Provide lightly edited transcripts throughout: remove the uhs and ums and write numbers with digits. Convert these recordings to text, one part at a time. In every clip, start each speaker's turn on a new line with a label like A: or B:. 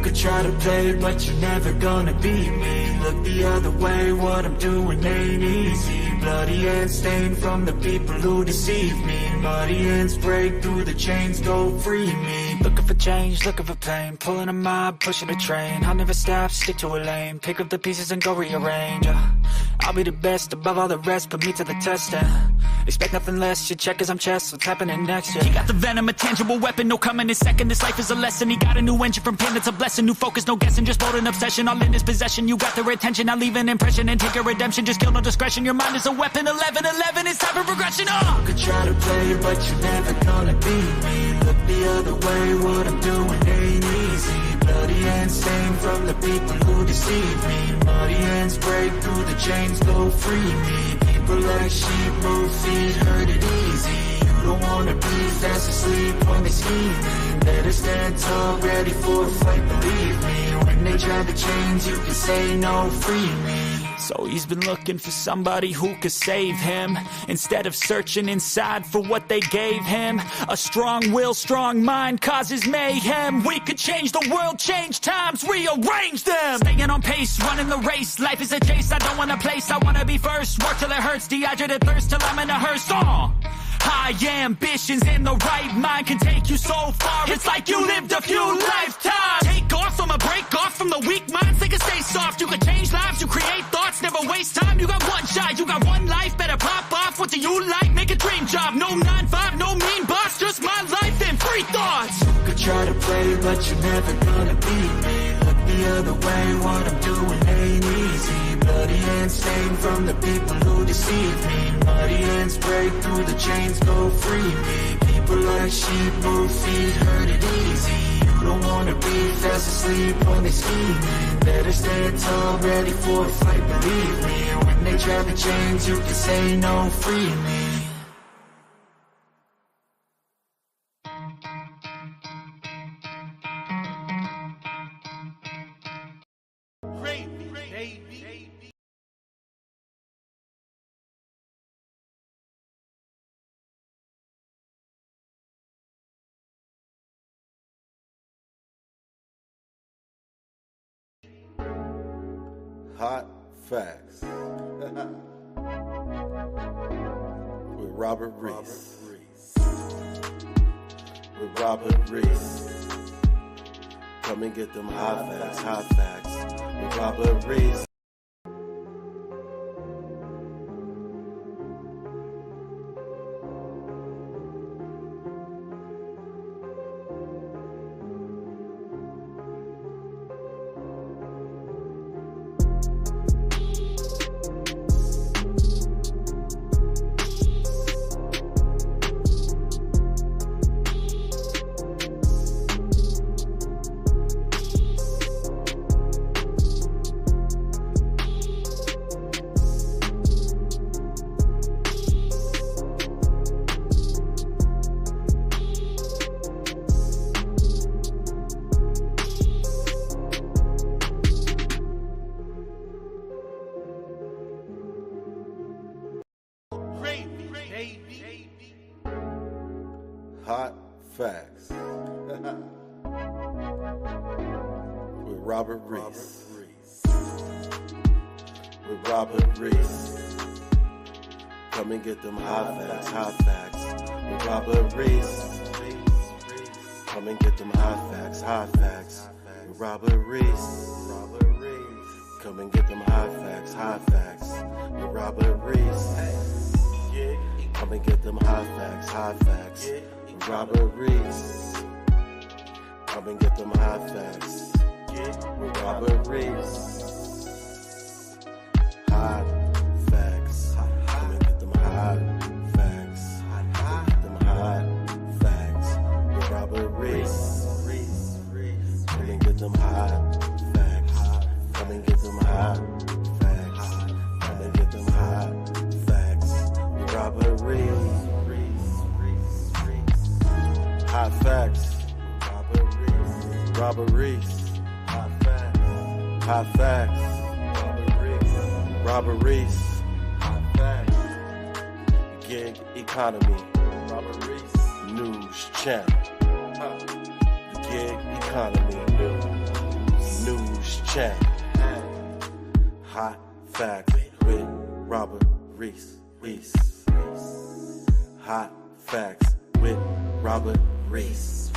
A: could try to play, but you're never gonna beat me. Look the other way, what I'm doing ain't easy. Bloody hands stained from the people who deceive me. Muddy hands break through the chains, go free me. Looking for change, looking for pain, pulling a mob, pushing a train. I'll never stop, stick to a lane, pick up the pieces and go rearrange. I'll be the best above all the rest, put me to the test and expect nothing less. Your check is I'm chess, what's happening next? Yeah. He got the venom, a tangible weapon, no coming in second. This life is a lesson. He got a new engine from pain, it's a blessing. New focus, no guessing, just bold and obsession. All in his possession, you got their attention. I'll leave an impression and take your redemption. Just kill, no discretion. Your mind is a weapon. 11-11, it's time for progression. You could try to play, but you're never gonna beat me. Look the other way, what I'm doing ain't easy. Bloody hands stained from the people who deceive me. Muddy hands break through the chains, go free me. People like sheep move feet, hurt it easy. You don't wanna be fast asleep when they scheming. Better stand tall, ready for a fight, believe me. When they drive the chains, you can say no, free me. So he's been looking for somebody who could save him, instead of searching inside for what they gave him. A strong will, strong mind causes mayhem. We could change the world, change times, rearrange them. Staying on pace, running the race. Life is a chase, I don't want a place, I wanna be first. Work till it hurts, dehydrated thirst till I'm in a hearse. High ambitions and the right mind can take you so far. It's like you lived a few lifetimes. Take off from a break off from the weak minds. They can stay soft. You can change lives. You create thoughts. Never waste time. You got one shot. You got one life. Better pop off. What do you like? Make a dream job. No 9-5. No mean boss. Just my life and free thoughts. You could try to play, but you're never gonna beat me. Look the other way. What I'm doing ain't easy. Bloody hands stained from the people who deceive me. Muddy hands break through the chains, go free me. People like sheep move feet, hurt it easy. You don't wanna be fast asleep when they scheming. Better stand tall, ready for a fight, believe me. When they drive the chains, you can say no, free me.
B: Hot Facts with Robert Reese. With Robert Reese. Come and get them hot facts with Robert Reese. Hot Facts with Robert Reese. With Robert Reese. Come and get them hot facts with Robert Reese. Come and get them hot facts with Robert Reese. Come and get them hot facts with Robert Reese. Come and get them hot facts with Robert Reese. Come and get them hot facts with Robert Reese. Hot facts. Come and get them hot facts. Come and get them hot facts with Robert Reese. Come and get them hot facts. Come and get them hot facts. Come and get them hot facts with Robert Reese. Hot facts. Robert Reese. Hot facts. Hot facts. Robert Reese. Hot facts. Gig economy. Robert Reese. News channel. The gig economy. news channel. Hot facts with Robert Reese. Hot facts with Robert Reese.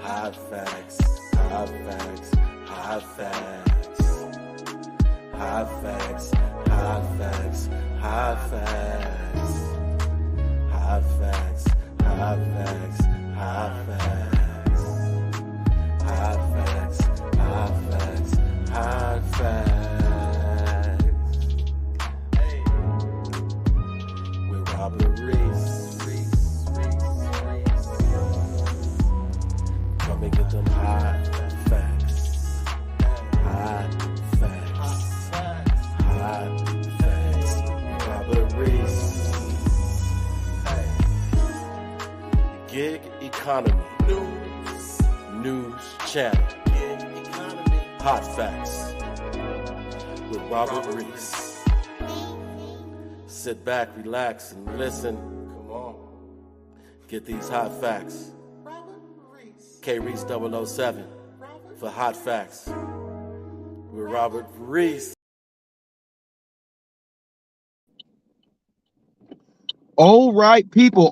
B: Hot facts. Hot facts. Hot facts. Hot facts. Hot facts. Hot facts. Hot facts. Hot facts. Hot facts. Hot facts. Hot facts. Hot facts. Hey. With Robert Reese. Come and get them hot facts. Hot facts. Hot facts. Robert Reese. Hey. Gig economy. News channel. Hot facts with Robert Reese. Sit back, relax, and listen. Come on. Get these hot facts. K-Reese 007 for Hot Facts with Robert Reese.
C: All right, people.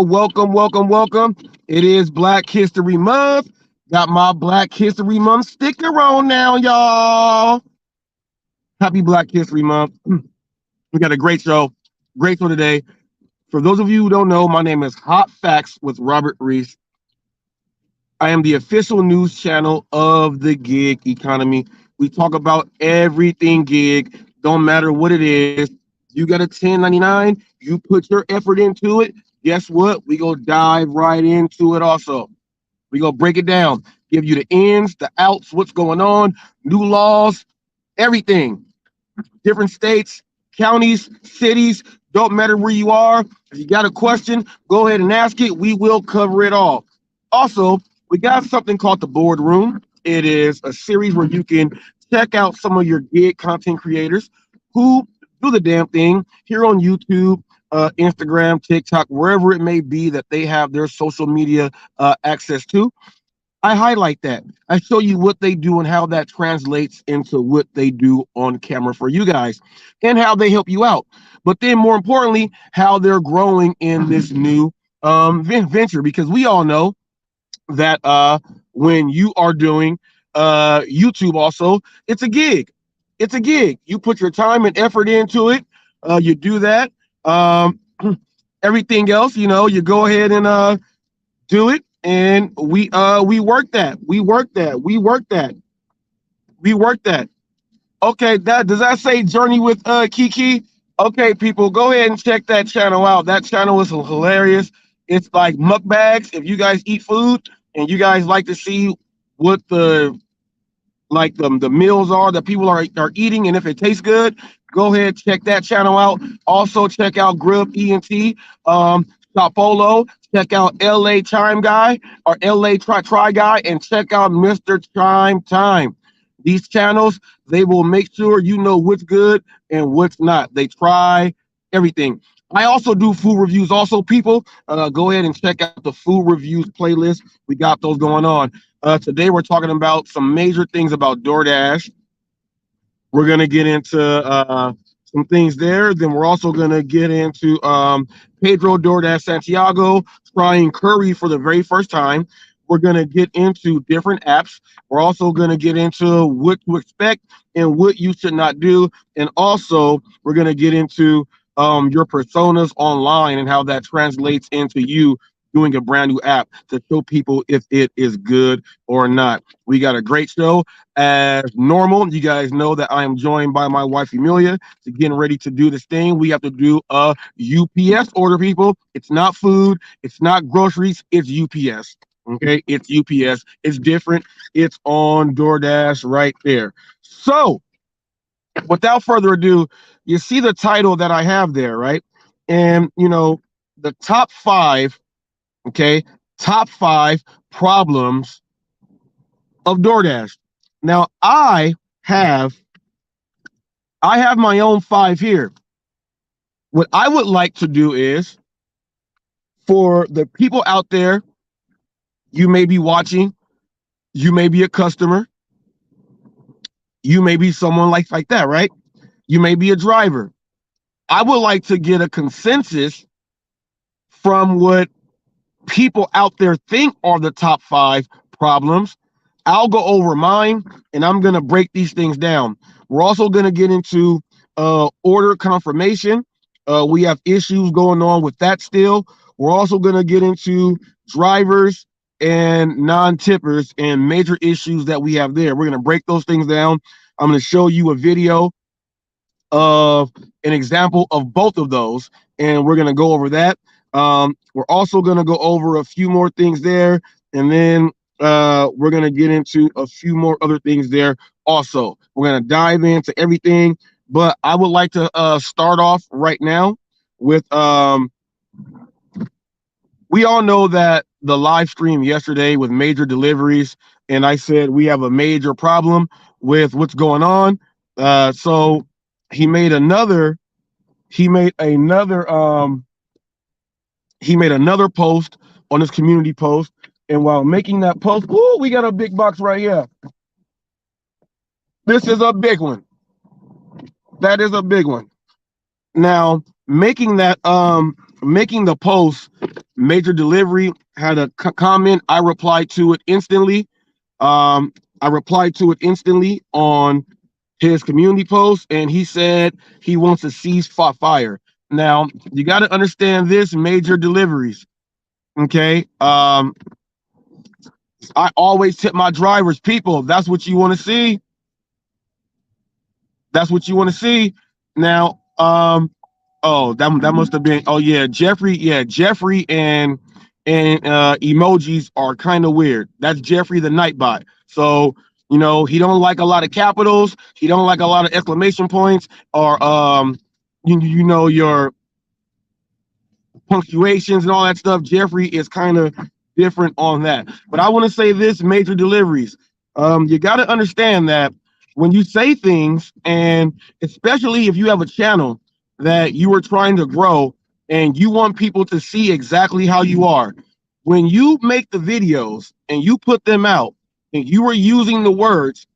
C: Welcome. It is Black History Month. Got my Black History Month sticker on now, y'all. Happy Black History Month. We got a great show today. For those of you who don't know, my name is Hot Facts with Robert Reese. I am the official news channel of the gig economy. We talk about everything gig, don't matter what it is. You got a 1099, you put your effort into it. Guess what? We go dive right into it also. We go break it down, give you the ins, the outs, what's going on, new laws, everything. Different states, counties, cities, don't matter where you are. If you got a question, go ahead and ask it. We will cover it all. Also, we got something called the Boardroom. It is a series where you can check out some of your gig content creators who do the damn thing here on YouTube, Instagram, TikTok, wherever it may be that they have their social media access to. I highlight that. I show you what they do and how that translates into what they do on camera for you guys and how they help you out. But then more importantly, how they're growing in this new venture, because we all know that when you are doing YouTube also, it's a gig. It's a gig. You put your time and effort into it. You do that. Everything else, you go ahead and do it. And we work that. Okay, does that say Journey with Kiki? Okay, people, go ahead and check that channel out. That channel is hilarious. It's like mukbangs. If you guys eat food and you guys like to see what the meals are that people are eating, and if it tastes good, go ahead, check that channel out. Also check out Grub ENT, Sapolo, check out LA Chime Guy or LA Try Guy, and check out Mr. Chime Time. These channels, they will make sure you know what's good and what's not. They try everything. I also do food reviews. Also, people, go ahead and check out the food reviews playlist. We got those going on. Today, we're talking about some major things about DoorDash. We're going to get into some things there. Then we're also going to get into Pedro DoorDash Santiago trying Curi for the very first time. We're going to get into different apps. We're also going to get into what to expect and what you should not do. And also, we're going to get into your personas online and how that translates into you doing a brand new app to show people if it is good or not. We got a great show. As normal, you guys know that I am joined by my wife, Emilia, to getting ready to do this thing. We have to do a UPS order, people. It's not food. It's not groceries. It's UPS. Okay, it's UPS. It's different. It's on DoorDash right there. So, without further ado, you see the title that I have there, right? And, the top 5, okay, top 5 problems of DoorDash. Now, I have my own 5 here. What I would like to do is, for the people out there, you may be watching, You may be a customer. You may be someone like that, right? You may be a driver. I would like to get a consensus from what people out there think are the top 5 problems. I'll go over mine and I'm going to break these things down. We're also going to get into order confirmation. We have issues going on with that still. We're also going to get into drivers and non-tippers and major issues that we have there. We're going to break those things down. I'm going to show you a video of an example of both of those, and we're going to go over that. We're also going to go over a few more things there, and then we're going to get into a few more other things there also. We're going to dive into everything, but I would like to start off right now with we all know that the live stream yesterday with major deliveries, and I said we have a major problem with what's going on. So he made another post on his community post, and while making that post, ooh, we got a big box right here. This is a big one. That is a big one. Now, making the post, major delivery had a comment. I replied to it instantly. On his community post, and he said he wants to cease fire. Now, you got to understand this, major deliveries. Okay. I always tip my drivers, people. That's what you want to see. That's what you want to see. Now, oh, that must have been, oh yeah, Jeffrey and emojis are kind of weird. That's Jeffrey the Nightbot. So, you know, he don't like a lot of capitals. He don't like a lot of exclamation points or you know, your punctuations and all that stuff. Jeffrey is kind of different on that. But I want to say this, major deliveries. You got to understand that when you say things, and especially if you have a channel that you are trying to grow and you want people to see exactly how you are, when you make the videos and you put them out and you are using the words,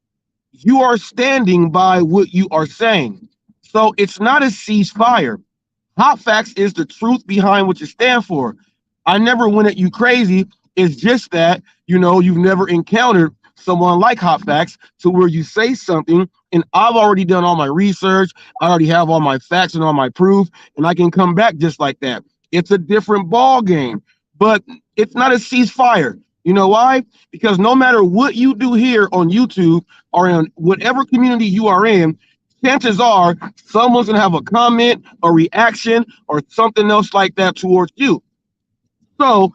C: you are standing by what you are saying. So it's not a ceasefire. HotFacts is the truth behind what you stand for. I never went at you crazy. It's just that, you know, you've never encountered someone like HotFacts to where you say something and I've already done all my research. I already have all my facts and all my proof, and I can come back just like that. It's a different ball game, but it's not a ceasefire. You know why? Because no matter what you do here on YouTube or in whatever community you are in, chances are someone's gonna have a comment or reaction or something else like that towards you. So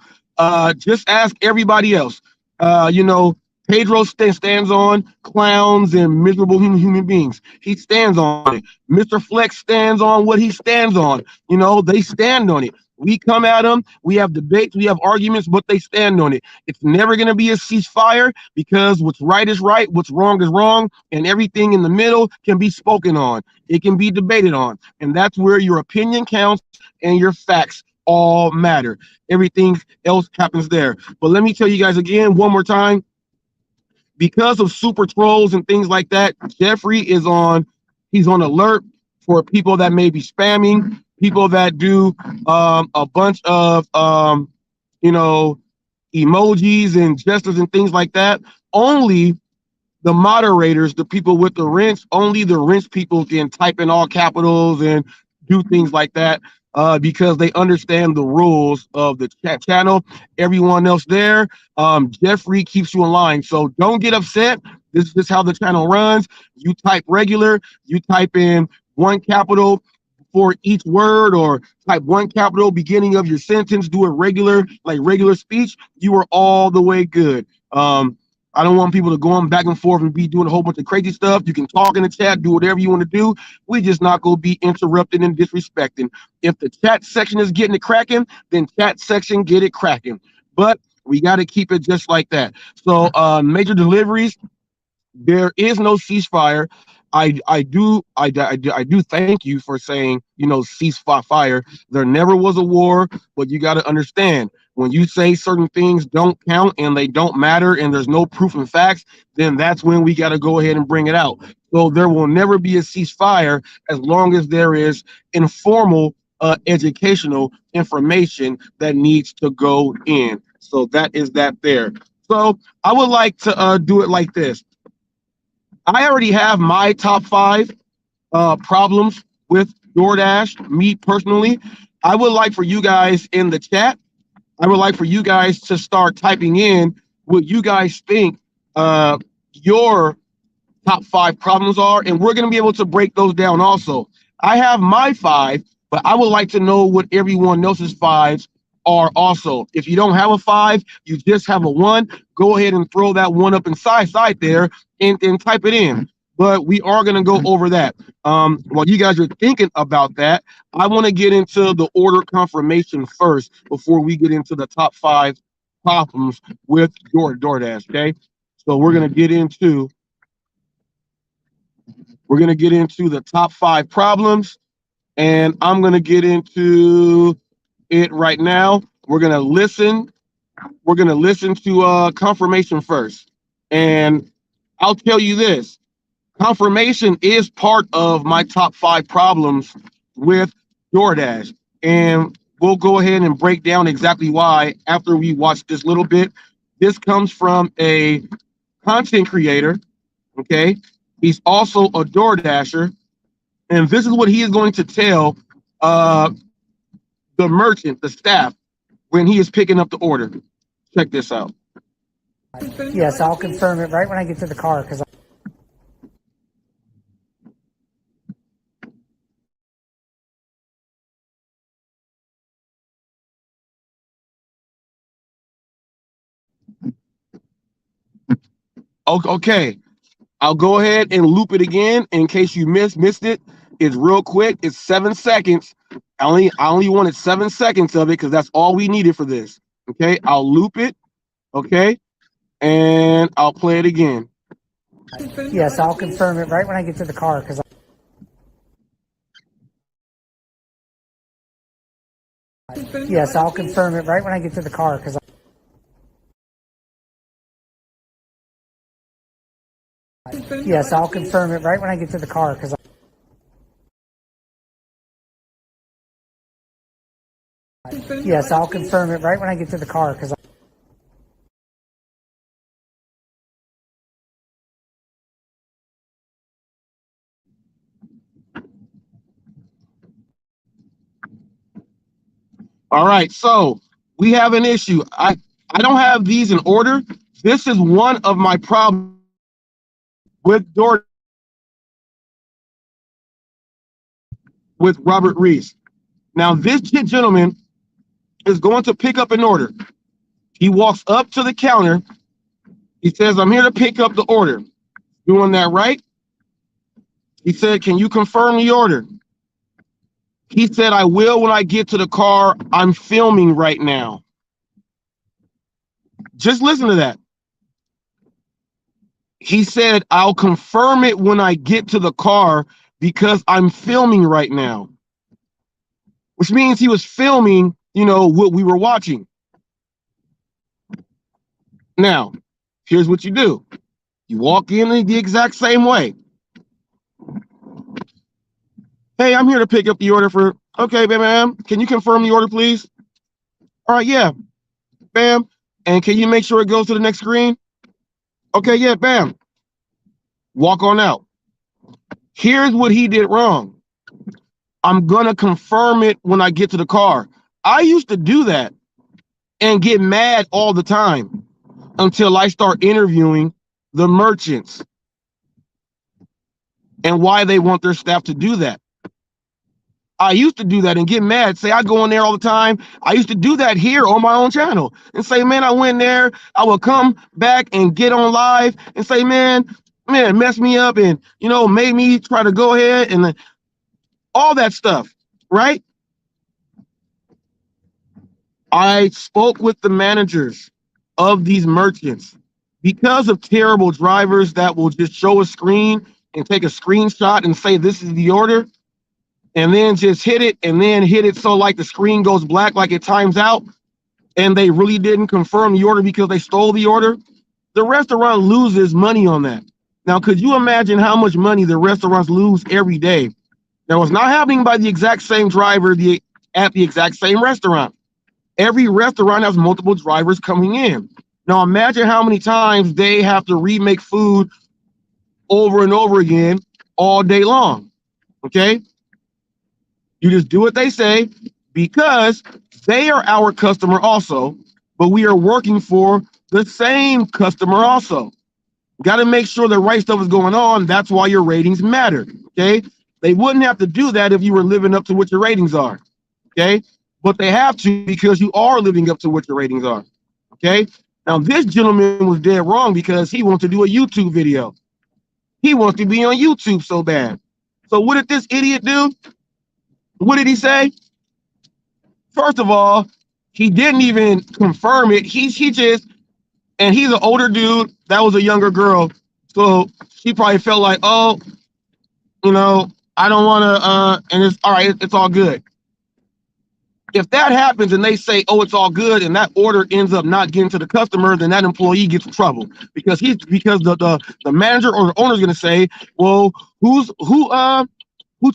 C: just ask everybody else. You know, Pedro stands on clowns and miserable human beings. He stands on it. Mr. Flex stands on what he stands on. You know, they stand on it. We come at them. We have debates. We have arguments, but they stand on it. It's never going to be a ceasefire because what's right is right, what's wrong is wrong, and everything in the middle can be spoken on. It can be debated on, and that's where your opinion counts and your facts all matter. Everything else happens there. But let me tell you guys again, one more time, because of super trolls and things like that, Jeffrey is he's on alert for people that may be spamming, people that do a bunch of you know, emojis and gestures and things like that. Only the moderators, the people with the rinse, only the rinse people can type in all capitals and do things like that because they understand the rules of the chat channel. Everyone else there, Jeffrey keeps you in line. So don't get upset. This is just how the channel runs. You type regular, you type in one capital for each word, or type one capital beginning of your sentence, do it regular, like regular speech. You are all the way good. I don't want people to go on back and forth and be doing a whole bunch of crazy stuff. You can talk in the chat, do whatever you want to do. We just not going to be interrupted and disrespecting. If the chat section is getting it cracking, then chat section get it cracking. But we got to keep it just like that. So major deliveries, there is no ceasefire. I do thank you for saying, cease fire. There never was a war, but you got to understand, when you say certain things don't count and they don't matter and there's no proof and facts, then that's when we got to go ahead and bring it out. So there will never be a ceasefire as long as there is informal educational information that needs to go in. So that is that there. So I would like to do it like this. I already have my top 5 problems with DoorDash, me personally. I would like for you guys in the chat, I would like for you guys to start typing in what you guys think your top 5 problems are, and we're going to be able to break those down also. I have my 5, but I would like to know what everyone else's 5s are also. If you don't have a 5, you just have a 1, go ahead and throw that 1 up inside there and type it in. But we are going to go over that. While you guys are thinking about that, I want to get into the order confirmation first before we get into the top 5 problems with DoorDash, okay? So we're going to get into the top 5 problems, and I'm going to get into it right now. We're going to listen to confirmation first. And I'll tell you this, confirmation is part of my top 5 problems with DoorDash. And we'll go ahead and break down exactly why after we watch this little bit. This comes from a content creator, okay? He's also a DoorDasher. And this is what he is going to tell the merchant, the staff, when he is picking up the order. Check this out.
D: Yes, I'll confirm it right when I get to the car.
C: Okay, I'll go ahead and loop it again in case you missed it. It's real quick. It's 7 seconds. I only wanted 7 seconds of it because that's all we needed for this. Okay, I'll loop it. Okay, and I'll play it again.
D: Yes, I'll confirm it right when I get to the car. Yes, I'll confirm it right when I get to the car. Yes, I'll confirm it right when I get to the car. Yes, I'll confirm it right when I get to the car.
C: All right, so we have an issue. I don't have these in order. This is one of my problems with with Robert Reese. Now, this gentleman is going to pick up an order. He walks up to the counter. He says, "I'm here to pick up the order." Doing that right? He said, "Can you confirm the order?" He said, "I will when I get to the car. I'm filming right now." Just listen to that. He said, "I'll confirm it when I get to the car because I'm filming right now." Which means he was filming, what we were watching. Now, here's what you do. You walk in the exact same way. "Hey, I'm here to pick up the order for," "Okay, bam, can you confirm the order, please?" "All right, yeah, bam. And can you make sure it goes to the next screen?" "Okay, yeah, bam." Walk on out. Here's what he did wrong. "I'm gonna confirm it when I get to the car." I used to do that and get mad all the time until I start interviewing the merchants and why they want their staff to do that. I used to do that and get mad, say I go in there all the time. I used to do that here on my own channel and say, man, I went there. I would come back and get on live and say, man, mess me up and, made me try to go ahead and all that stuff, right? I spoke with the managers of these merchants because of terrible drivers that will just show a screen and take a screenshot and say this is the order, and then just hit it, and then hit it so like the screen goes black, like it times out, and they really didn't confirm the order because they stole the order, the restaurant loses money on that. Now, could you imagine how much money the restaurants lose every day? Now, it's not happening by the exact same driver at the exact same restaurant. Every restaurant has multiple drivers coming in. Now, imagine how many times they have to remake food over and over again all day long, okay? You just do what they say because they are our customer also, but we are working for the same customer also. Got to make sure the right stuff is going on. That's why your ratings matter, okay? They wouldn't have to do that if you were living up to what your ratings are, okay? But they have to because you are living up to what your ratings are, okay? Now, this gentleman was dead wrong because he wants to do a YouTube video. He wants to be on YouTube so bad. So what did this idiot do? What did he say? First of all, he didn't even confirm it. He just, and he's an older dude. That was a younger girl. So she probably felt like, oh, you know, I don't want to, and it's all right, it's all good. If that happens and they say, oh, it's all good, and that order ends up not getting to the customer, then that employee gets in trouble because the manager or the owner is going to say, well, who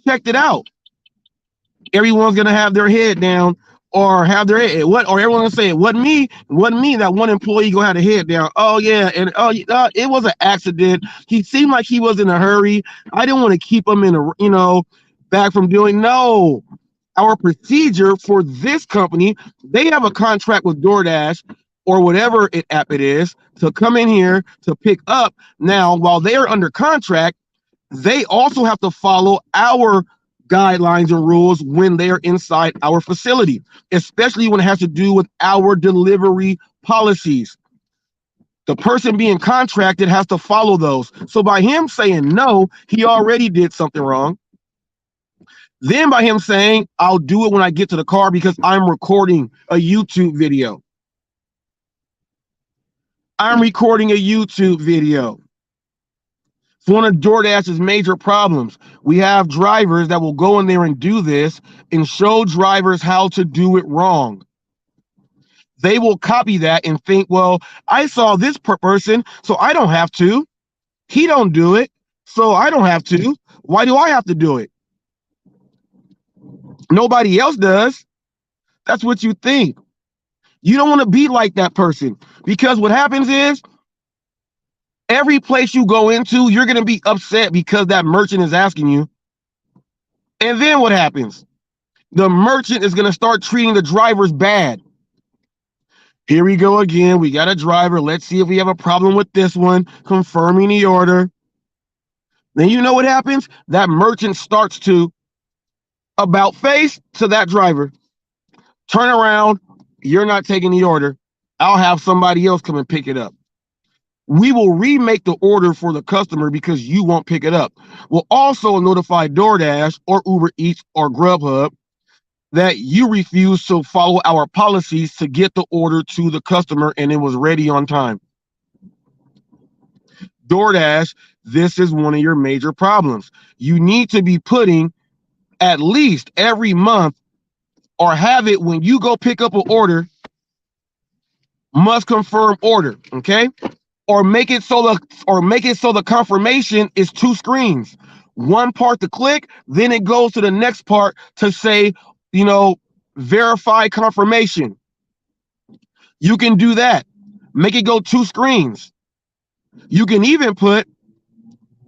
C: checked it out? Everyone's going to have their head down or have their head, or everyone's going to say, it wasn't me. That one employee going to have the head down. Oh, yeah. And it was an accident. He seemed like he was in a hurry. I didn't want to keep him back from doing. No. Our procedure for this company, they have a contract with DoorDash or whatever app it is to come in here to pick up. Now, while they are under contract, they also have to follow our guidelines and rules when they are inside our facility, especially when it has to do with our delivery policies. The person being contracted has to follow those. So by him saying no, he already did something wrong. Then by him saying, I'll do it when I get to the car because I'm recording a YouTube video. I'm recording a YouTube video. It's one of DoorDash's major problems. We have drivers that will go in there and do this and show drivers how to do it wrong. They will copy that and think, well, I saw this person, so I don't have to. He don't do it, so I don't have to. Why do I have to do it? Nobody else does. That's what you think. You don't want to be like that person because what happens is every place you go into, you're going to be upset because that merchant is asking you. And then what happens? The merchant is going to start treating the drivers bad. Here we go again. We got a driver. Let's see if we have a problem with this one. Confirming the order. Then you know what happens? That merchant starts to about face to that driver. Turn around. You're not taking the order. I'll have somebody else come and pick it up. We will remake the order for the customer because you won't pick it up. We'll also notify DoorDash or Uber Eats or Grubhub that you refuse to follow our policies to get the order to the customer and it was ready on time. DoorDash, this is one of your major problems. You need to be putting at least every month or have it when you go pick up an order, must confirm order, okay? Or make it so the confirmation is two screens. One part to click, then it goes to the next part to say, verify confirmation. You can do that. Make it go two screens. You can even put,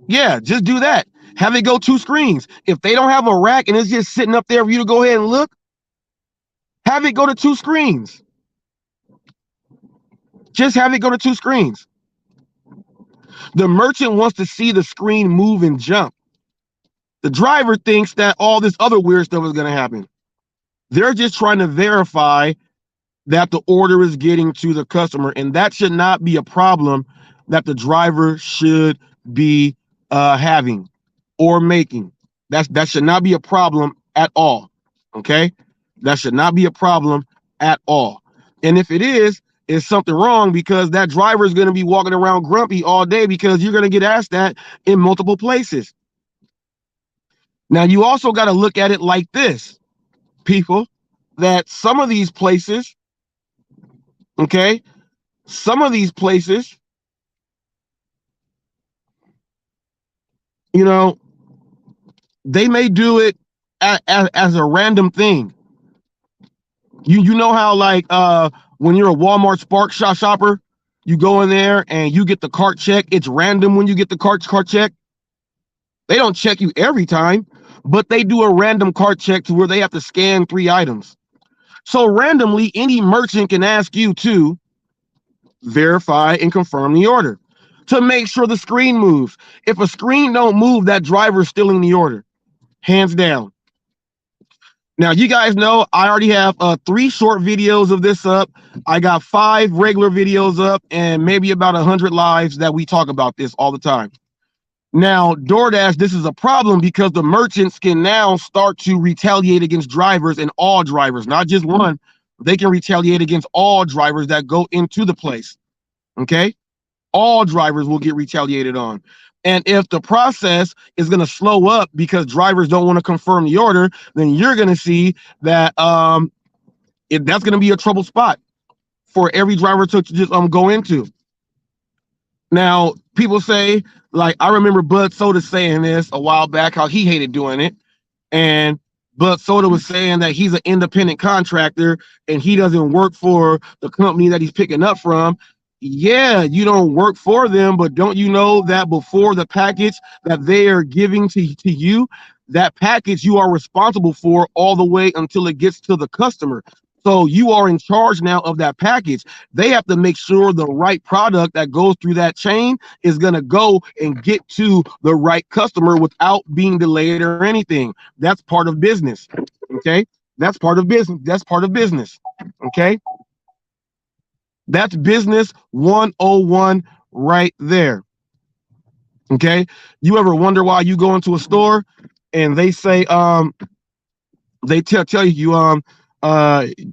C: just do that. Have it go two screens. If they don't have a rack and it's just sitting up there for you to go ahead and look, have it go to two screens. Just have it go to two screens. The merchant wants to see the screen move and jump. The driver thinks that all this other weird stuff is going to happen. They're just trying to verify that the order is getting to the customer, and that should not be a problem that the driver should be having or making. That should not be a problem at all. Okay, that should not be a problem at all. And if it is, is something wrong, because that driver is going to be walking around grumpy all day, because you're going to get asked that in multiple places. Now, you also got to look at it like this, people, that some of these places, okay, some of these places, you know, they may do it as a random thing. You know how, like, when you're a Walmart Spark shopper, you go in there and you get the cart check. It's random when you get the cart check. They don't check you every time, but they do a random cart check to where they have to scan 3 items. So randomly, any merchant can ask you to verify and confirm the order to make sure the screen moves. If a screen don't move, that driver's stealing the order, hands down. Now, you guys know I already have 3 short videos of this up. I got 5 regular videos up and maybe about 100 lives that we talk about this all the time. Now, DoorDash, this is a problem because the merchants can now start to retaliate against drivers, and all drivers, not just one. They can retaliate against all drivers that go into the place. Okay? All drivers will get retaliated on. And if the process is going to slow up because drivers don't want to confirm the order, then you're going to see that that's going to be a trouble spot for every driver to just go into. Now, people say, like, I remember Bud Soda saying this a while back, how he hated doing it. And Bud Soda was saying that he's an independent contractor and he doesn't work for the company that he's picking up from. Yeah, you don't work for them, but don't you know that before the package that they are giving to you, that package you are responsible for all the way until it gets to the customer. So you are in charge now of that package. They have to make sure the right product that goes through that chain is going to go and get to the right customer without being delayed or anything. That's part of business. Okay. That's part of business. That's part of business. Okay. That's business 101 right there. Okay. You ever wonder why you go into a store and they say, they tell you,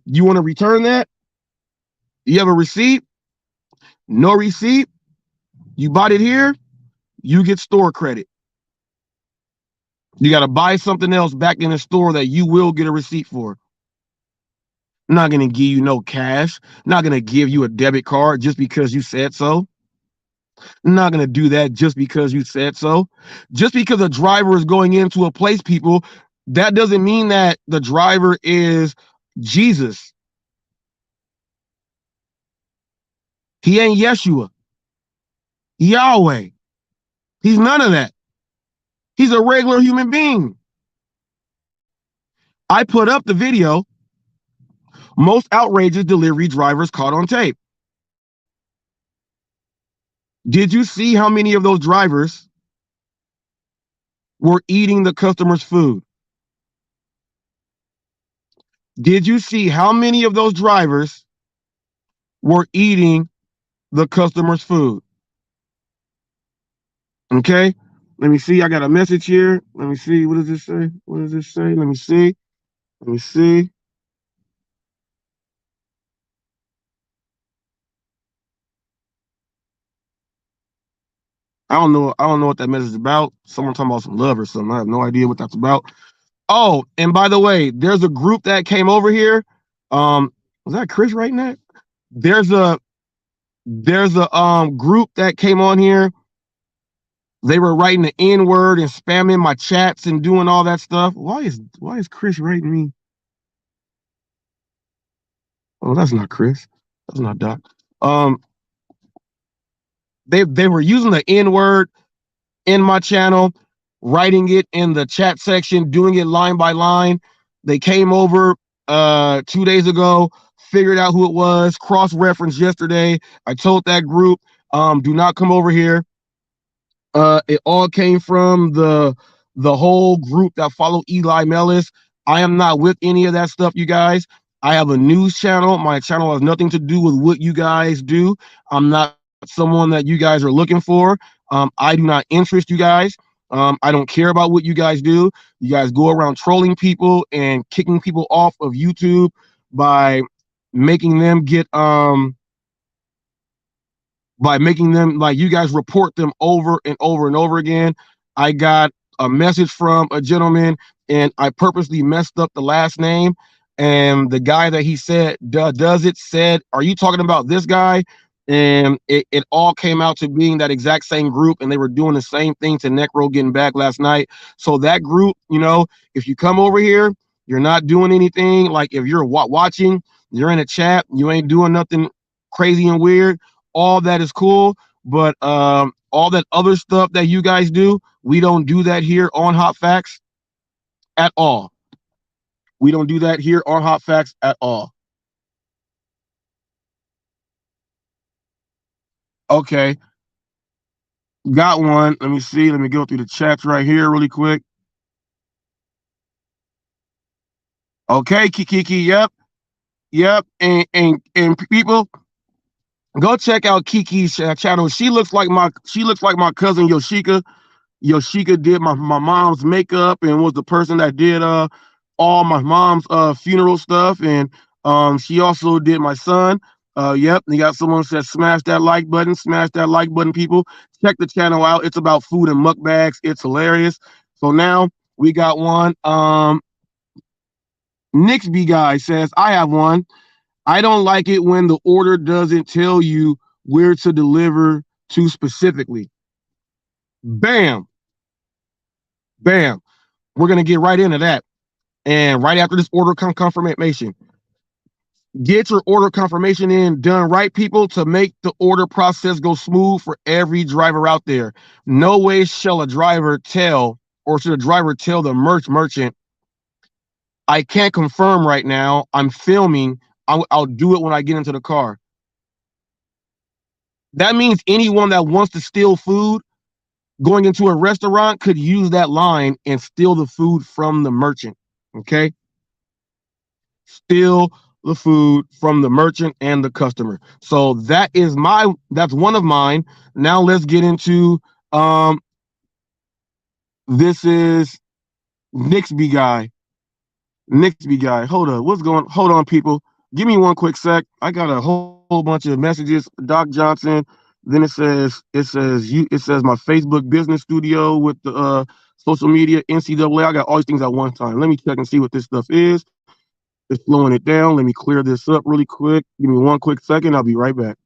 C: you want to return that? You have a receipt? No receipt? You bought it here? You get store credit. You got to buy something else back in the store that you will get a receipt for. Not going to give you no cash. Not going to give you a debit card just because you said so. Not going to do that just because you said so. Just because a driver is going into a place, people, that doesn't mean that the driver is Jesus. He ain't Yeshua. Yahweh. He's none of that. He's a regular human being. I put up the video, most outrageous delivery drivers caught on tape. Did you see how many of those drivers were eating the customer's food? Did you see how many of those drivers were eating the customer's food? Okay, let me see. I got a message here. Let me see. What does this say? What does this say? Let me see. Let me see. I don't know what that message is about. Someone talking about some love or something. I have no idea what that's about. Oh, and by the way, there's a group that came over here. Was that Chris writing that? There's a group that came on here. They were writing the N-word and spamming my chats and doing all that stuff. Why is Chris writing me? Oh, that's not Chris. That's not Doc. They were using the N-word in my channel, writing it in the chat section, doing it line by line. They came over 2 days ago, figured out who it was, cross-referenced yesterday. I told that group, do not come over here. It all came from the whole group that follow Eli Mellis. I am not with any of that stuff, you guys. I have a news channel. My channel has nothing to do with what you guys do. I'm not someone that you guys are looking for. I do not interest you guys. I don't care about what you guys do. You guys go around trolling people and kicking people off of YouTube by making them get by making them like you guys report them over and over and over again. I got a message from a gentleman and I purposely messed up the last name. And the guy that he said does it said, "Are you talking about this guy?" And it all came out to being that exact same group, and they were doing the same thing to Necro getting back last night. So that group, if you come over here, you're not doing anything. Like if you're watching, you're in a chat, you ain't doing nothing crazy and weird. All that is cool, but all that other stuff that you guys do, we don't do that here on Hot Facts at all. We don't do that here on Hot Facts at all. Okay. Got one. Let me see. Let me go through the chats right here really quick. Okay, Kiki. Yep. And people, go check out Kiki's channel. She looks like my cousin Yoshika. Yoshika did my mom's makeup and was the person that did all my mom's funeral stuff, and she also did my son. Yep, you got someone said smash that like button, people. Check the channel out. It's about food and mukbangs. It's hilarious. So now we got one. Nixby guy says, I have one. I don't like it when the order doesn't tell you where to deliver to specifically. Bam. We're going to get right into that. And right after this order confirmation, get your order confirmation in done right, people, to make the order process go smooth for every driver out there. No way shall a driver tell, or should a driver tell the merchant, I can't confirm right now. I'm filming. I'll do it when I get into the car. That means anyone that wants to steal food going into a restaurant could use that line and steal the food from the merchant. Okay? Steal the food from the merchant and the customer. So that's one of mine. Now let's get into this is Nixby guy. Hold on, people. Give me one quick sec. I got a whole bunch of messages. Doc Johnson. Then it says my Facebook business studio with the social media, NCAA. I got all these things at one time. Let me check and see what this stuff is. It's slowing it down. Let me clear this up really quick. Give me one quick second. I'll be right back.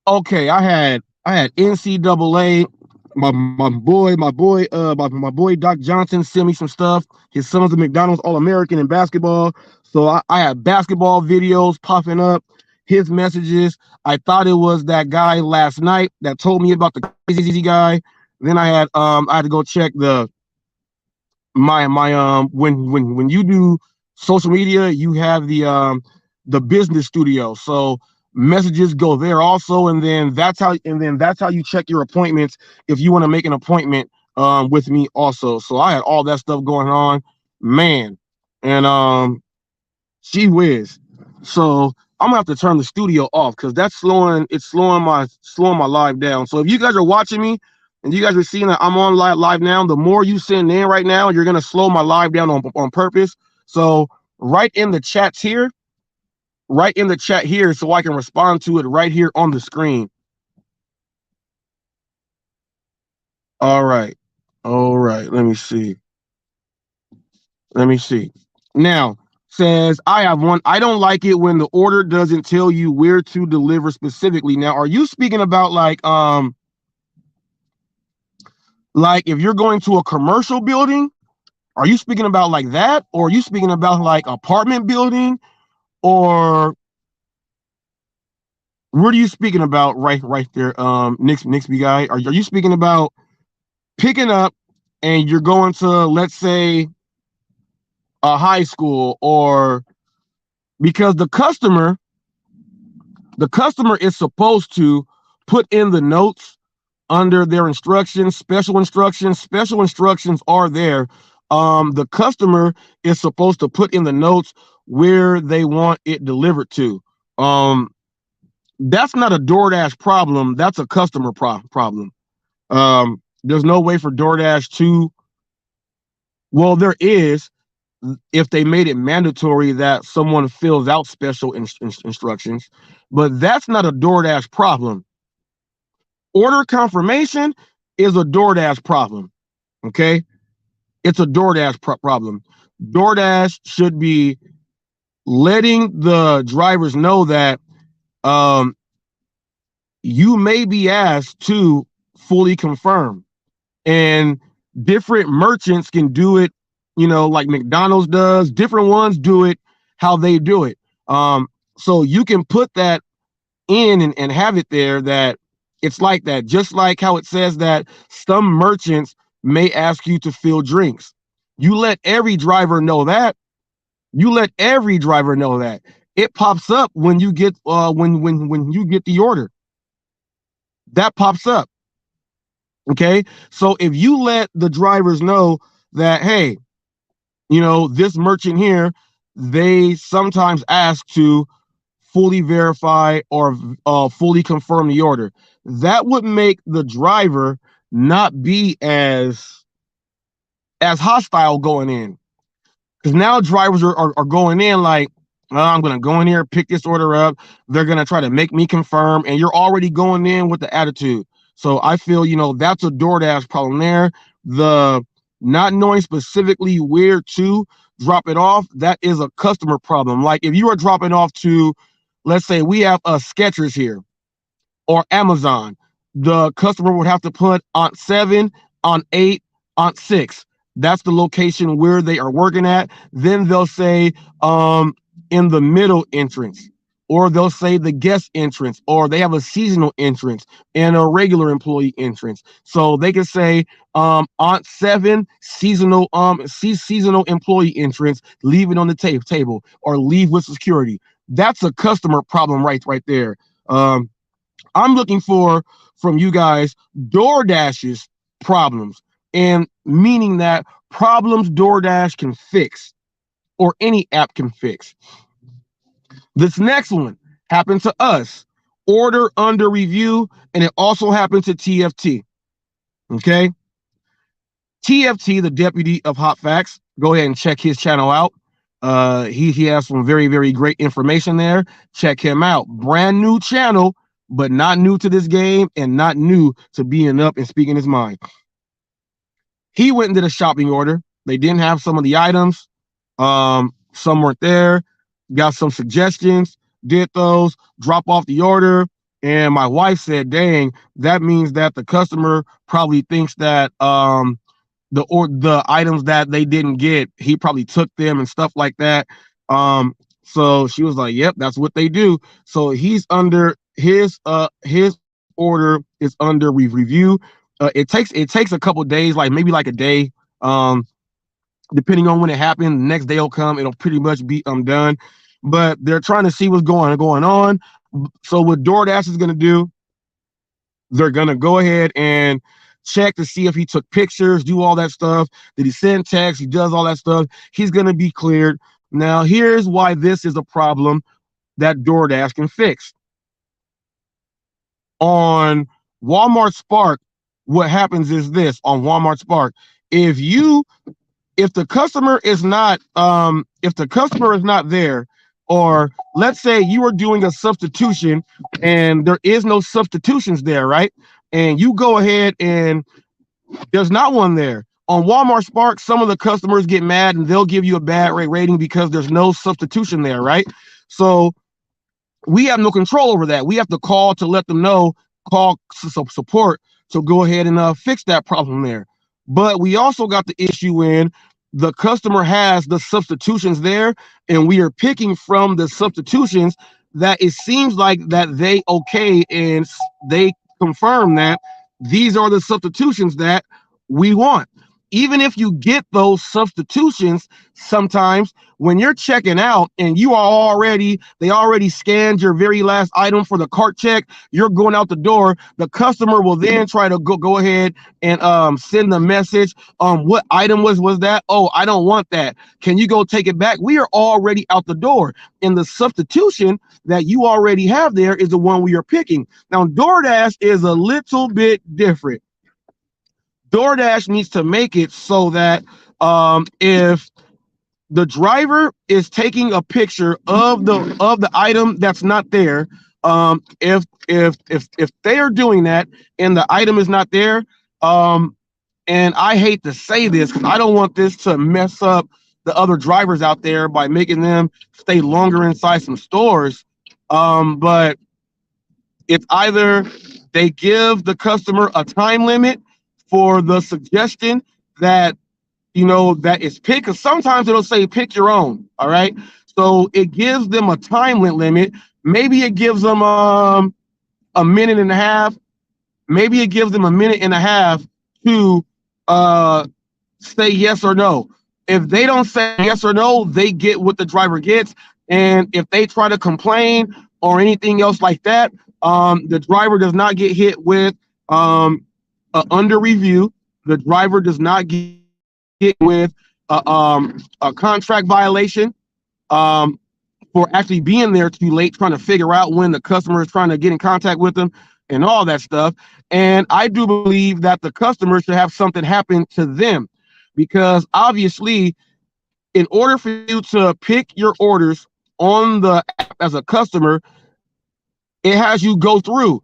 C: Okay, I had NCAA. My boy Doc Johnson sent me some stuff. His son's a McDonald's All-American in basketball. So I had basketball videos popping up, his messages. I thought it was that guy last night that told me about the crazy guy. Then I had to go check when you do social media, you have the business studio. So messages go there also, and then that's how you check your appointments if you want to make an appointment with me also. So I had all that stuff going on, man, and gee whiz. So I'm gonna have to turn the studio off because that's slowing my live down. So if you guys are watching me and you guys are seeing that I'm on live now, the more you send in right now, you're gonna slow my live down on purpose. So right in the chat here, so I can respond to it right here on the screen. All right. Let me see. Now, says, I have one. I don't like it when the order doesn't tell you where to deliver specifically. Now, are you speaking about like if you're going to a commercial building Are you speaking about like that, or are you speaking about like apartment building, or what are you speaking about right there, Nixby guy? Are you speaking about picking up and you're going to, let's say, a high school, or because the customer is supposed to put in the notes under their instructions, special instructions are there. The customer is supposed to put in the notes where they want it delivered to. That's not a DoorDash problem. That's a customer problem. There's no way for DoorDash to, well, there is, if they made it mandatory that someone fills out special instructions, but that's not a DoorDash problem. Order confirmation is a DoorDash problem. Okay, it's a DoorDash problem. DoorDash should be letting the drivers know that you may be asked to fully confirm, and different merchants can do it, like McDonald's does. Different ones do it how they do it. So you can put that in and have it there, that it's like that, just like how it says that some merchants may ask you to fill drinks. You let every driver know that. It pops up when you get when you get the order. That pops up. Okay, so if you let the drivers know that, hey, this merchant here, they sometimes ask to fully verify or fully confirm the order, that would make the driver not be as hostile going in. Because now drivers are going in like, I'm going to go in here, pick this order up. They're going to try to make me confirm. And you're already going in with the attitude. So I feel, that's a DoorDash problem there. The not knowing specifically where to drop it off, that is a customer problem. Like if you are dropping off to, let's say we have a Skechers here or Amazon, the customer would have to put on 7, on 8, on 6. That's the location where they are working at. Then they'll say in the middle entrance, or they'll say the guest entrance, or they have a seasonal entrance and a regular employee entrance. So they can say on 7 seasonal employee entrance, leave it on the table, or leave with security. That's a customer problem right there. I'm looking for from you guys DoorDash's problems, and meaning that problems DoorDash can fix, or any app can fix. This next one happened to us, order under review, and it also happened to TFT. Okay, TFT, the deputy of HotFacts, go ahead and check his channel out. He has some very, very great information there. Check him out. Brand new channel, but not new to this game and not new to being up and speaking his mind. He went and did a shopping order. They didn't have some of the items. Some weren't there. Got some suggestions, did those, drop off the order. And my wife said, dang, that means that the customer probably thinks that the items that they didn't get, he probably took them and stuff like that. So she was like, yep, that's what they do. So he's under his order is under review. It takes a couple days, like maybe like a day, depending on when it happened. The next day will come, it'll pretty much be done. But they're trying to see what's going on. So what DoorDash is going to do, they're going to go ahead and check to see if he took pictures, do all that stuff. Did he send text? He does all that stuff. He's going to be cleared. Now, here's why this is a problem that DoorDash can fix. On Walmart Spark, what happens is this. On Walmart Spark, if the customer is not there, or let's say you are doing a substitution and there is no substitutions there, right? And you go ahead and there's not one there. On Walmart Spark, some of the customers get mad and they'll give you a bad rating because there's no substitution there, right? So we have no control over that. We have to call to let them know, call support to go ahead and fix that problem there. But we also got the issue in the customer has the substitutions there, and we are picking from the substitutions that it seems like that they okay, and they confirm that these are the substitutions that we want. Even if you get those substitutions, sometimes when you're checking out and they already scanned your very last item for the cart check, you're going out the door, the customer will then try to go ahead and send the message. What item was that? Oh, I don't want that. Can you go take it back? We are already out the door, and the substitution that you already have there is the one we are picking. Now, DoorDash is a little bit different. DoorDash needs to make it so that if the driver is taking a picture of the item that's not there, if they are doing that and the item is not there, and I hate to say this because I don't want this to mess up the other drivers out there by making them stay longer inside some stores, but it's either they give the customer a time limit for the suggestion that that is pick, because sometimes it'll say pick your own. All right, so it gives them a time limit. Maybe it gives them a minute and a half. Maybe it gives them a minute and a half to say yes or no. If they don't say yes or no, they get what the driver gets. And if they try to complain or anything else like that, the driver does not get hit with under review. The driver does not get with a contract violation for actually being there too late, trying to figure out when the customer is trying to get in contact with them and all that stuff. And I do believe that the customer should have something happen to them, because obviously, in order for you to pick your orders on the app as a customer, it has you go through.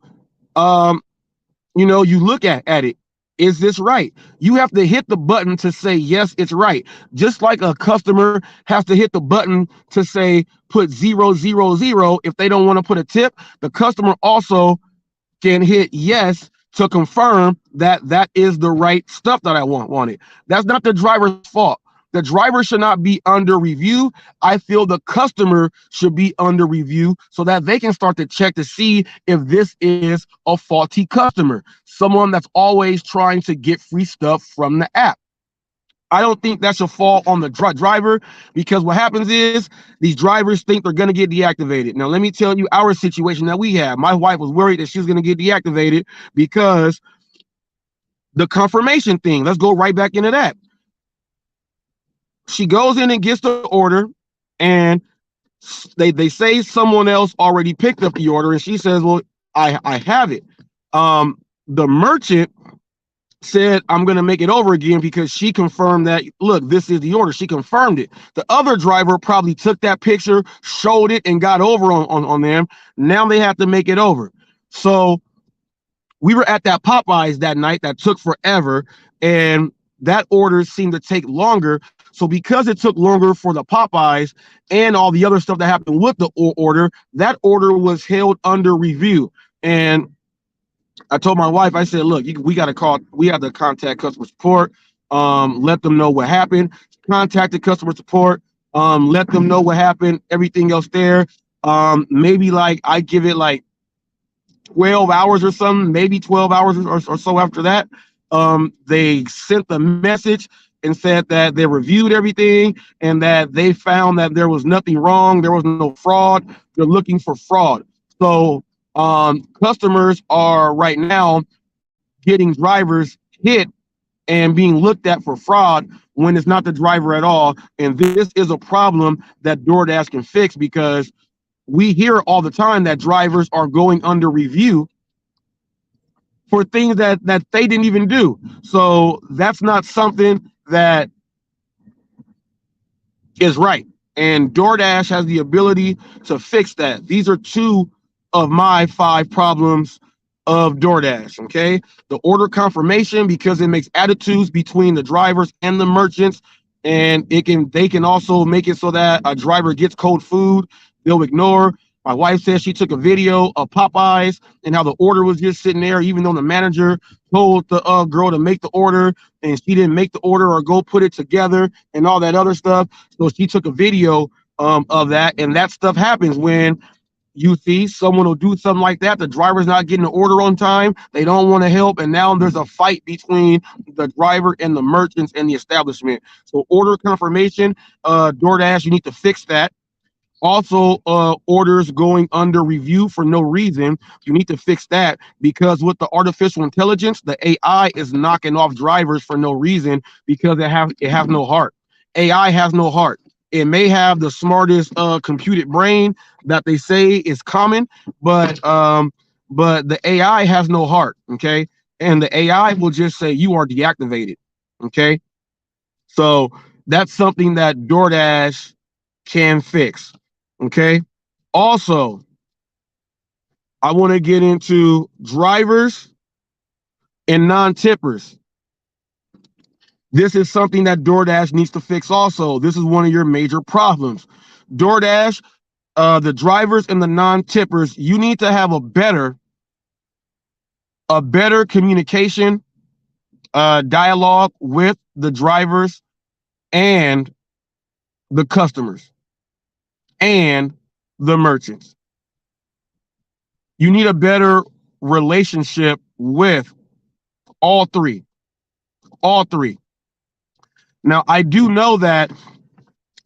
C: You look at it. Is this right? You have to hit the button to say, yes, it's right. Just like a customer has to hit the button to say, put 000 if they don't want to put a tip, the customer also can hit yes to confirm that that is the right stuff that I wanted. That's not the driver's fault. The driver should not be under review. I feel the customer should be under review so that they can start to check to see if this is a faulty customer, someone that's always trying to get free stuff from the app. I don't think that should fall on the driver, because what happens is these drivers think they're going to get deactivated. Now, let me tell you our situation that we have. My wife was worried that she was going to get deactivated because the confirmation thing. Let's go right back into that. She goes in and gets the order, and they say someone else already picked up the order, and she says, well, I have it. The merchant said, I'm going to make it over again, because she confirmed that, look, this is the order. She confirmed it. The other driver probably took that picture, showed it, and got over on them. Now they have to make it over. So we were at that Popeyes that night. That took forever, and that order seemed to take longer. So because it took longer for the Popeyes and all the other stuff that happened with the order, that order was held under review. And I told my wife, I said, look, we have to contact customer support, let them know what happened. Contacted customer support, let them know what happened, everything else there. Maybe I give it 12 hours or something, maybe 12 hours or so after that. They sent the message and said that they reviewed everything and that they found that there was nothing wrong. There was no fraud. They're looking for fraud. So customers are right now getting drivers hit and being looked at for fraud when it's not the driver at all. And this is a problem that DoorDash can fix, because we hear all the time that drivers are going under review for things that they didn't even do. So that's not something that is right. And DoorDash has the ability to fix that. These are 2 of my 5 problems of DoorDash, okay? The order confirmation, because it makes attitudes between the drivers and the merchants, and they can also make it so that a driver gets cold food, they'll ignore. My wife says she took a video of Popeyes and how the order was just sitting there, even though the manager told the girl to make the order and she didn't make the order or go put it together and all that other stuff. So she took a video of that, and that stuff happens when you see someone will do something like that. The driver's not getting the order on time. They don't want to help. And now there's a fight between the driver and the merchants and the establishment. So order confirmation, DoorDash, you need to fix that. Also, orders going under review for no reason. You need to fix that, because with the artificial intelligence, the AI is knocking off drivers for no reason because it has no heart. AI has no heart. It may have the smartest computed brain that they say is common, but the AI has no heart. Okay, and the AI will just say you are deactivated. Okay, so that's something that DoorDash can fix. Okay. Also, I want to get into drivers and non-tippers. This is something that DoorDash needs to fix also. This is one of your major problems. DoorDash, the drivers and the non-tippers, you need to have a better communication dialogue with the drivers and the customers and the merchants. You need a better relationship with all three. All three. Now, I do know that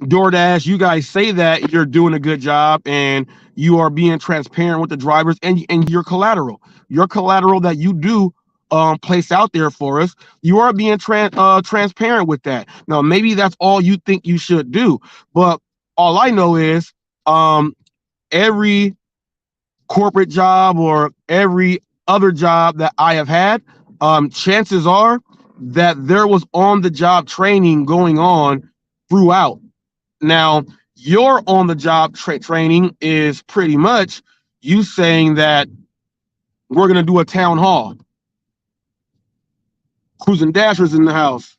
C: DoorDash, you guys say that you're doing a good job and you are being transparent with the drivers and your collateral that you do place out there for us. You are being transparent with that. Now, maybe that's all you think you should do, but all I know is every corporate job or every other job that I have had, chances are that there was on-the-job training going on throughout. Now, your on-the-job training is pretty much you saying that we're going to do a town hall. Cruising Dashers in the house.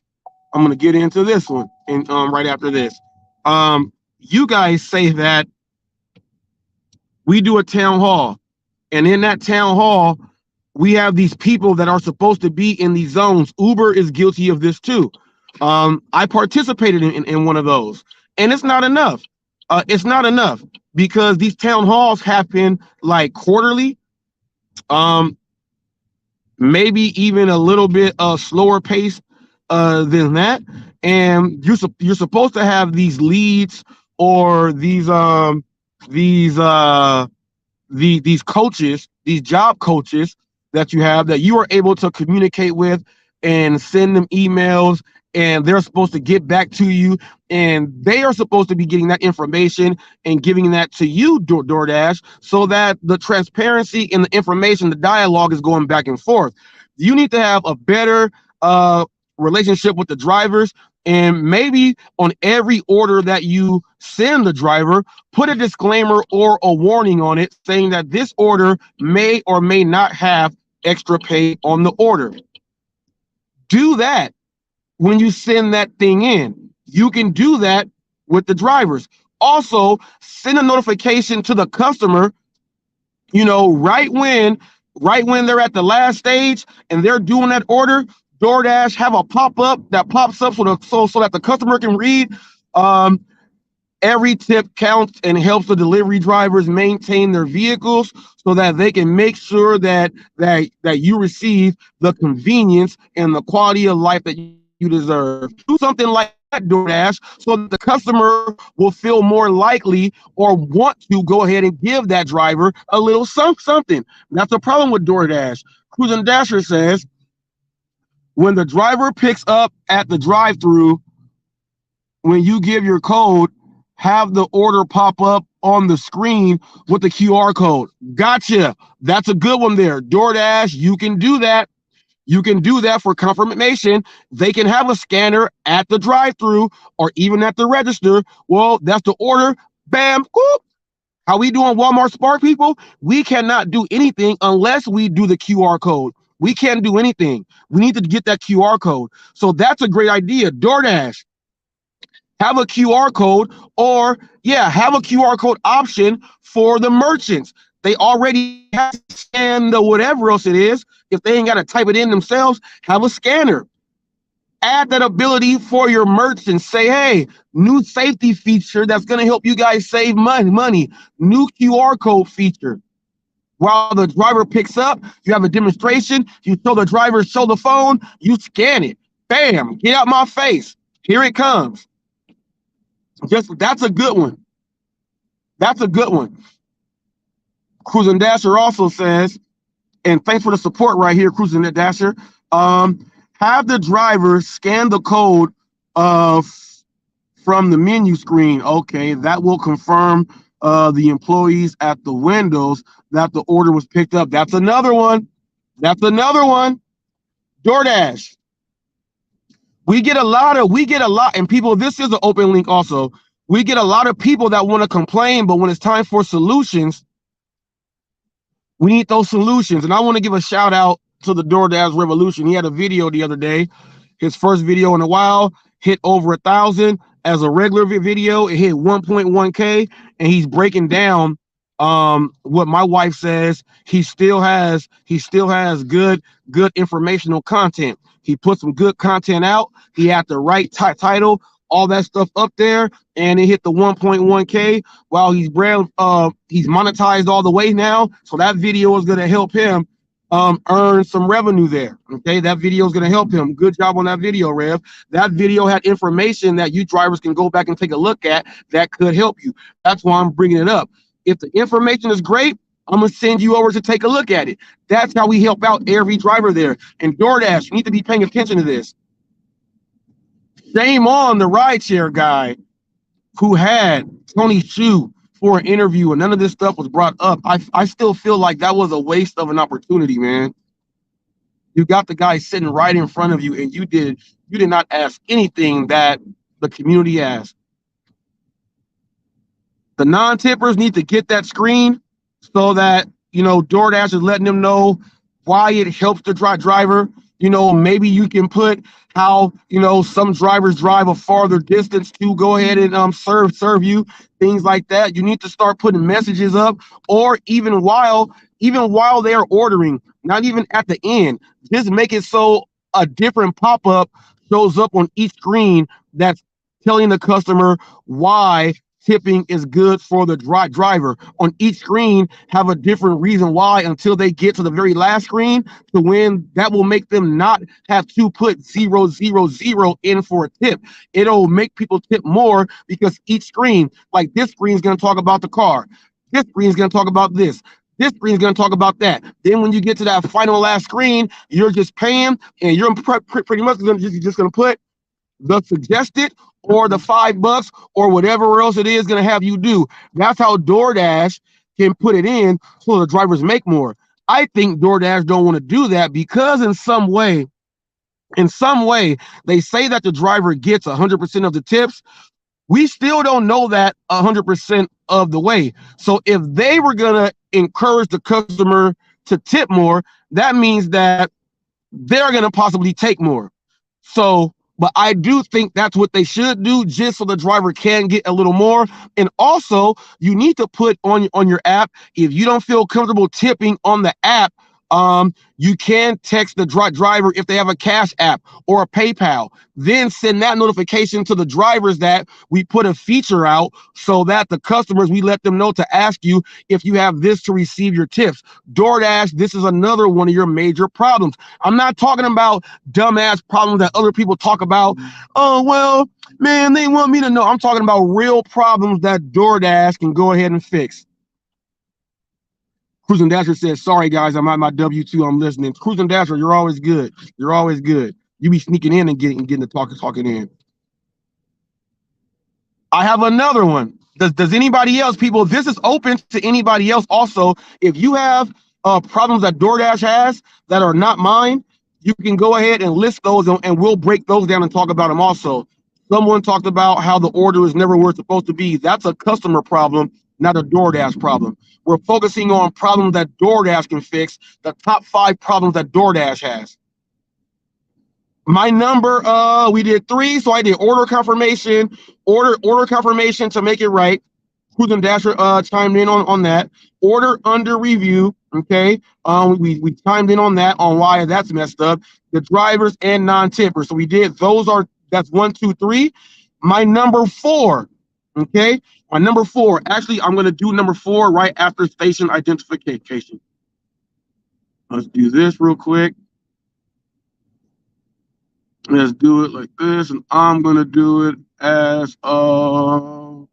C: I'm going to get into this one and right after this. You guys say that we do a town hall, and in that town hall, we have these people that are supposed to be in these zones. Uber is guilty of this too. I participated in one of those, and it's not enough. It's not enough because these town halls happen like quarterly, maybe even a little bit slower pace than that. And you're supposed to have these leads or these coaches, these job coaches that you have that you are able to communicate with and send them emails, and they're supposed to get back to you, and they are supposed to be getting that information and giving that to you, DoorDash, so that the transparency and the information, the dialogue is going back and forth. You need to have a better relationship with the drivers, and maybe on every order that you send the driver, put a disclaimer or a warning on it saying that this order may or may not have extra pay on the order. Do that when you send that thing in. You can do that with the drivers. Also, send a notification to the customer, right when they're at the last stage and they're doing that order. DoorDash have a pop-up that pops up so that the customer can read. Every tip counts and helps the delivery drivers maintain their vehicles so that they can make sure that you receive the convenience and the quality of life that you deserve. Do something like that, DoorDash, so that the customer will feel more likely or want to go ahead and give that driver a little something. That's the problem with DoorDash. Cruising Dasher says, when the driver picks up at the drive-thru, when you give your code, have the order pop up on the screen with the QR code. Gotcha. That's a good one there. DoorDash, you can do that. You can do that for confirmation. They can have a scanner at the drive-thru or even at the register. Well, that's the order. Bam. Whoop. How we doing Walmart Spark, people? We cannot do anything unless we do the QR code. We can't do anything. We need to get that QR code. So that's a great idea. DoorDash, have a QR code, or have a QR code option for the merchants. They already have to scan the whatever else it is. If they ain't got to type it in themselves, have a scanner. Add that ability for your merchants. Say, hey, new safety feature that's going to help you guys save money. New QR code feature. While the driver picks up, you have a demonstration. You show the driver, show the phone, you scan it. Bam, get out my face. Here it comes. That's a good one. That's a good one. Cruising Dasher also says, and thanks for the support right here, Cruising Dasher. Have the driver scan the code from the menu screen. Okay, that will confirm the employees at the windows that the order was picked up. That's another one. That's another one. DoorDash. We get a lot, and people, this is an open link also. We get a lot of people that want to complain, but when it's time for solutions, we need those solutions. And I want to give a shout out to the DoorDash Revolution. He had a video the other day. His first video in a while hit over 1,000. As a regular video, it hit 1.1K, and he's breaking down what my wife says. He still has good informational content. He put some good content out. He had the right title, all that stuff up there, and it hit the 1.1K. While he's monetized all the way now, so that video is going to help him earn some revenue there. Okay, that video is going to help him. Good job on that video, Rev. That video had information that you drivers can go back and take a look at that could help you. That's why I'm bringing it up. If the information is great, I'm going to send you over to take a look at it. That's how we help out every driver there. And DoorDash, you need to be paying attention to this. Shame on the rideshare guy who had Tony Shu for an interview and none of this stuff was brought up. I still feel like that was a waste of an opportunity, man. You got the guy sitting right in front of you, and you did not ask anything that the community asked. The non-tippers need to get that screen so that, DoorDash is letting them know why it helps the driver. Maybe you can put how, some drivers drive a farther distance to go ahead and serve you, things like that. You need to start putting messages up, or even while they are ordering, not even at the end. Just make it so a different pop-up shows up on each screen that's telling the customer why tipping is good for the driver. On each screen, have a different reason why until they get to the very last screen, to when that will make them not have to put 000 in for a tip. It'll make people tip more because each screen, like this screen is going to talk about the car. This screen is going to talk about this. This screen is going to talk about that. Then when you get to that final last screen, you're just paying, and you're pretty much just going to put the suggested or the $5 or whatever else it is going to have you do. That's how DoorDash can put it in so the drivers make more. I think DoorDash don't want to do that because in some way, they say that the driver gets 100% of the tips. We still don't know that 100% of the way. So if they were going to encourage the customer to tip more, that means that they're going to possibly take more. So, but I do think that's what they should do, just so the driver can get a little more. And also, you need to put on your app, if you don't feel comfortable tipping on the app, you can text the driver if they have a Cash App or a PayPal. Then send that notification to the drivers that we put a feature out so that the customers, we let them know to ask you if you have this to receive your tips. DoorDash, this is another one of your major problems. I'm not talking about dumbass problems that other people talk about. Oh, well, man, they want me to know. I'm talking about real problems that DoorDash can go ahead and fix. Cruising Dasher says, sorry, guys, I'm at my W2. I'm listening. Cruising Dasher, you're always good. You're always good. You be sneaking in and getting the talking in. I have another one. Does anybody else, people, this is open to anybody else also. If you have problems that DoorDash has that are not mine, you can go ahead and list those and we'll break those down and talk about them also. Someone talked about how the order is never where it's supposed to be. That's a customer problem, not a DoorDash problem. We're focusing on problems that DoorDash can fix, the top 5 problems that DoorDash has. My number, we did 3, so I did order confirmation to make it right. Cruise and Dasher chimed in on that. Order under review, okay? We chimed in on that, on why that's messed up. The drivers and non-tippers. So we did, that's 1, 2, 3. My number 4, okay? My number 4, actually, I'm gonna do number 4 right after station identification. Let's do this real quick. Let's do it like this, and I'm gonna do it as I'm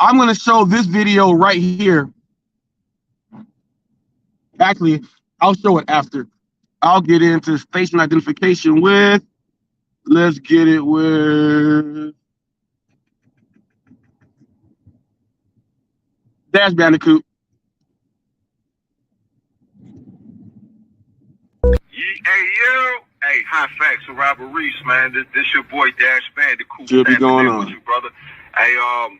C: gonna show this video right here. Actually, I'll show it after. I'll get into station identification with. Let's get it with Dash Bandicoot.
E: Hey, HotFacts with Robert Reese, man. This your boy Dash Bandicoot.
C: Should be going on
E: with you, brother. Hey, I'm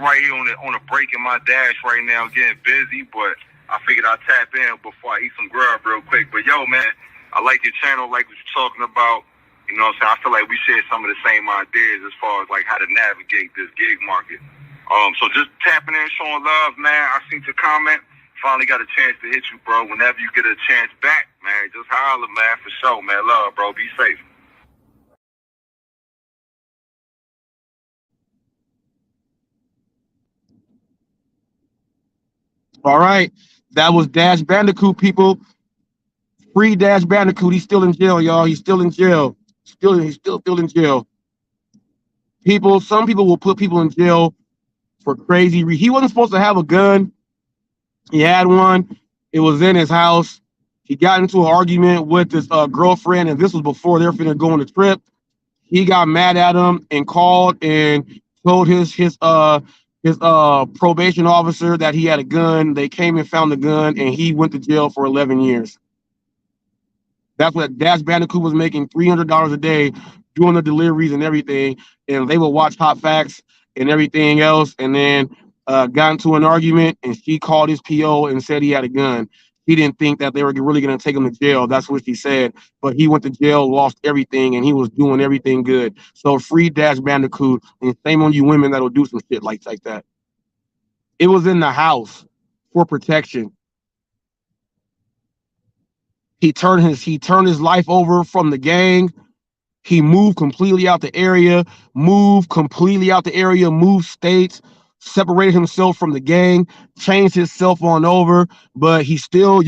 E: right here on a break in my dash right now, getting busy, but I figured I'd tap in before I eat some grub real quick. But yo, man, I like your channel, like what you're talking about. You know what I'm saying? I feel like we share some of the same ideas as far as like how to navigate this gig market. So just tapping in, showing love, man. I seen your comment. Finally got a chance to hit you, bro. Whenever you get a chance back, man, just holler, man, for sure, man. Love, bro. Be safe.
C: All right. That was Dash Bandicoot, people. Free Dash Bandicoot. He's still in jail, y'all. He's still in jail. He's still in jail. Some people will put people in jail for crazy reasons. He wasn't supposed to have a gun. He had one. It was in his house. He got into an argument with his girlfriend, and this was before they were finna go on the trip. He got mad at him and called and told his probation officer that he had a gun. They came and found the gun, and he went to jail for 11 years. That's what Dash Bandicoot was making, $300 a day, doing the deliveries and everything. And they would watch HotFacts and everything else, and then got into an argument, and she called his PO and said he had a gun. He didn't think that they were really going to take him to jail. That's what she said. But he went to jail, lost everything, and he was doing everything good. So free Dash Bandicoot, and shame on you women that'll do some shit like that. It was in the house for protection. He turned his life over from the gang. He moved completely out the area, moved states, separated himself from the gang, changed himself on over, but you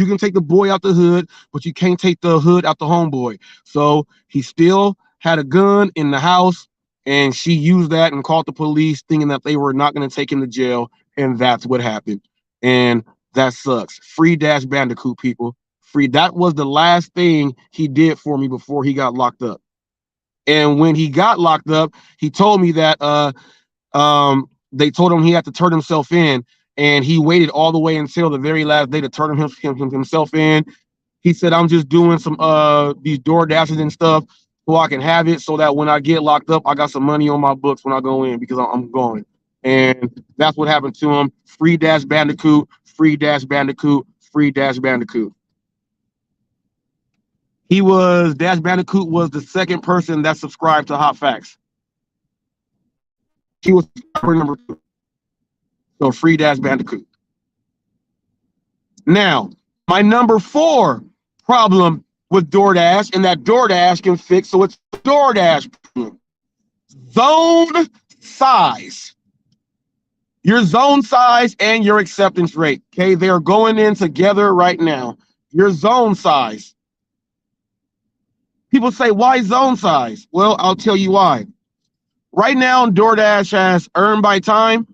C: can take the boy out the hood, but you can't take the hood out the homeboy. So he still had a gun in the house, and she used that and called the police thinking that they were not going to take him to jail, and that's what happened. And that sucks. Free Dash Bandicoot, people. Free. That was the last thing he did for me before he got locked up. And when he got locked up, he told me that they told him he had to turn himself in, and he waited all the way until the very last day to turn himself in. He said, I'm just doing some these DoorDashes and stuff so I can have it, so that when I get locked up, I got some money on my books when I go in, because I'm going. And that's what happened to him. Free Dash Bandicoot, free Dash Bandicoot, free Dash Bandicoot. Dash Bandicoot was the second person that subscribed to HotFacts. He was number 2. So free Dash Bandicoot. Now, my number 4 problem with DoorDash, and that DoorDash can fix, so it's DoorDash problem. Zone size. Your zone size and your acceptance rate. Okay, they are going in together right now. Your zone size. People say, why zone size? Well, I'll tell you why. Right now, DoorDash has earn by time.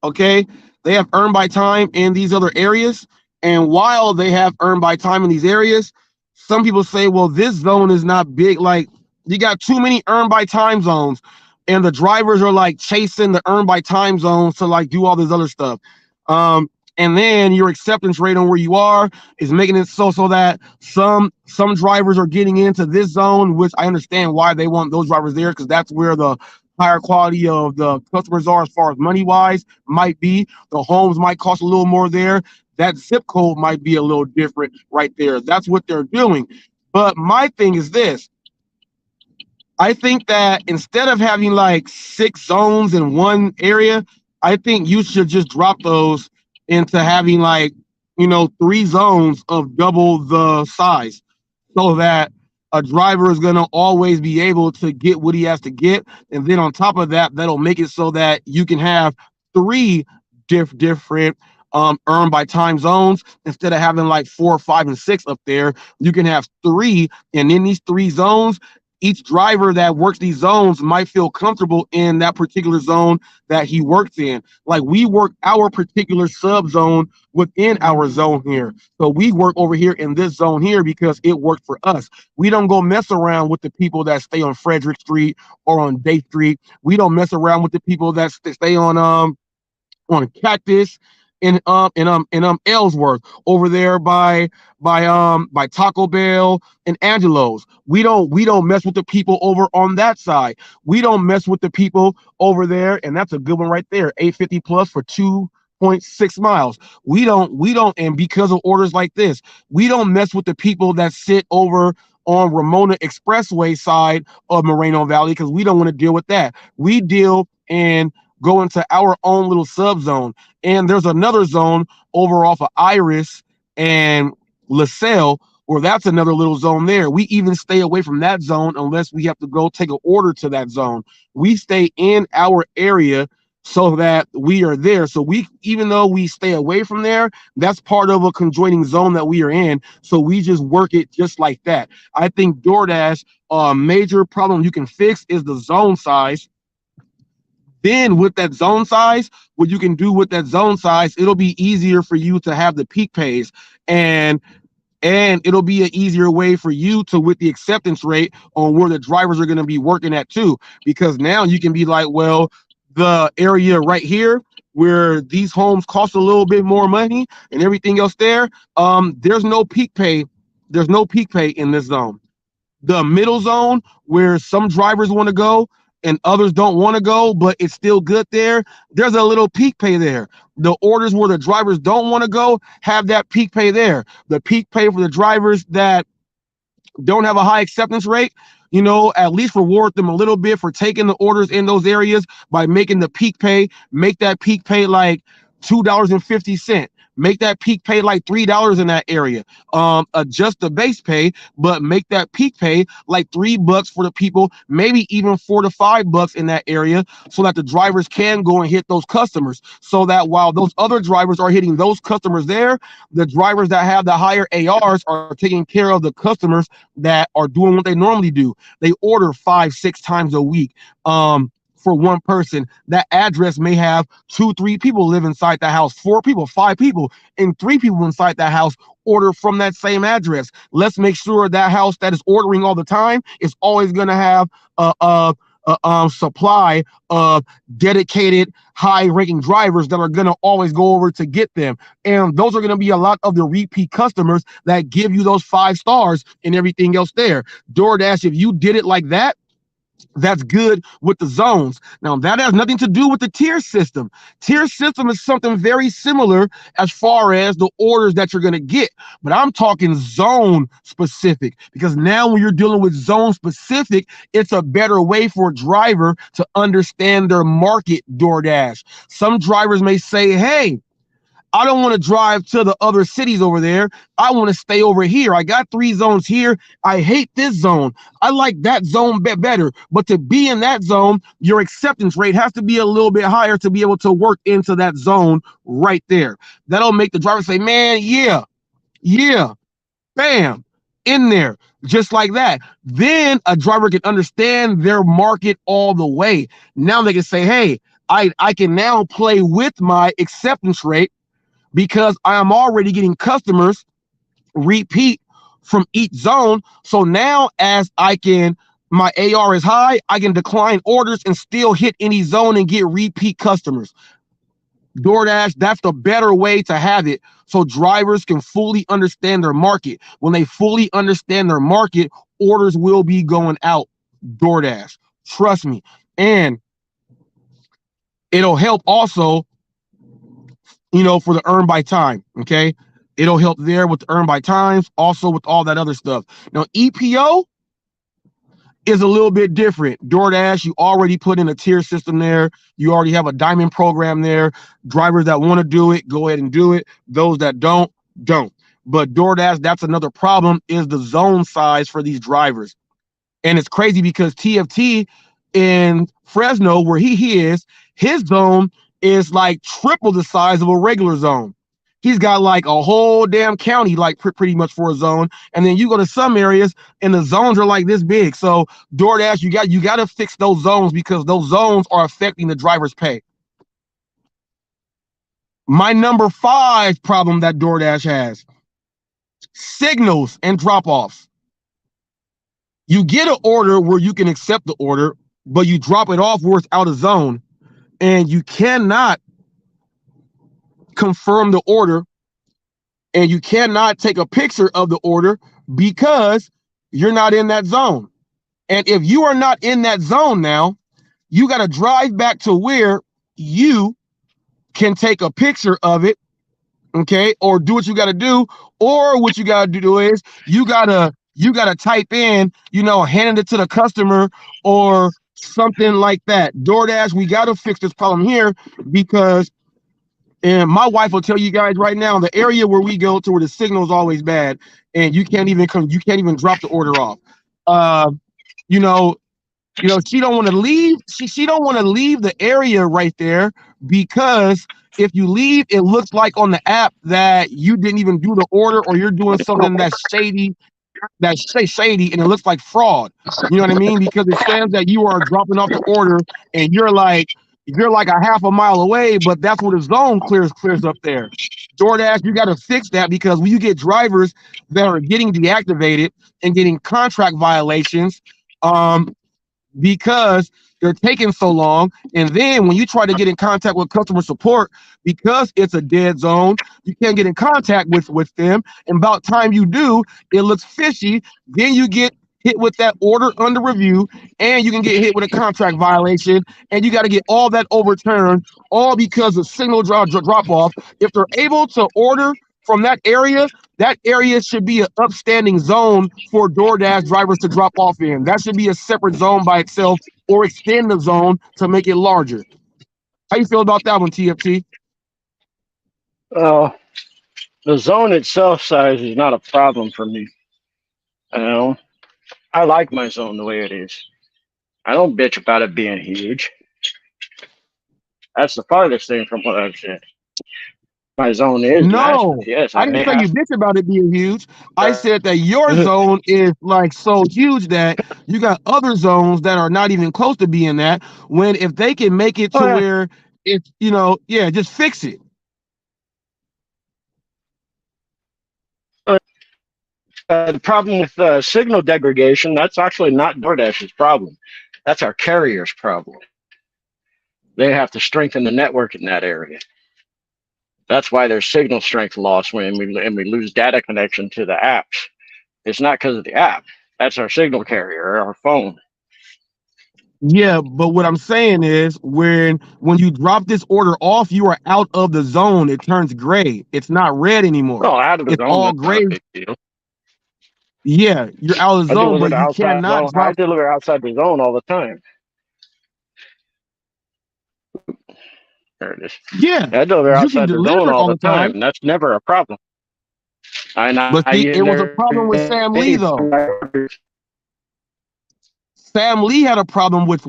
C: Okay, they have earn by time in these other areas. And while they have earn by time in these areas, some people say, well, this zone is not big. Like, you got too many earn by time zones, and the drivers are like chasing the earn by time zones to like do all this other stuff. And then your acceptance rate on where you are is making it so that some drivers are getting into this zone, which I understand why they want those drivers there, because that's where the higher quality of the customers are as far as money wise might be. The homes might cost a little more there. That zip code might be a little different right there. That's what they're doing. But my thing is this: I think that instead of having like 6 zones in one area, I think you should just drop those into having like, 3 zones of double the size so that a driver is going to always be able to get what he has to get. And then on top of that, that'll make it so that you can have 3 different earn by time zones instead of having like 4, 5, and 6 up there. You can have 3, and in these 3 zones, each driver that works these zones might feel comfortable in that particular zone that he works in. Like we work our particular sub zone within our zone here. So we work over here in this zone here because it worked for us. We don't go mess around with the people that stay on Frederick Street or on Day Street. We don't mess around with the people that stay on Cactus in Ellsworth over there by Taco Bell and Angelo's. We don't mess with the people over on that side. We don't mess with the people over there, and that's a good one right there. 850 plus for 2.6 miles. We don't, and because of orders like this, we don't mess with the people that sit over on Ramona Expressway side of Moreno Valley because we don't want to deal with that. We deal and go into our own little sub zone. And there's another zone over off of Iris and LaSalle, where that's another little zone there. We even stay away from that zone unless we have to go take an order to that zone. We stay in our area so that we are there. So even though we stay away from there, that's part of a conjoining zone that we are in. So we just work it just like that. I think DoorDash, major problem you can fix is the zone size. Then with that zone size, what you can do with that zone size, it'll be easier for you to have the peak pays, and it'll be an easier way for you to with the acceptance rate on where the drivers are going to be working at too, because now you can be like, well, the area right here where these homes cost a little bit more money and everything else there's no peak pay. There's no peak pay in this zone. The middle zone where some drivers want to go and others don't want to go, but it's still good there, there's a little peak pay there. The orders where the drivers don't want to go have that peak pay there. The peak pay for the drivers that don't have a high acceptance rate, at least reward them a little bit for taking the orders in those areas by making the peak pay, make that peak pay like $2.50. Make that peak pay like $3 in that area. Adjust the base pay, but make that peak pay like $3 for the people, maybe even $4 to $5 in that area, so that the drivers can go and hit those customers. So that while those other drivers are hitting those customers there, the drivers that have the higher ARs are taking care of the customers that are doing what they normally do. They order 5, 6 times a week. For one person, that address may have 2, 3 people live inside the house, 4 people, 5 people, and 3 people inside that house order from that same address. Let's make sure that house that is ordering all the time is always going to have a supply of dedicated high-ranking drivers that are going to always go over to get them. And those are going to be a lot of the repeat customers that give you those 5 stars and everything else there. DoorDash, if you did it like that, that's good with the zones. Now, that has nothing to do with the tier system. Tier system is something very similar as far as the orders that you're going to get. But I'm talking zone specific, because now when you're dealing with zone specific, it's a better way for a driver to understand their market, DoorDash. Some drivers may say, hey, I don't want to drive to the other cities over there. I want to stay over here. I got 3 zones here. I hate this zone. I like that zone better. But to be in that zone, your acceptance rate has to be a little bit higher to be able to work into that zone right there. That'll make the driver say, man, yeah, bam, in there, just like that. Then a driver can understand their market all the way. Now they can say, hey, I can now play with my acceptance rate, because I am already getting customers repeat from each zone. So now as my AR is high, I can decline orders and still hit any zone and get repeat customers. DoorDash, that's the better way to have it, so drivers can fully understand their market. When they fully understand their market, orders will be going out. DoorDash, trust me. And it'll help also, for the earn by time, okay? It'll help there with the earn by times, also with all that other stuff. Now, EPO is a little bit different. DoorDash, you already put in a tier system there. You already have a diamond program there. Drivers that want to do it, go ahead and do it. Those that don't. But DoorDash, that's another problem, is the zone size for these drivers. And it's crazy because TFT in Fresno, where he is, his zone is like triple the size of a regular zone. He's got like a whole damn county, like pretty much for a zone. And then you go to some areas and the zones are like this big. So DoorDash, you got to fix those zones because those zones are affecting the driver's pay. My number 5 problem that DoorDash has: signals and drop-offs. You get an order where you can accept the order, but you drop it off where it's out of zone, and you cannot confirm the order, and you cannot take a picture of the order because you're not in that zone. And if you are not in that zone now, you got to drive back to where you can take a picture of it, okay, or do what you got to do. Or what you got to do is you got to type in, hand it to the customer or something like that. DoorDash, we got to fix this problem here because, and my wife will tell you guys right now, the area where we go to where the signal is always bad and you can't even drop the order off. She don't want to leave. She don't want to leave the area right there because if you leave, it looks like on the app that you didn't even do the order or you're doing something that's shady, and it looks like fraud. You know what I mean? Because it says that you are dropping off the order and you're like a half a mile away, but that's where the zone clears up there. DoorDash, you got to fix that because when you get drivers that are getting deactivated and getting contract violations, because they're taking so long, and then when you try to get in contact with customer support, because it's a dead zone, you can't get in contact with them, and about time you do, it looks fishy. Then you get hit with that order under review, and you can get hit with a contract violation, and you got to get all that overturned, all because of signal drop off. If they're able to order from that area should be an upstanding zone for DoorDash drivers to drop off in. That should be a separate zone by itself, or extend the zone to make it larger. How you feel about that one, TFT?
F: The zone itself size is not a problem for me. I like my zone the way it is. I don't bitch about it being huge. That's the farthest thing from what I've said. My zone is massive. Yes,
C: I didn't say you bitch about it being huge. I said that your zone is like so huge that you got other zones that are not even close to being that. When if they can make it to where it's, just fix it.
F: The problem with signal degradation, that's actually not DoorDash's problem. That's our carrier's problem. They have to strengthen the network in that area. That's why there's signal strength loss when we lose data connection to the apps. It's not because of the app. That's our signal carrier, our phone.
C: Yeah, but what I'm saying is when you drop this order off, you are out of the zone. It turns gray. It's not red anymore.
F: No, out of the zone.
C: It's all gray. Yeah, you're out of the zone, but you cannot drop.
F: I deliver outside the zone all the time. There it is.
C: Yeah,
F: I deliver outside the zone all the time. That's never a problem.
C: But it was a problem with Sam Lee, though. Sam Lee had a problem with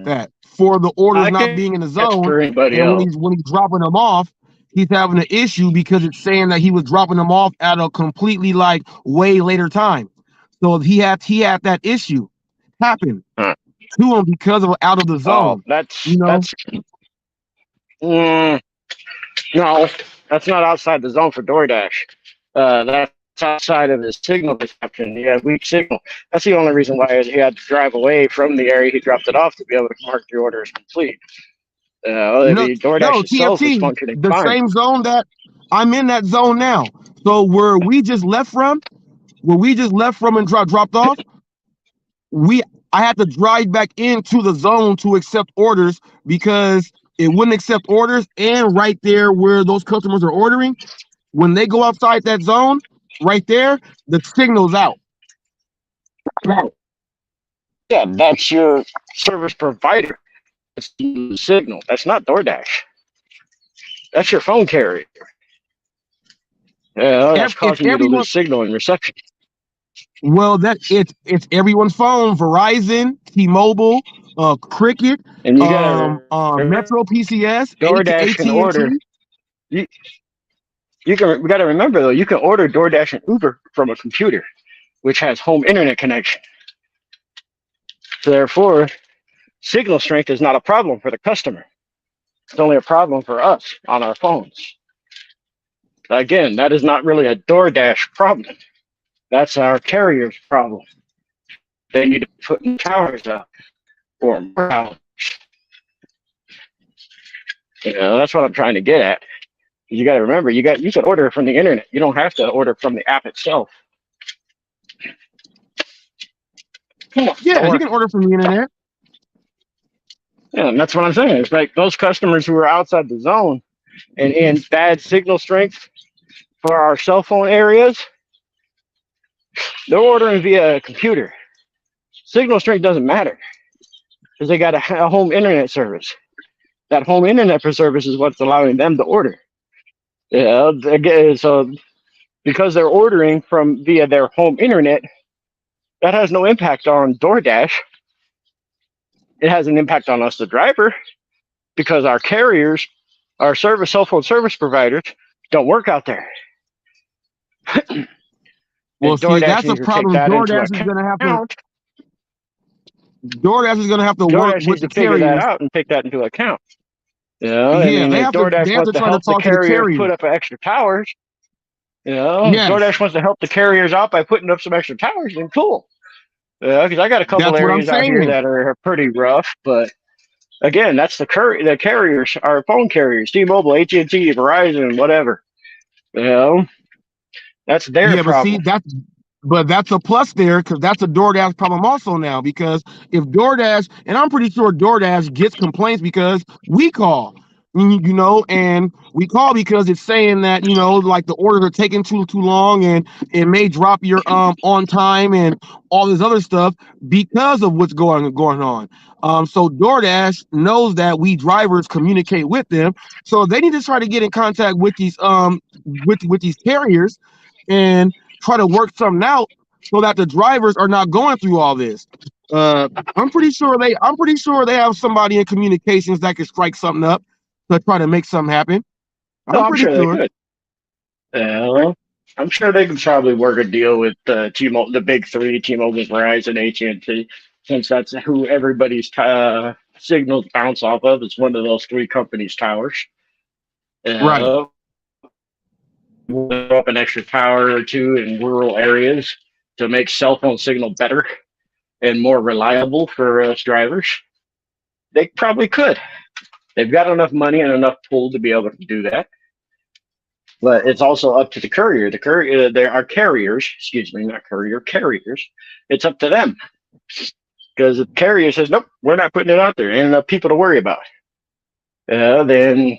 C: that for the orders not being in the zone. And when he's dropping them off, he's having an issue because it's saying that he was dropping them off at a completely way later time. So he had that issue happen to him because of out of the zone.
F: No, that's not outside the zone for DoorDash. That's outside of his signal reception. He had weak signal. That's the only reason why he had to drive away from the area he dropped it off to be able to mark the order as complete. DoorDash itself is functioning
C: the
F: fine.
C: Same zone that I'm in that zone now. So where we just left from and dropped off, I had to drive back into the zone to accept orders because it wouldn't accept orders. And right there where those customers are ordering, when they go outside that zone, right there, the signal's out.
F: Yeah, that's your service provider. It's the signal. That's not DoorDash. That's your phone carrier. Yeah, that's
C: It's
F: causing you to
C: everyone.
F: lose signal and reception.
C: Well, that it's everyone's phone. Verizon, T-Mobile, Cricket,
F: And you gotta
C: Metro PCS,
F: DoorDash can order.
C: AT&T.
F: You we gotta remember though, you can order DoorDash and Uber from a computer, which has home internet connection. So therefore, signal strength is not a problem for the customer. It's only a problem for us on our phones. Again, that is not really a DoorDash problem. That's our carrier's problem. They need to put in towers up or more towers. That's what I'm trying to get at. You got to remember, you can order from the internet. You don't have to order from the app itself.
C: Yeah, you can order from the internet.
F: Yeah, and that's what I'm saying. It's like those customers who are outside the zone and in bad signal strength for our cell phone areas, they're ordering via a computer. Signal strength doesn't matter because they got a home internet service. That home internet service is what's allowing them to order. Yeah, so because they're ordering from via their home internet, that has no impact on DoorDash. It has an impact on us, the driver, because our carriers, our cell phone service providers, don't work out there.
C: Well, see, that's a problem. DoorDash is going to have to. DoorDash is going to have to work with the
F: figure that
C: carriers
F: out and take that into account.
C: Yeah, they have
F: DoorDash
C: to
F: wants to
C: try to
F: help the
C: talk to the
F: carriers
C: carriers.
F: put up extra towers.
C: Yes.
F: DoorDash wants to help the carriers out by putting up some extra towers. Then cool. Because I got a couple
C: That's what I'm
F: areas out here
C: saying.
F: that are pretty rough, but again, that's the carriers, our phone carriers, T-Mobile, AT&T, Verizon, whatever. That's their problem.
C: But that's a plus there because that's a DoorDash problem also now. Because if DoorDash, and I'm pretty sure DoorDash gets complaints because we call, and we call because it's saying that like the orders are taking too long and it may drop your on time and all this other stuff because of what's going on. So DoorDash knows that we drivers communicate with them, so they need to try to get in contact with these with these carriers and try to work something out so that the drivers are not going through all this. I'm pretty sure they have somebody in communications that could strike something up to try to make something happen. I'm pretty sure.
F: They could. I'm sure they could probably work a deal with T-Mobile, the big three: T-Mobile, Verizon, AT&T, since that's who everybody's signals bounce off of. It's one of those three companies' towers.
C: Right.
F: Up an extra tower or two in rural areas to make cell phone signal better and more reliable for us drivers. They probably could. They've got enough money and enough pull to be able to do that. But it's also up to the courier. The courier, there are carriers, carriers. It's up to them. Because if the carrier says, nope, we're not putting it out there, ain't enough people to worry about. Then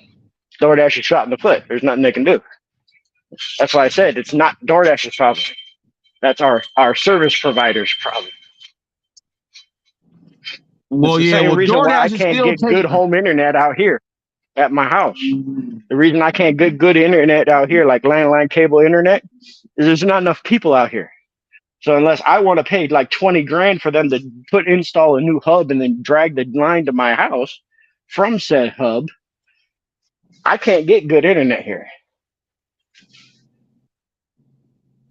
F: DoorDash is shot in the foot. There's nothing they can do. That's why I said it's not DoorDash's problem. That's our service provider's problem.
C: Well,
F: it's the same reason why I can't get good home internet out here at my house. The reason I can't get good internet out here, like landline cable internet, is there's not enough people out here. So unless I want to pay like 20 grand for them to install a new hub and then drag the line to my house from said hub, I can't get good internet here.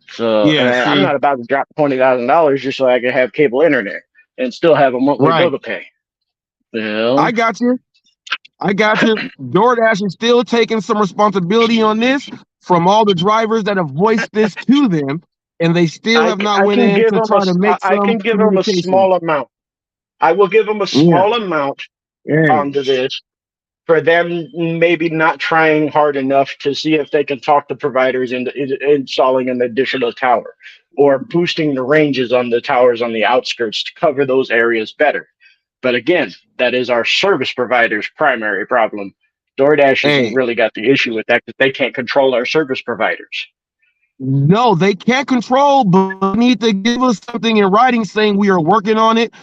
F: So I'm not about to drop $20,000 just so I can have cable internet and still have a monthly bill to pay.
C: I got you. DoorDash is still taking some responsibility on this from all the drivers that have voiced this to them, and they still have not went in to try to make some.
F: I can give them a small amount. I will give them a small amount onto this for them maybe not trying hard enough to see if they can talk to providers into installing an additional tower or boosting the ranges on the towers on the outskirts to cover those areas better. But again, that is our service provider's primary problem. DoorDash hasn't really got the issue with that because they can't control our service providers.
C: No, they can't control, but they need to give us something in writing saying we are working on it.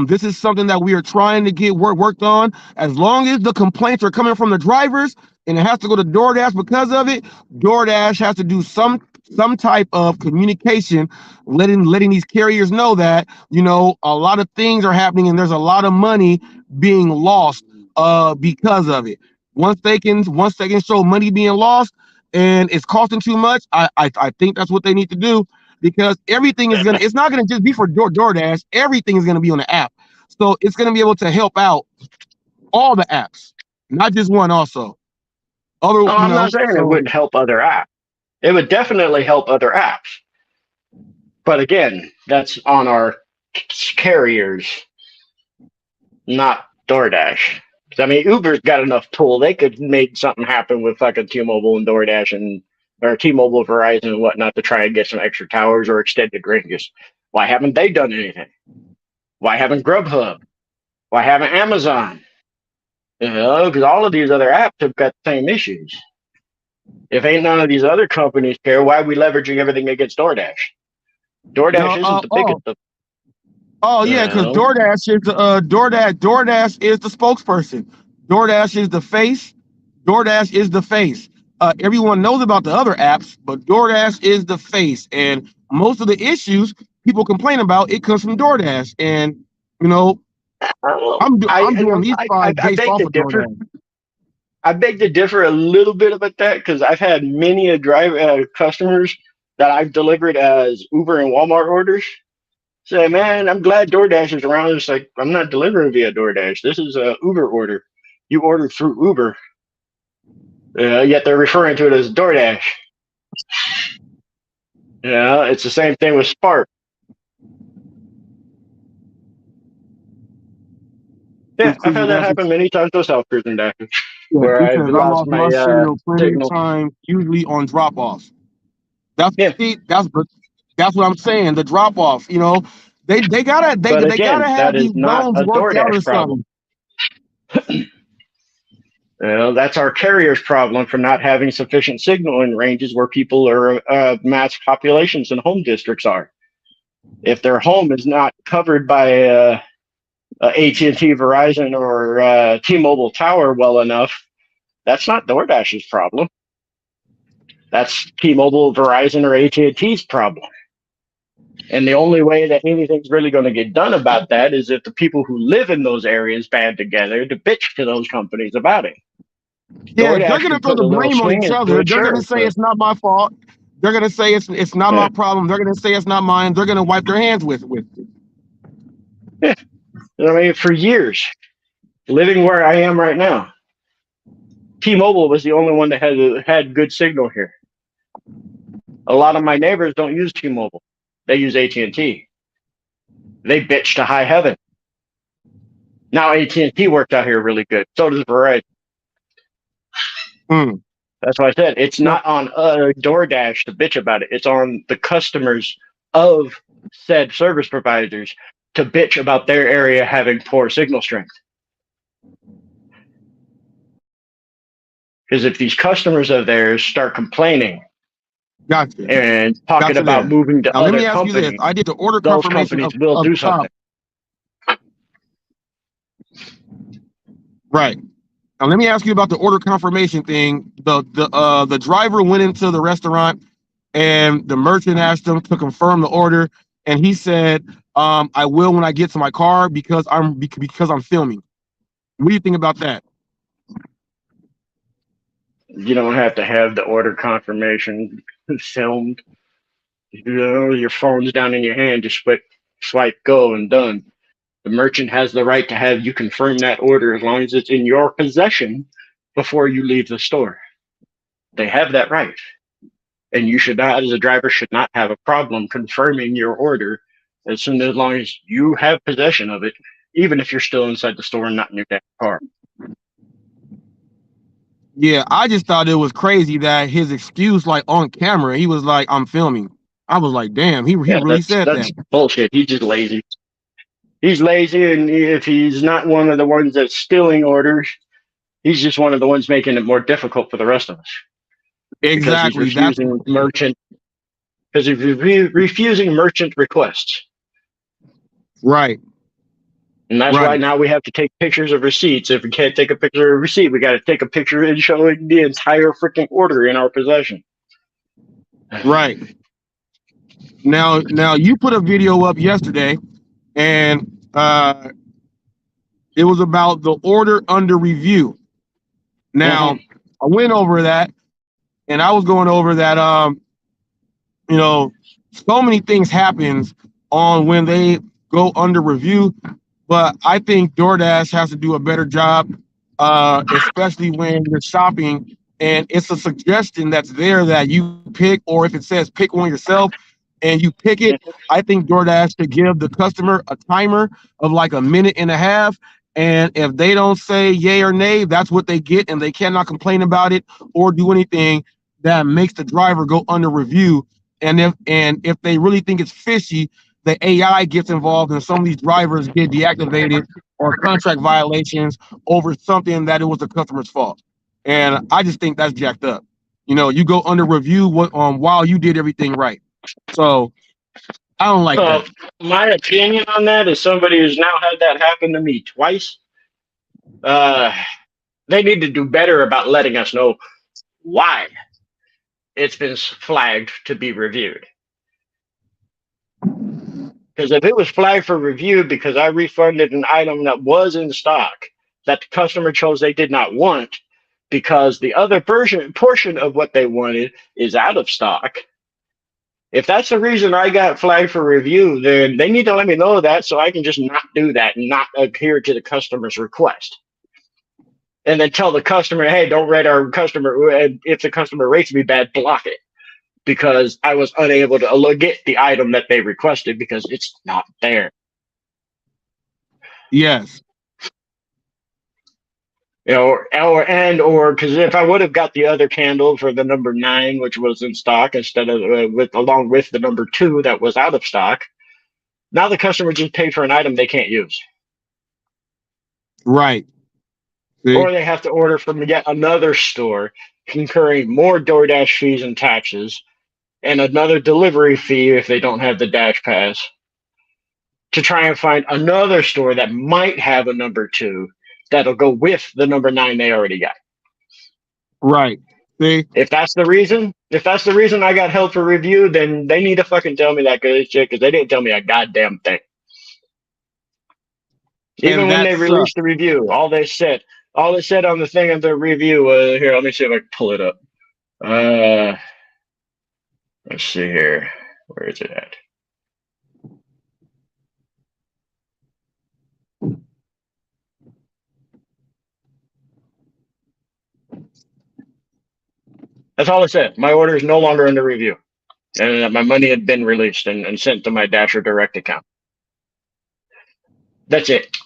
C: This is something that we are trying to get worked on. As long as the complaints are coming from the drivers and it has to go to DoorDash because of it, DoorDash has to do some type of communication, letting these carriers know that a lot of things are happening and there's a lot of money being lost because of it. Once they can show money being lost and it's costing too much, I think that's what they need to do, because everything is it's not gonna just be for DoorDash. Everything is gonna be on the app, so it's gonna be able to help out all the apps, not just one. Also,
F: I'm not saying it wouldn't help other apps. It would definitely help other apps. But again, that's on our carriers, not DoorDash. I mean, Uber's got enough pull; they could make something happen with fucking T-Mobile and DoorDash or T-Mobile, Verizon, and whatnot to try and get some extra towers or extended ranges. Why haven't they done anything? Why haven't Grubhub? Why haven't Amazon? Because all of these other apps have got the same issues. If ain't none of these other companies care, why are we leveraging everything against DoorDash? DoorDash isn't the biggest.
C: Oh yeah, because DoorDash is the spokesperson. DoorDash is the face. DoorDash is the face. Everyone knows about the other apps, but DoorDash is the face. And most of the issues people complain about, it comes from DoorDash. And I'm doing these 5 based off of DoorDash.
F: I beg to differ a little bit about that, because I've had many customers that I've delivered as Uber and Walmart orders say, man, I'm glad DoorDash is around. It's like, I'm not delivering via DoorDash. This is a Uber order. You ordered through Uber. Yet they're referring to it as DoorDash. It's the same thing with Spark. Yeah, I've had that happen many times with self-cruising dashes, where I've lost my signal
C: plenty of time, usually on drop-offs. That's what I'm saying. The drop-off, they gotta have these loans worked out or something.
F: That's our carrier's problem for not having sufficient signal in ranges where people are mass populations and home districts are. If their home is not covered by AT&T, Verizon, or T-Mobile tower well enough, that's not DoorDash's problem. That's T-Mobile, Verizon, or AT&T's problem. And the only way that anything's really going to get done about that is if the people who live in those areas band together to bitch to those companies about it.
C: Yeah, DoorDash, they're going to throw the blame on each other. They're going to say it's not my fault. They're going to say it's not my problem. They're going to say it's not mine. They're going to wipe their hands with it.
F: Yeah. I mean, for years, living where I am right now, T-Mobile was the only one that had good signal here. A lot of my neighbors don't use T-Mobile. They use AT&T. They bitch to high heaven. Now AT&T worked out here really good. So does Verizon. That's why I said it's not on DoorDash to bitch about it. It's on the customers of said service providers to bitch about their area having poor signal strength. Because if these customers of theirs start complaining and talking about moving to other companies,
C: I did the order
F: those
C: confirmation
F: companies will do something.
C: Right. Now let me ask you about the order confirmation thing. The driver went into the restaurant and the merchant asked him to confirm the order, and he said, I will when I get to my car because I'm filming. What do you think about that?
F: You don't have to have the order confirmation filmed. Your phone's down in your hand, just swipe go and done. The merchant has the right to have you confirm that order as long as it's in your possession before you leave the store. They have that right. And you should not, as a driver, should not have a problem confirming your order as long as you have possession of it, even if you're still inside the store and not in your damn car.
C: Yeah, I just thought it was crazy that his excuse, like on camera, he was like, I'm filming. I was like, damn, he really said that.
F: That's bullshit. He's just lazy. He's lazy, and if he's not one of the ones that's stealing orders, he's just one of the ones making it more difficult for the rest of us.
C: Exactly.
F: Because he's refusing merchant because if you're refusing merchant requests.
C: Right.
F: And that's why
C: Right.
F: now we have to take pictures of receipts. If we can't take a picture of a receipt, we got to take a picture and showing the entire freaking order in our possession.
C: Right. Now you put a video up yesterday, and it was about the order under review. Now I went over that, and I was going over that. You know, so many things happens on when they go under review, but I think DoorDash has to do a better job, especially when you're shopping and it's a suggestion that's there that you pick, or if it says pick one yourself and you pick it. I think DoorDash should give the customer a timer of like a minute and a half, and if they don't say yay or nay, that's what they get, and they cannot complain about it or do anything that makes the driver go under review. And if they really think it's fishy, the AI gets involved, and some of these drivers get deactivated or contract violations over something that it was the customer's fault. And I just think that's jacked up. You know, you go under review while you did everything right. So I don't like that.
F: My opinion on that is somebody who's now had that happen to me twice. They need to do better about letting us know why it's been flagged to be reviewed. Because if it was flagged for review because I refunded an item that was in stock that the customer chose they did not want because the other portion of what they wanted is out of stock, if that's the reason I got flagged for review, then they need to let me know that so I can just not do that and not adhere to the customer's request. And then tell the customer, hey, don't rate our customer. If the customer rates me bad, block it. Because I was unable to get the item that they requested because it's not there.
C: Yes.
F: You know, or because if I would have got the other candle for the number 9, which was in stock, instead of along with the number 2 that was out of stock, now the customer just paid for an item they can't use.
C: Right. See?
F: Or they have to order from yet another store, incurring more DoorDash fees and taxes, and another delivery fee if they don't have the Dash Pass, to try and find another store that might have a number 2 that'll go with the number 9 they already got.
C: Right. See?
F: If that's the reason I got held for review, then they need to fucking tell me that good shit, because they didn't tell me a goddamn thing. Even when they released the review, all they said on the thing of the review was, here, let me see if I can pull it up. Let's see here. Where is it at? That's all it said. My order is no longer under review, and that my money had been released and sent to my Dasher Direct account. That's it.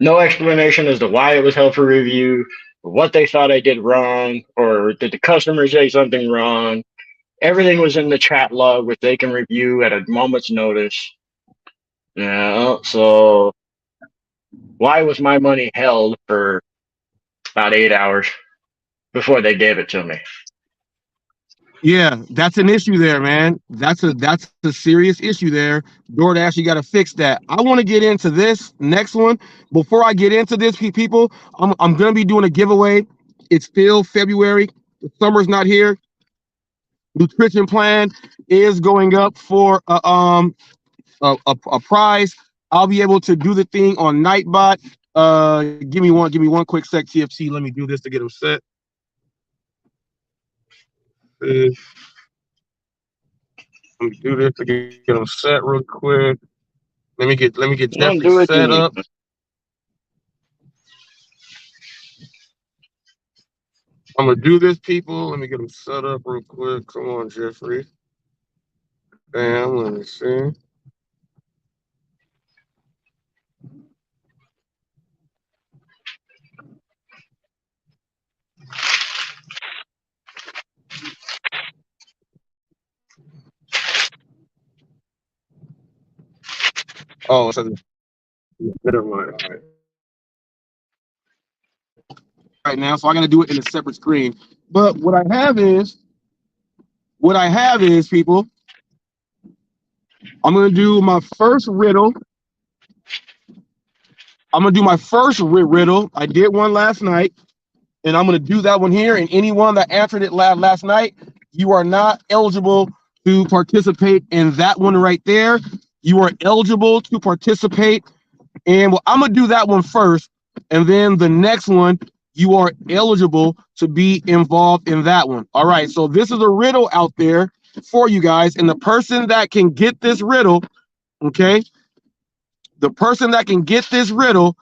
F: No explanation as to why it was held for review, or what they thought I did wrong, or did the customer say something wrong. Everything was in the chat log, which they can review at a moment's notice. Yeah, so why was my money held for about 8 hours before they gave it to me?
C: Yeah, that's an issue there, man. That's a serious issue there. DoorDash, you got to fix that. I want to get into this next one. Before I get into this, people, I'm gonna be doing a giveaway. It's still February. The summer's not here. Nutrition plan is going up for a prize. I'll be able to do the thing on Nightbot. Give me one quick sec, TFC. Let me do this to get them set. Let me do this to get them set real quick. Let me get Jeffrey set up. I'm gonna do this, people. Let me get them set up real quick. Come on, Jeffrey. Bam. Let me see. Oh, it's a never mind. All right. Right now, so I gotta do it in a separate screen. But what I have is what I have is, people, I'm going to do my first riddle. I'm going to do my first riddle. I did one last night, and I'm going to do that one here. And anyone that answered it last night, you are not eligible to participate in that one right there. You are eligible to participate. And well, I'm going to do that one first. And then the next one, you are eligible to be involved in that one. All right. So this is a riddle out there for you guys. And the person that can get this riddle, okay, the person that can get this riddle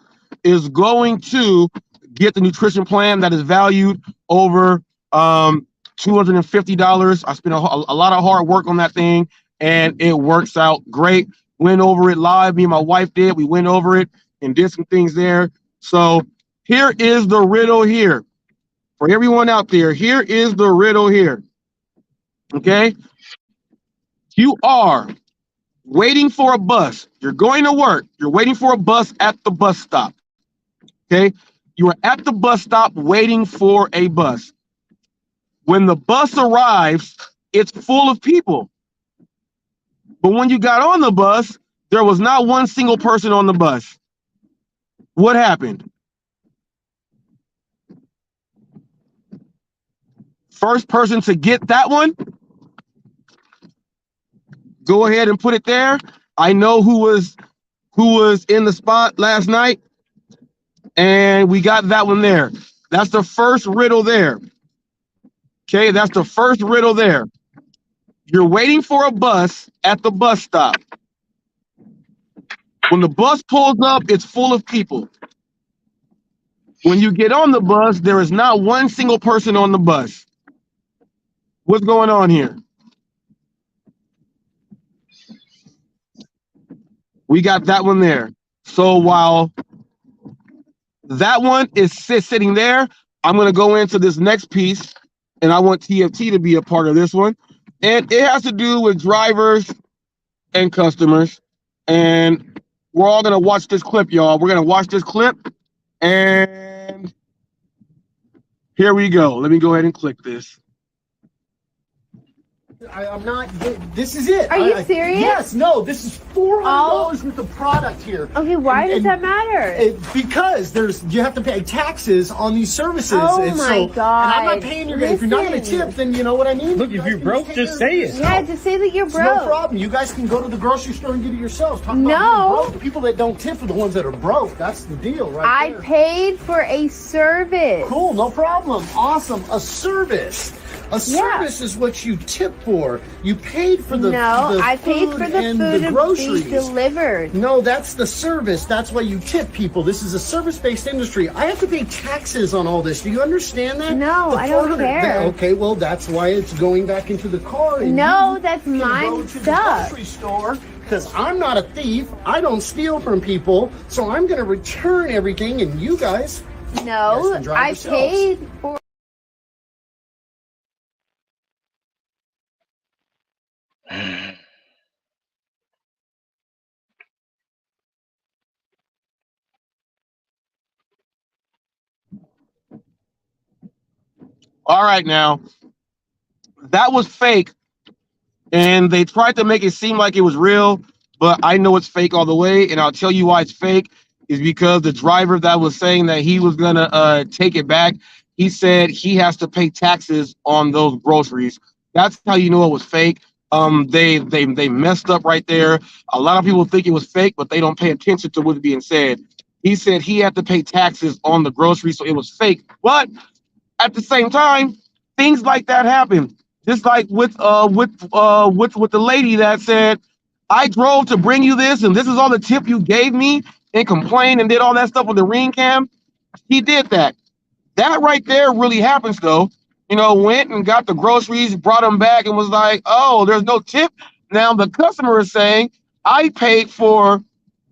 C: is going to get the nutrition plan that is valued over $250. I spent a lot of hard work on that thing, and it works out great. Went over it live. Me and my wife did. We went over it and did some things there. So here is the riddle here. For everyone out there, here is the riddle here. Okay? You are waiting for a bus. You're going to work. You're waiting for a bus at the bus stop. Okay? You are at the bus stop waiting for a bus. When the bus arrives, it's full of people. But when you got on the bus, there was not one single person on the bus. What happened? First person to get that one, go ahead and put it there. I know who was in the spot last night, and we got that one there. That's the first riddle there. Okay, that's the first riddle there. You're waiting for a bus at the bus stop. When the bus pulls up, it's full of people. When you get on the bus, there is not one single person on the bus. What's going on here? We got that one there. So while that one is sitting there, I'm going to go into this next piece, and I want TFT to be a part of this one. And it has to do with drivers and customers. And we're all going to watch this clip, y'all. We're going to watch this clip. And here we go. Let me go ahead and click this.
G: I'm not. This is it.
H: Are you serious?
G: Yes. No. This is $400 worth of product here.
H: Okay. Why does that matter?
G: Because you have to pay taxes on these services.
H: Oh my God!
G: And I'm not paying you guys. If you're not going to tip, then you know what I mean.
I: Look, if you're broke, just say it.
H: Yeah, just say that you're broke.
G: No problem. You guys can go to the grocery store and get it yourselves. Talk about being broke. The people that don't tip are the ones that are broke. That's the deal, right there.
H: I paid for a service.
G: Cool. No problem. Awesome. A service. A service is what you tip for. You paid for the
H: I paid for the
G: and
H: food
G: the groceries
H: to be delivered.
G: No, that's the service. That's why you tip people. This is a service-based industry. I have to pay taxes on all this. Do you understand that?
H: No, I don't care.
G: Okay, well, that's why it's going back into the car. And
H: no, that's my
G: go to
H: stuff.
G: The grocery store. Because I'm not a thief. I don't steal from people. So I'm going to return everything, and you guys.
H: No, I paid for.
C: All right, now that was fake, and they tried to make it seem like it was real, but I know it's fake all the way, and I'll tell you why it's fake is because the driver that was saying that he was gonna take it back, he said he has to pay taxes on those groceries. That's how you know it was fake. They messed up right there. A lot of people think it was fake, but they don't pay attention to what's being said. He said he had to pay taxes on the groceries, so it was fake. But at the same time, things like that happen. Just like with the lady that said, I drove to bring you this, and this is all the tip you gave me, and complained and did all that stuff with the ring cam. He did that. That right there really happens, though. You know, went and got the groceries, brought them back, and was like, oh, there's no tip. Now the customer is saying, I paid for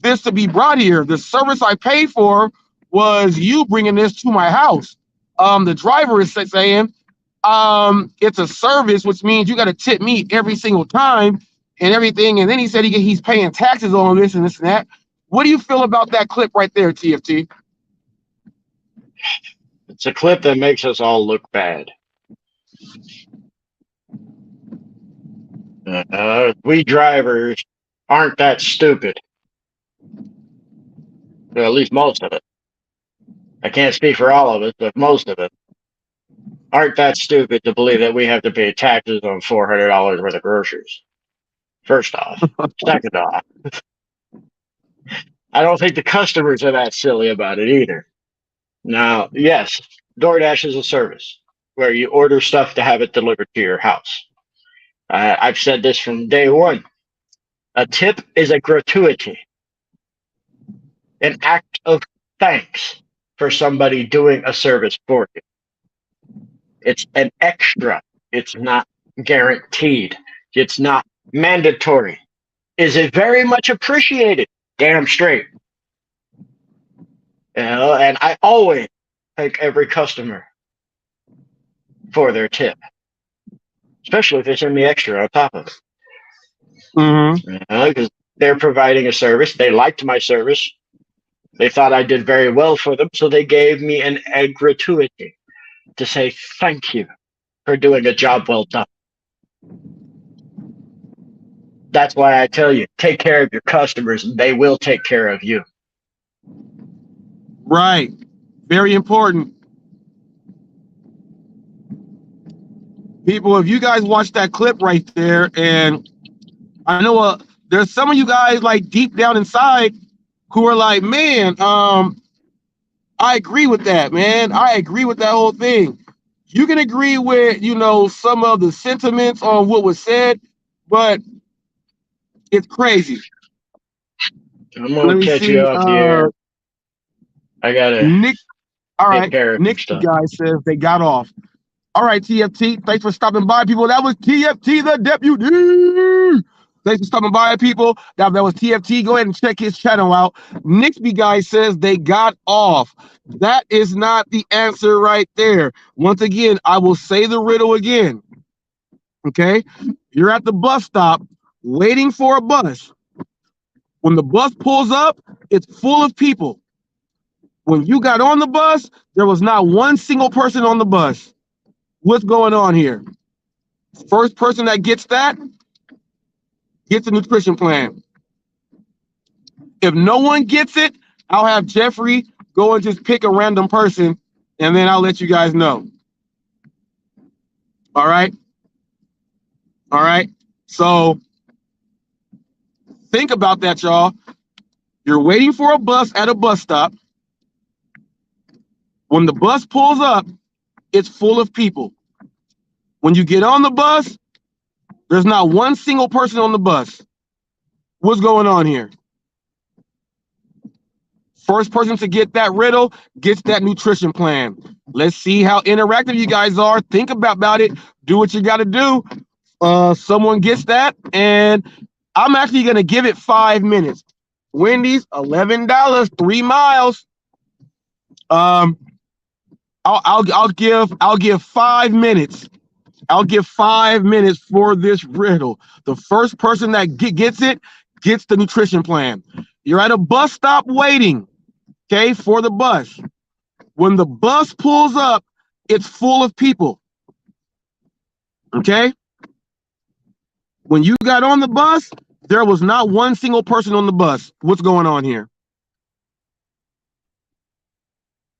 C: this to be brought here. The service I paid for was you bringing this to my house. The driver is saying, it's a service, which means you got to tip me every single time and everything. And then he said he's paying taxes on this and that. What do you feel about that clip right there, TFT?
F: It's a clip that makes us all look bad. We drivers aren't that stupid. Or at least most of it. I can't speak for all of it, but most of it aren't that stupid to believe that we have to pay taxes on $400 worth of groceries. First off. Second off, I don't think the customers are that silly about it either. Now, yes, DoorDash is a service where you order stuff to have it delivered to your house. I've said this from day one. A tip is a gratuity, an act of thanks for somebody doing a service for you. It's an extra. It's not guaranteed. It's not mandatory. Is it very much appreciated? Damn straight. And I always thank every customer for their tip, especially if they send me extra on top of it. Because they're providing a service. They liked my service. They thought I did very well for them, so they gave me a gratuity to say thank you for doing a job well done. That's why I tell you, take care of your customers, and they will take care of you.
C: Right. Very important. People, if you guys watch that clip right there, and I know there's some of you guys like deep down inside who are like, man, I agree with that, man. I agree with that whole thing. You can agree with, some of the sentiments on what was said, but it's crazy.
F: I'm gonna catch you off the air. I gotta
C: Nick. All right.
F: take care of
C: Nick
F: stuff.
C: guy says they got off. All right, TFT. Thanks for stopping by, people. That was TFT, the deputy. Thanks for stopping by, people. That was TFT. Go ahead and check his channel out. Nixby guy says they got off. That is not the answer right there. Once again, I will say the riddle again. Okay? You're at the bus stop waiting for a bus. When the bus pulls up, it's full of people. When you got on the bus, there was not one single person on the bus. What's going on here? First person that gets that gets a nutrition plan. If no one gets it, I'll have Jeffrey go and just pick a random person, and then I'll let you guys know. All right? All right? So think about that, y'all. You're waiting for a bus at a bus stop. When the bus pulls up, it's full of people. When you get on the bus, there's not one single person on the bus. What's going on here? First person to get that riddle gets that nutrition plan. Let's see how interactive you guys are. Think about it. Do what you got to do. Someone gets that, and I'm actually going to give it 5 minutes. Wendy's, $11, 3 miles. I'll give 5 minutes. I'll give 5 minutes for this riddle. The first person that gets it gets the nutrition plan. You're at a bus stop waiting, okay, for the bus. When the bus pulls up, it's full of people, okay? When you got on the bus, there was not one single person on the bus. What's going on here?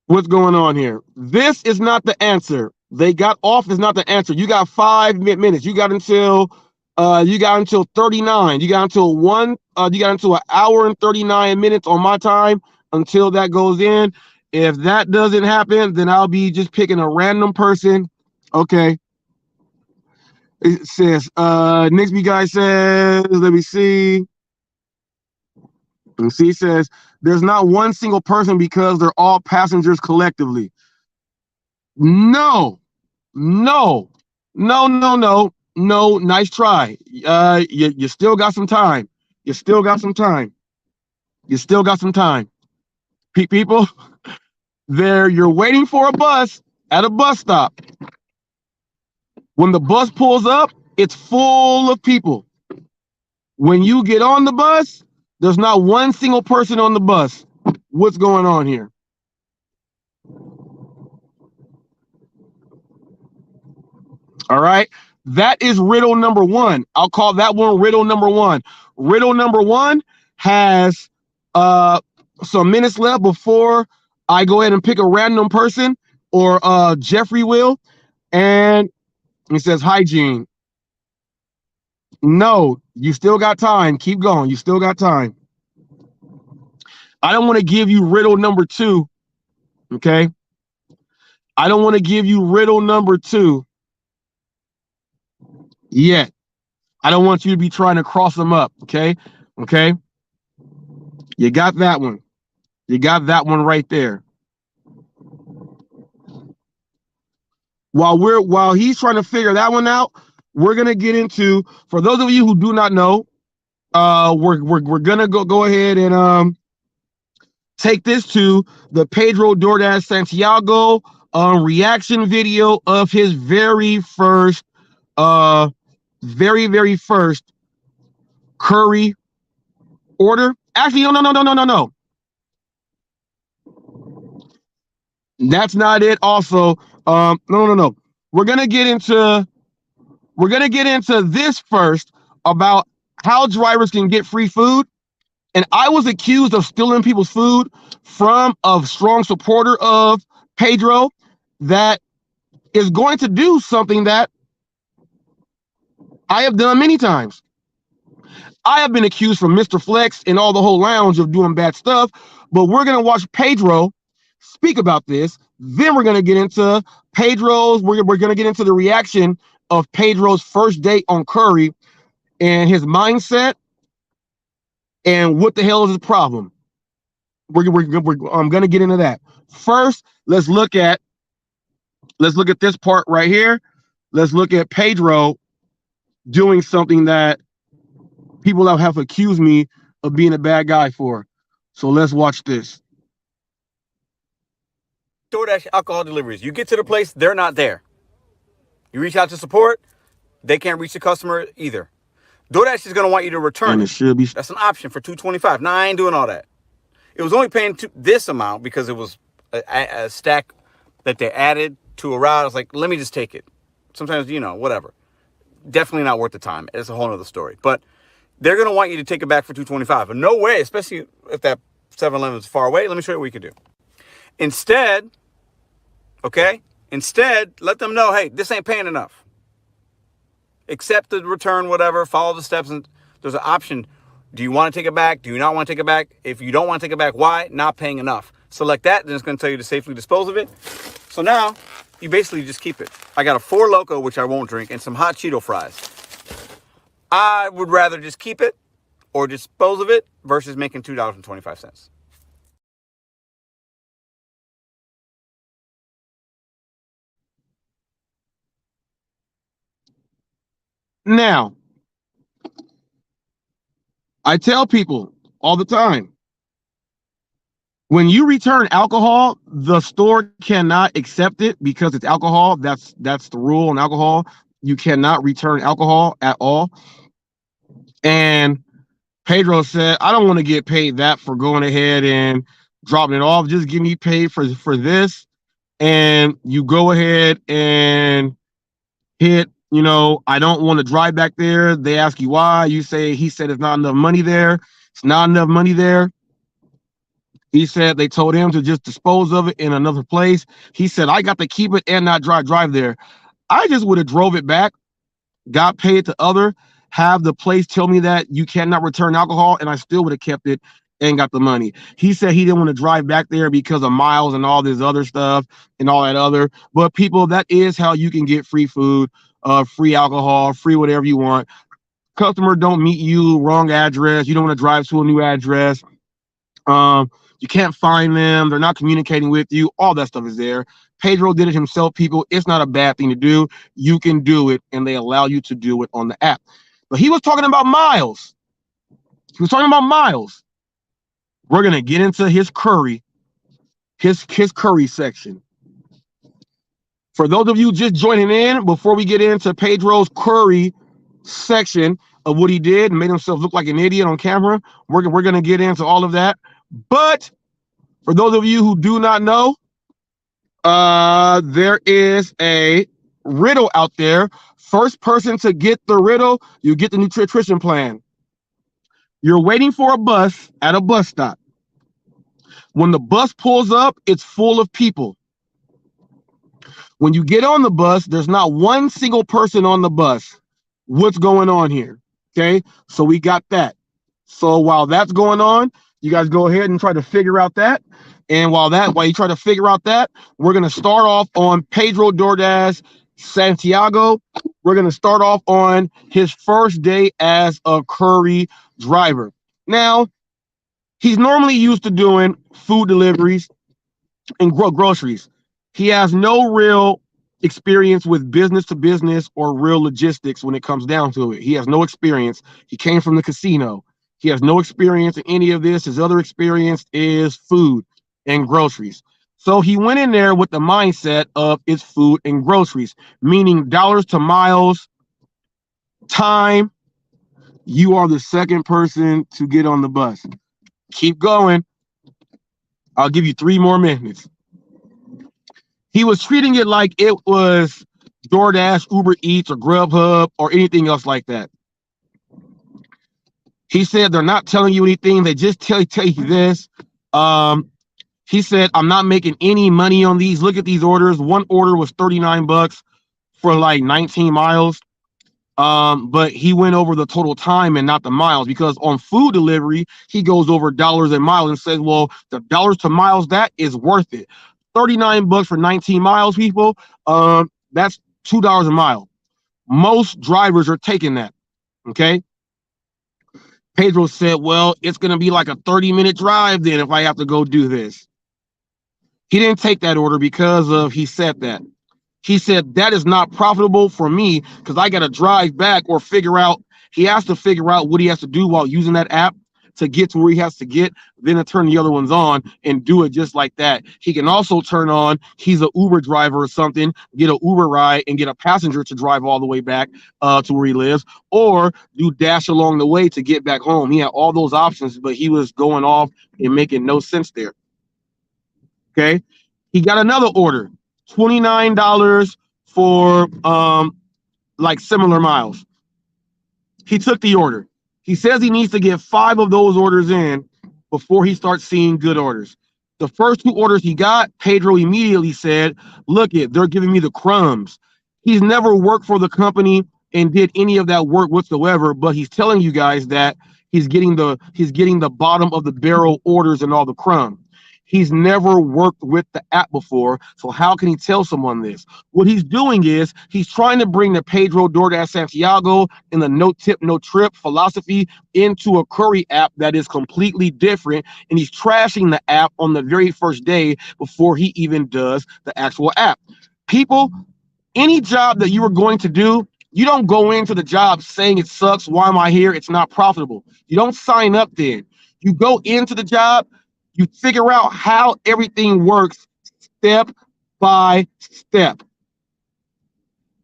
C: What's going on here? This is not the answer. They got off is not the answer. You got 5 minutes. You got until 39. You got until an hour and 39 minutes on my time until that goes in. If that doesn't happen, then I'll be just picking a random person. Okay. It says, Nixby guy says, let me see. And see, says, there's not one single person because they're all passengers collectively. No. Nice try. You still got some time. People, you're waiting for a bus at a bus stop. When the bus pulls up, it's full of people. When you get on the bus, there's not one single person on the bus. What's going on here? All right. That is riddle number one. I'll call that one riddle number one. Riddle number one has some minutes left before I go ahead and pick a random person, or Jeffrey will. And he says hygiene. No, you still got time. Keep going. You still got time. I don't want to give you riddle number two. Okay. I don't want to give you riddle number two yet. I don't want you to be trying to cross them up. Okay. Okay. You got that one. You got that one right there. While he's trying to figure that one out, we're gonna get into, for those of you who do not know, we're gonna go ahead and take this to the Pedro DoorDash Santiago reaction video of his very first Curi order. Actually, no. That's not it. Also, no. We're gonna get into this first, about how drivers can get free food. And I was accused of stealing people's food from a strong supporter of Pedro that is going to do something that I have done many times. I have been accused from Mr. Flex and all the whole lounge of doing bad stuff, but we're going to watch Pedro speak about this. Then we're going to get into we're going to get into the reaction of Pedro's first date on Curi and his mindset and what the hell is his problem. I'm going to get into that. First, let's look at this part right here. Let's look at Pedro doing something that people have accused me of being a bad guy for. So let's watch this.
I: DoorDash alcohol deliveries. You get to the place, they're not there. You reach out to support, they can't reach the customer either. DoorDash is going to want you to return
C: and it. Should be.
I: That's an option for $2.25. Now, I ain't doing all that. It was only paying this amount because it was a stack that they added to a route. I was like, let me just take it. Sometimes, whatever. Definitely not worth the time. It's a whole other story. But they're going to want you to take it back for $2.25. But no way, especially if that 7-Eleven is far away. Let me show you what we can do. Instead, let them know, hey, this ain't paying enough. Accept the return, whatever, follow the steps, and there's an option. Do you want to take it back? Do you not want to take it back? If you don't want to take it back, why? Not paying enough. Select that, then it's going to tell you to safely dispose of it. So now, you basically just keep it. I got a 4 Loko, which I won't drink, and some hot Cheeto fries. I would rather just keep it or dispose of it versus making $2.25.
C: Now, I tell people all the time, when you return alcohol, the store cannot accept it because it's alcohol. That's the rule on alcohol. You cannot return alcohol at all. And Pedro said, I don't want to get paid that for going ahead and dropping it off. Just give me paid for this. And you go ahead and hit, I don't want to drive back there. They ask you why. You say, he said, it's not enough money there. It's not enough money there. He said they told him to just dispose of it in another place. He said, I got to keep it and not drive there. I just would have drove it back, got paid to have the place tell me that you cannot return alcohol, and I still would have kept it and got the money. He said he didn't want to drive back there because of miles and all this other stuff and all that other. But people, that is how you can get free food, free alcohol, free whatever you want. Customer don't meet you, wrong address. You don't want to drive to a new address. You can't find them. They're not communicating with you. All that stuff is there. Pedro did it himself, people. It's not a bad thing to do. You can do it, and they allow you to do it on the app. But he was talking about miles. We're going to get into his Curi, his Curi section. For those of you just joining in, before we get into Pedro's Curi section of what he did and made himself look like an idiot on camera, we're going to get into all of that. But for those of you who do not know, there is a riddle out there. First person to get the riddle, you get the nutrition plan. You're waiting for a bus at a bus stop. When the bus pulls up, it's full of people. When you get on the bus, there's not one single person on the bus. What's going on here? Okay, so we got that. So while that's going on, you guys go ahead and try to figure out that. And while you try to figure out that, we're going to start off on Pedro DoorDash Santiago. We're going to start off on his first day as a Curi driver. Now, he's normally used to doing food deliveries and groceries. He has no real experience with business to business or real logistics when it comes down to it. He has no experience. He came from the casino. He has no experience in any of this. His other experience is food and groceries. So he went in there with the mindset of it's food and groceries, meaning dollars to miles, time. You are the second person to get on the bus. Keep going. I'll give you 3 more minutes. He was treating it like it was DoorDash, Uber Eats, or Grubhub, or anything else like that. He said they're not telling you anything. They just tell you this. He said, I'm not making any money on these. Look at these orders. One order was $39 for like 19 miles. But he went over the total time and not the miles, because on food delivery, he goes over dollars and miles and says, well, the dollars to miles, that is worth it. $39 for 19 miles, people. That's $2 a mile. Most drivers are taking that. Okay. Pedro said, well, it's going to be like a 30-minute drive then if I have to go do this. He didn't take that order because he said that. He said, that is not profitable for me because I got to drive back or he has to figure out what he has to do while using that app to get to where he has to get, then to turn the other ones on and do it just like that. He can also turn on, he's an Uber driver or something, get an Uber ride and get a passenger to drive all the way back to where he lives, or do Dash along the way to get back home. He had all those options, but he was going off and making no sense there. Okay. He got another order, $29 for like similar miles. He took the order. He says he needs to get 5 of those orders in before he starts seeing good orders. The first 2 orders he got, Pedro immediately said, look it, they're giving me the crumbs. He's never worked for the company and did any of that work whatsoever, but he's telling you guys that he's getting the bottom of the barrel orders and all the crumbs. He's never worked with the app before, so how can he tell someone this? What he's doing is he's trying to bring the Pedro DoorDash Santiago and the no tip, no trip philosophy into a Curi app that is completely different, and he's trashing the app on the very first day before he even does the actual app. People, any job that you are going to do, you don't go into the job saying it sucks, why am I here, it's not profitable. You don't sign up then. You go into the job, you figure out how everything works step by step.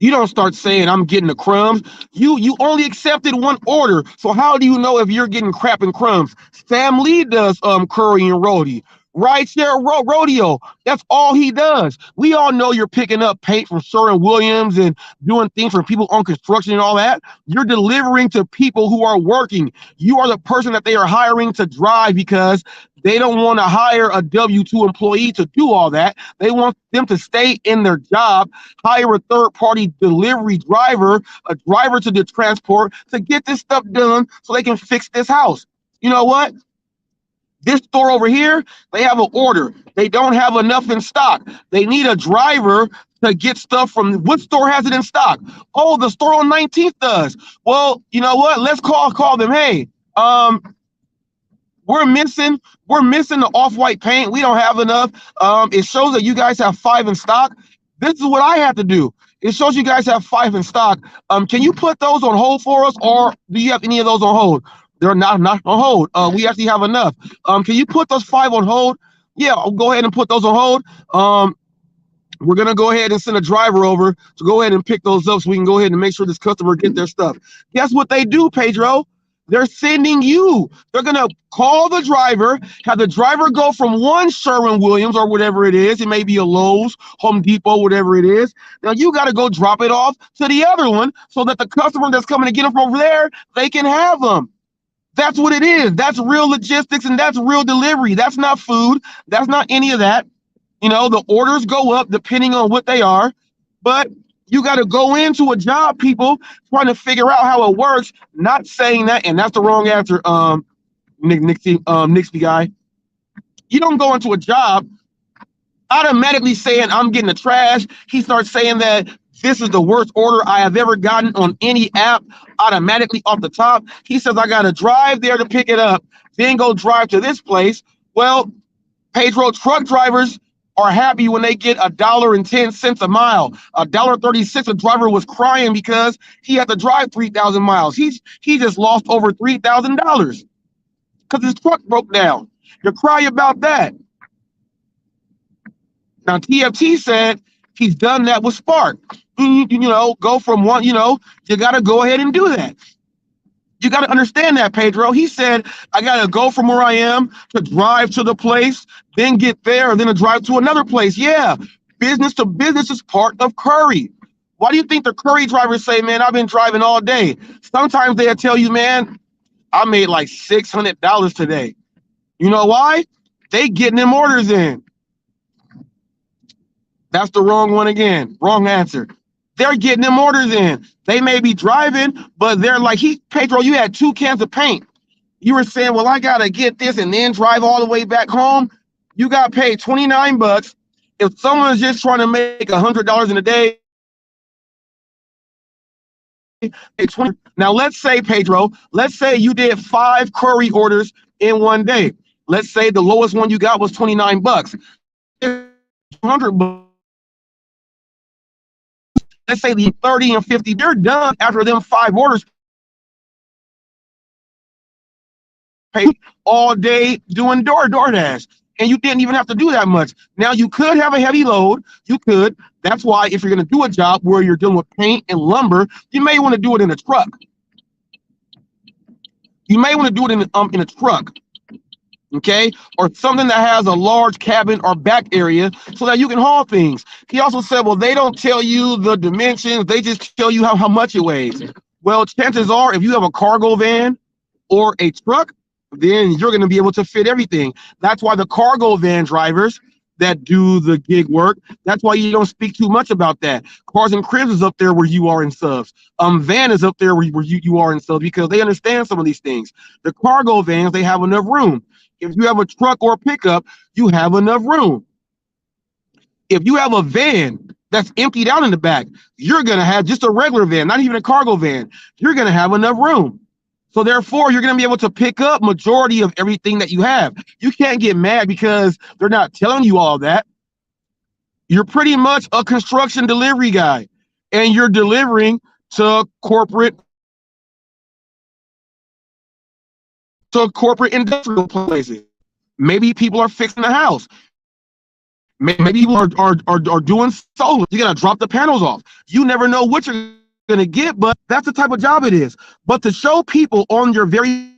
C: You don't start saying, I'm getting the crumbs. You only accepted 1 order. So how do you know if you're getting crap and crumbs? Sam Lee does Curi and Rody. Right there, rodeo. That's all he does. We all know you're picking up paint from Sherwin-Williams and doing things for people on construction and all that. You're delivering to people who are working. You are the person that they are hiring to drive because they don't want to hire a W-2 employee to do all that. They want them to stay in their job, hire a third-party delivery driver, a driver to the transport to get this stuff done so they can fix this house. You know what? This store over here, they have an order. They don't have enough in stock. They need a driver to get stuff from, what store has it in stock? Oh, the store on 19th does. Well, you know what? Let's call them. Hey, we're missing the off-white paint. We don't have enough. It shows that you guys have 5 in stock. This is what I have to do. It shows you guys have 5 in stock. Can you put those on hold for us, or do you have any of those on hold? They're not on hold. We actually have enough. Can you put those 5 on hold? Yeah, I'll go ahead and put those on hold. We're going to go ahead and send a driver over to go ahead and pick those up so we can go ahead and make sure this customer get their stuff. Guess what they do, Pedro? They're sending you. They're going to call the driver, have the driver go from one Sherwin-Williams or whatever it is. It may be a Lowe's, Home Depot, whatever it is. Now you got to go drop it off to the other one so that the customer that's coming to get them from over there, they can have them. That's what it is. That's real logistics and that's real delivery. That's not food. That's not any of that. You know, the orders go up depending on what they are, but you got to go into a job, people, trying to figure out how it works, not saying that, and that's the wrong answer, Nixie guy. You don't go into a job automatically saying, I'm getting the trash. He starts saying that this is the worst order I have ever gotten on any app automatically off the top. He says, I got to drive there to pick it up, then go drive to this place. Well, Pedro, truck drivers are happy when they get $1.10 a mile. $1.36. A driver was crying because he had to drive 3,000 miles. He just lost over $3,000 because his truck broke down. You're crying about that. Now, TFT said he's done that with Spark. You know, go from one, you know, you got to go ahead and do that. You got to understand that, Pedro. He said, I got to go from where I am to drive to the place, then get there, and then to drive to another place. Yeah, business to business is part of Curi. Why do you think the Curi drivers say, man, I've been driving all day? Sometimes they'll tell you, man, I made like $600 today. You know why? They getting them orders in. That's the wrong one again. Wrong answer. They're getting them orders in. They may be driving, but they're like, Pedro, you had 2 cans of paint. You were saying, well, I got to get this and then drive all the way back home. You got paid $29. If someone's just trying to make $100 in a day, now let's say, Pedro, let's say you did 5 Curi orders in one day. Let's say the lowest one you got was $29. $100. Let's say the 30 and 50, they're done after them 5 orders. Pay all day doing DoorDash. And you didn't even have to do that much. Now you could have a heavy load. You could. That's why if you're going to do a job where you're dealing with paint and lumber, you may want to do it in a truck. You may want to do it in a truck. Okay, or something that has a large cabin or back area so that you can haul things. He also said, well, they don't tell you the dimensions, they just tell you how much it weighs. Well, chances are if you have a cargo van or a truck, then you're going to be able to fit everything. That's why the cargo van drivers that do the gig work, that's why you don't speak too much about that. Cars and Cribs is up there where you are in subs. Van is up there where you are in subs because they understand some of these things. The cargo vans, they have enough room. If you have a truck or a pickup, you have enough room. If you have a van that's emptied out in the back, you're going to have just a regular van, not even a cargo van. You're going to have enough room. So therefore, you're going to be able to pick up majority of everything that you have. You can't get mad because they're not telling you all that. You're pretty much a construction delivery guy, and you're delivering to corporate industrial places. Maybe people are fixing the house. Maybe people are doing solar. You gotta drop the panels off. You never know what you're gonna get, but that's the type of job it is. But to show people on your very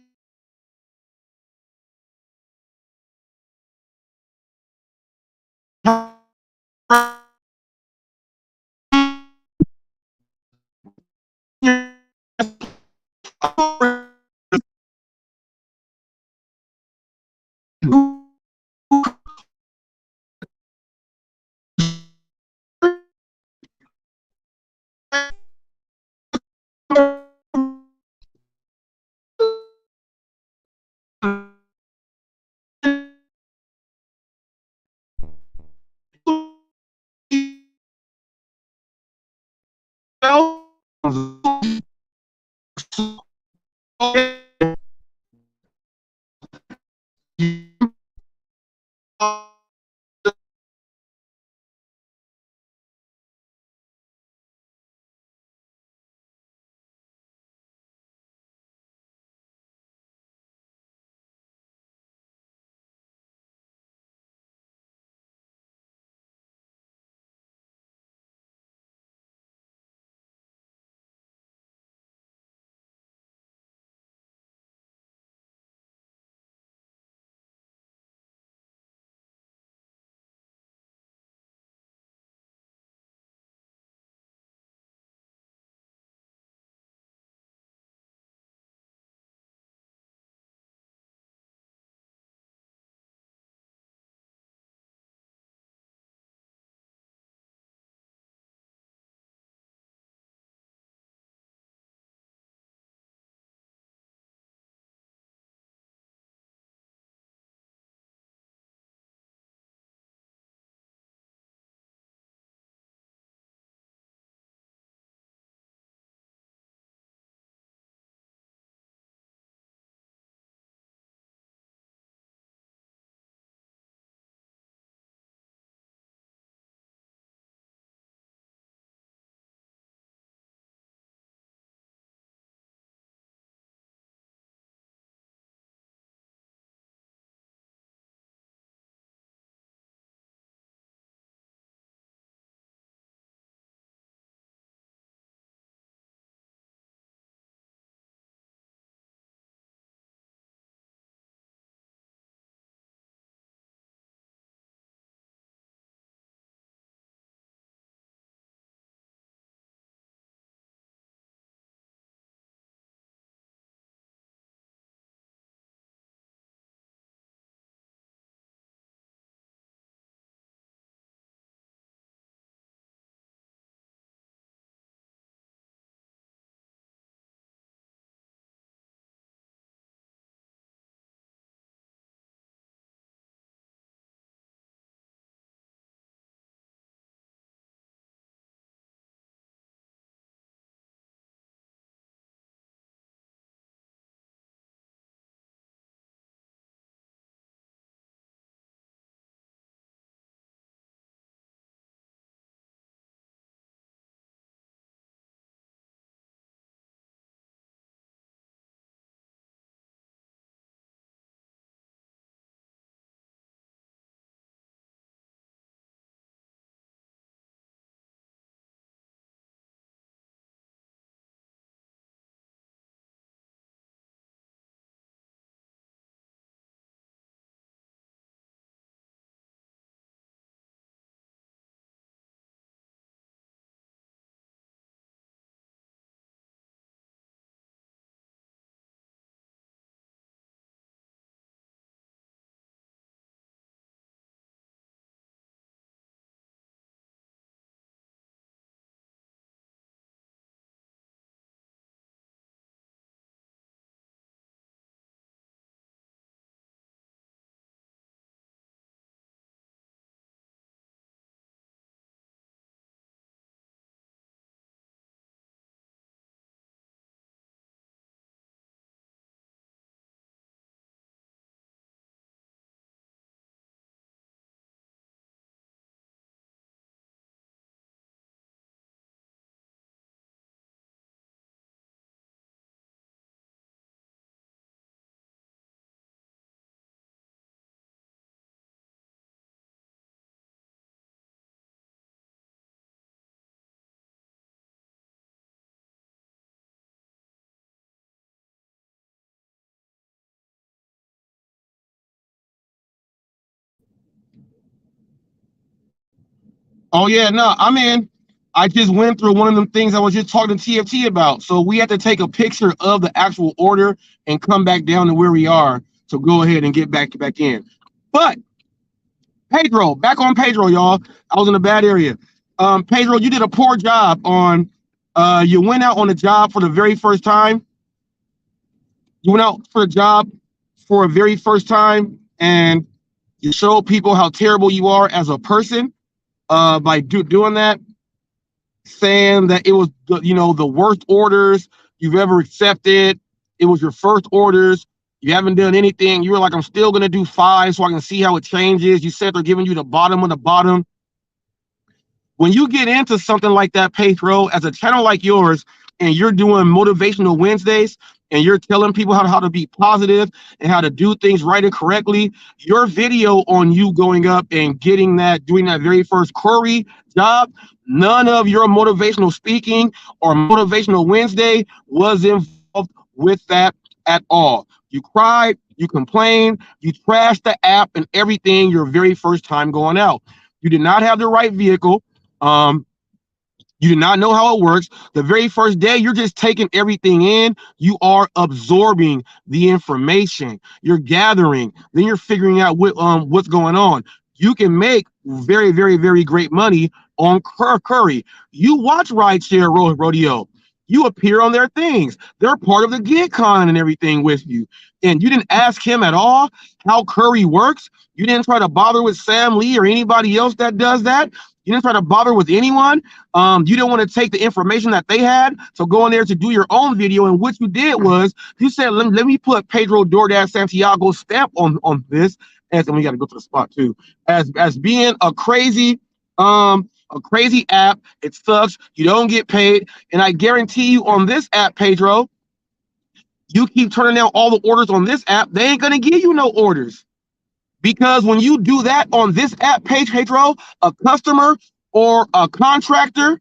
C: Oh yeah, no, I'm in. I just went through one of them things I was just talking to TFT about. So we had to take a picture of the actual order and come back down to where we are. So go ahead and get back in. But Pedro, back on Pedro, y'all. I was in a bad area. Pedro, you did a poor job on. You went out on a job for the very first time. You went out for a job for a very first time, and you showed people how terrible you are as a person. By doing that, saying that it was the worst orders you've ever accepted. It was your first orders. You haven't done anything. You were like, I'm still gonna do 5 so I can see how it changes. You said they're giving you the bottom of the bottom. When you get into something like that, Pedro, as a channel like yours, and you're doing motivational Wednesdays, and you're telling people how to be positive and how to do things right and correctly, your video on you going up and doing that very first Curi job, none of your motivational speaking or motivational Wednesday was involved with that at all. You cried, you complained, you trashed the app and everything your very first time going out. You did not have the right vehicle. You do not know how it works. The very first day, you're just taking everything in. You are absorbing the information. You're gathering. Then you're figuring out what's going on. You can make very, very, very great money on Curi. You watch Rideshare Rodeo. You appear on their things. They're part of the gig con and everything with you. And you didn't ask him at all how Curi works. You didn't try to bother with Sam Lee or anybody else that does that. You didn't try to bother with anyone. You didn't want to take the information that they had. So go in there to do your own video. And what you did was you said, let me put Pedro DoorDash Santiago's stamp on this. And we got to go to the spot too. As being a crazy app. It sucks. You don't get paid. And I guarantee you on this app, Pedro, you keep turning down all the orders on this app, they ain't going to give you no orders. Because when you do that on this app, Pedro, a customer or a contractor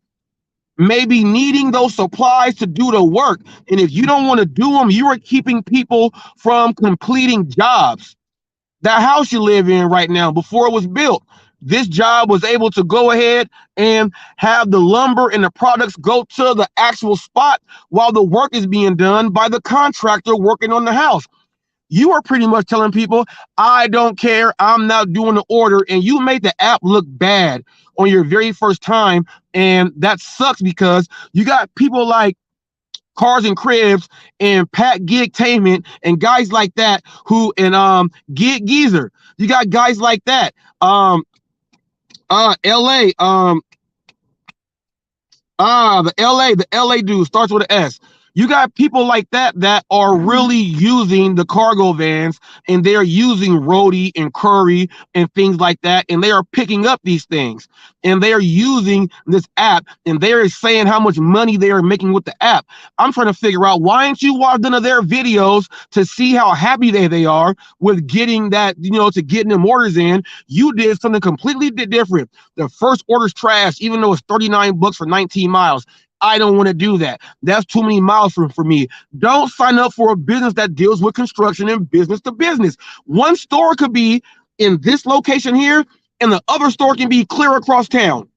C: may be needing those supplies to do the work. And if you don't want to do them, you are keeping people from completing jobs. That house you live in right now, before it was built, this job was able to go ahead and have the lumber and the products go to the actual spot while the work is being done by the contractor working on the house. You are pretty much telling people, I don't care, I'm not doing the order, and you made the app look bad on your very first time, and that sucks because you got people like Cars and Cribs and Pat Gigtainment and guys like that who, and Gig Geezer, you got guys like that, LA, the LA dude starts with an S. You got people like that are really using the cargo vans, and they're using Roadie and Curi and things like that, and they are picking up these things, and they are using this app, and they are saying how much money they are making with the app. I'm trying to figure out, why aren't you watched none of their videos to see how happy they are with getting that, to getting them orders in? You did something completely different. The first order's trash, even though it's $39 for 19 miles. I don't want to do that. That's too many miles for me. Don't sign up for a business that deals with construction and business to business. One store could be in this location here, and the other store can be clear across town.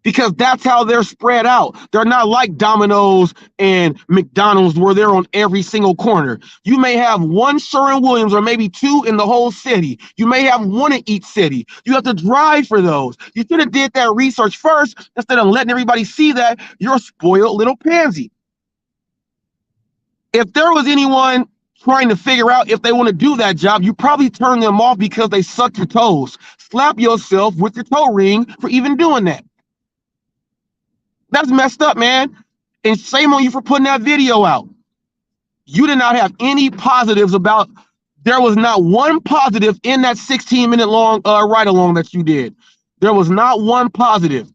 C: Because that's how they're spread out. They're not like Domino's and McDonald's where they're on every single corner. You may have one Sherwin-Williams or maybe two in the whole city. You may have one in each city. You have to drive for those. You should have did that research first instead of letting everybody see that you're a spoiled little pansy. If there was anyone trying to figure out if they want to do that job, you probably turn them off because they suck your toes. Slap yourself with your toe ring for even doing that. That's messed up, man. And shame on you for putting that video out. You did not have any positives about, there was not one positive in that 16-minute long ride along that you did. There was not one positive.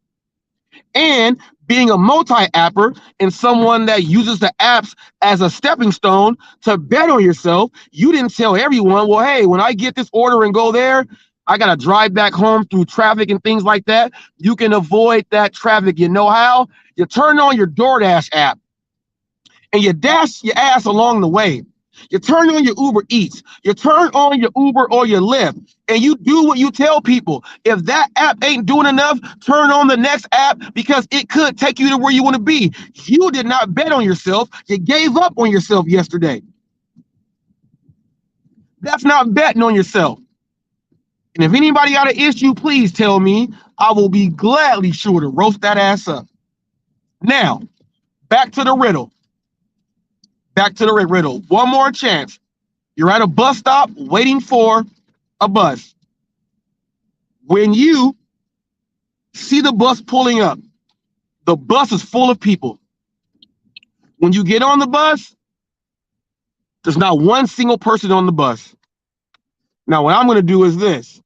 C: And being a multi-apper and someone that uses the apps as a stepping stone to bet on yourself, you didn't tell everyone, well, hey, when I get this order and go there, I got to drive back home through traffic and things like that. You can avoid that traffic. You know how? You turn on your DoorDash app and you dash your ass along the way. You turn on your Uber Eats, you turn on your Uber or your Lyft, and you do what you tell people. If that app ain't doing enough, turn on the next app because it could take you to where you want to be. You did not bet on yourself. You gave up on yourself yesterday. That's not betting on yourself. And if anybody got an issue, please tell me. I will be gladly sure to roast that ass up. Now, back to the riddle. Back to the riddle. One more chance. You're at a bus stop waiting for a bus. When you see the bus pulling up, the bus is full of people. When you get on the bus, there's not one single person on the bus. Now, what I'm going to do is this.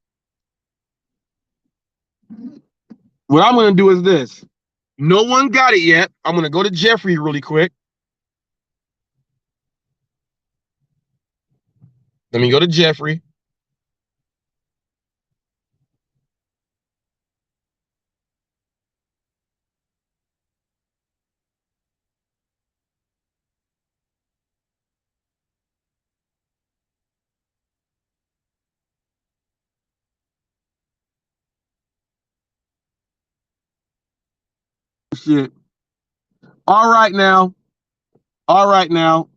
C: No one got it yet. I'm going to go to Jeffrey really quick. Let me go to Jeffrey. Shit. All right now. All right now.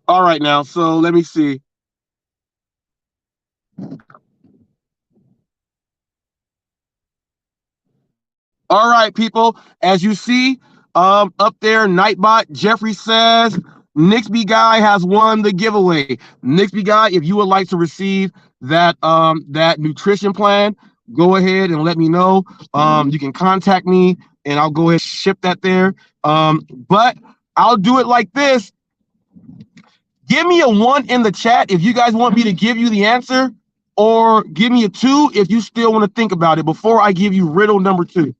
C: All right now. So let me see. All right, people. As you see, up there, Nightbot, Jeffrey says, Nixby Guy has won the giveaway. Nixby Guy, if you would like to receive that nutrition plan, go ahead and let me know. You can contact me and I'll go ahead and ship that there. But I'll do it like this. Give me a 1 in the chat if you guys want me to give you the answer, or give me a 2 if you still want to think about it before I give you riddle number 2.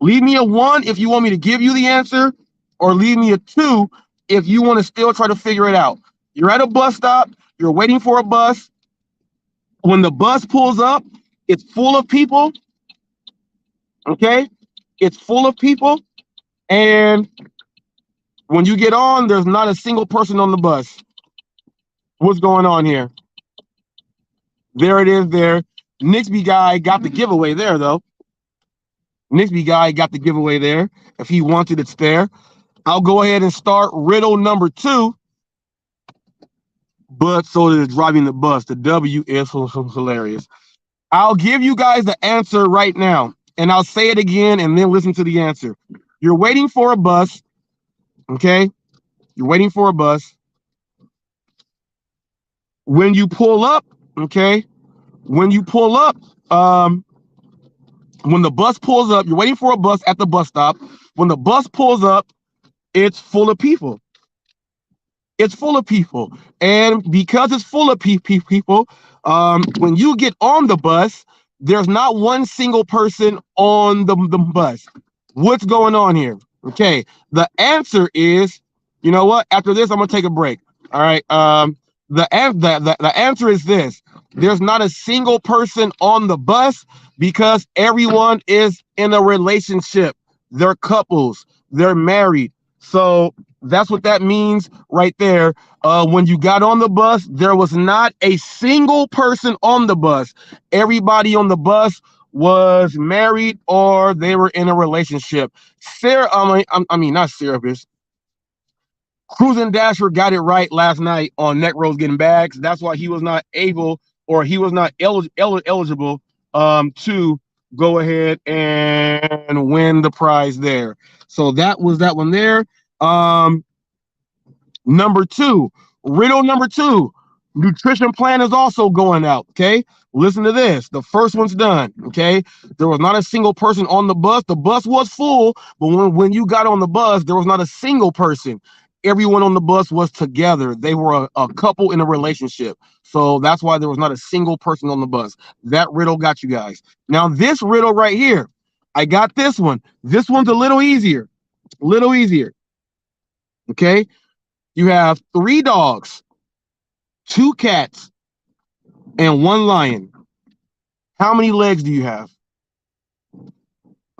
C: Leave me a 1 if you want me to give you the answer, or leave me a 2 if you want to still try to figure it out. You're at a bus stop. You're waiting for a bus. When the bus pulls up, it's full of people. Okay? It's full of people. And when you get on, there's not a single person on the bus. What's going on here? There it is there. Nixby Guy got the giveaway there, though. Nixby Guy got the giveaway there. If he wanted, it's there. I'll go ahead and start riddle number 2. But so is driving the bus. The W is hilarious. I'll give you guys the answer right now. And I'll say it again and then listen to the answer. You're waiting for a bus. Okay? You're waiting for a bus. When you pull up, okay? When you pull up, when the bus pulls up, you're waiting for a bus at the bus stop. When the bus pulls up, it's full of people. It's full of people. And because it's full of people, when you get on the bus, there's not one single person on the bus. What's going on here? Okay, the answer is, you know what? After this, I'm going to take a break. All right. The answer is this. There's not a single person on the bus because everyone is in a relationship. They're couples. They're married. So that's what that means right there. When you got on the bus, there was not a single person on the bus. Everybody on the bus was married or they were in a relationship. Not Cerebus. Cruising Dasher got it right last night on Neck Rose Getting Bags. That's why he was not able, or he was not eligible to go ahead and win the prize there. So that was that one there. Number 2, riddle number 2, nutrition plan is also going out. Okay, listen to this. The first one's done. Okay, there was not a single person on the bus. The bus was full, but when you got on the bus, there was not a single person. Everyone on the bus was together. They were a couple in a relationship. So that's why there was not a single person on the bus. That riddle got you guys. Now this riddle right here, I got this one. This one's a little easier. Okay, you have 3 dogs, 2 cats, and 1 lion. How many legs do you have?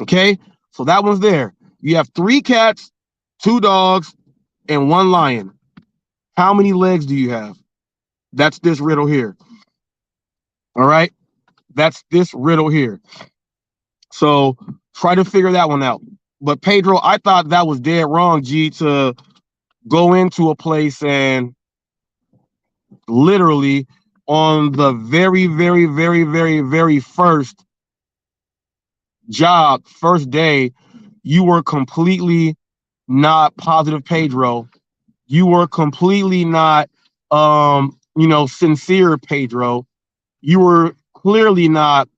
C: Okay, So that one's there. You have 3 cats, 2 dogs, and 1 lion. How many legs do you have? That's this riddle here. All right. That's this riddle here. So try to figure that one out. But Pedro, I thought that was dead wrong, G, to go into a place and literally on the very, very, very, very, very first job, first day, you were completely not positive, Pedro. You were completely not, sincere, Pedro. You were clearly not,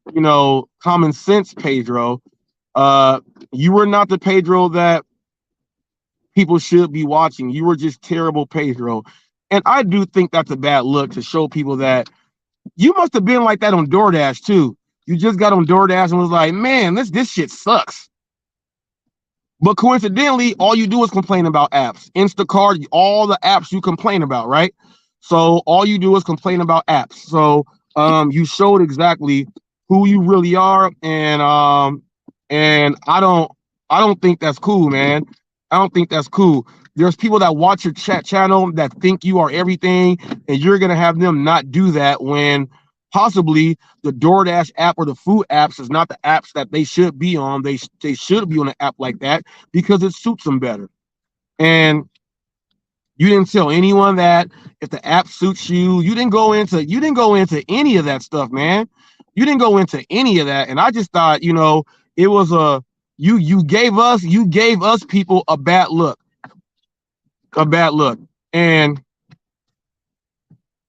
C: common sense, Pedro. You were not the Pedro that people should be watching. You were just terrible, Pedro. And I do think that's a bad look to show people that you must have been like that on DoorDash too. You just got on DoorDash and was like, man, this shit sucks. But coincidentally, all you do is complain about apps. Instacart, all the apps you complain about, right? So all you do is complain about apps. So you showed exactly who you really are, and I don't think that's cool, man. I don't think that's cool. There's people that watch your chat channel that think you are everything, and you're gonna have them not do that when possibly the DoorDash app or the food apps is not the apps that they should be on. They should be on an app like that because it suits them better. And you didn't tell anyone that if the app suits you. You didn't go into any of that stuff, man. You didn't go into any of that. And I just thought, it was you gave us people a bad look. And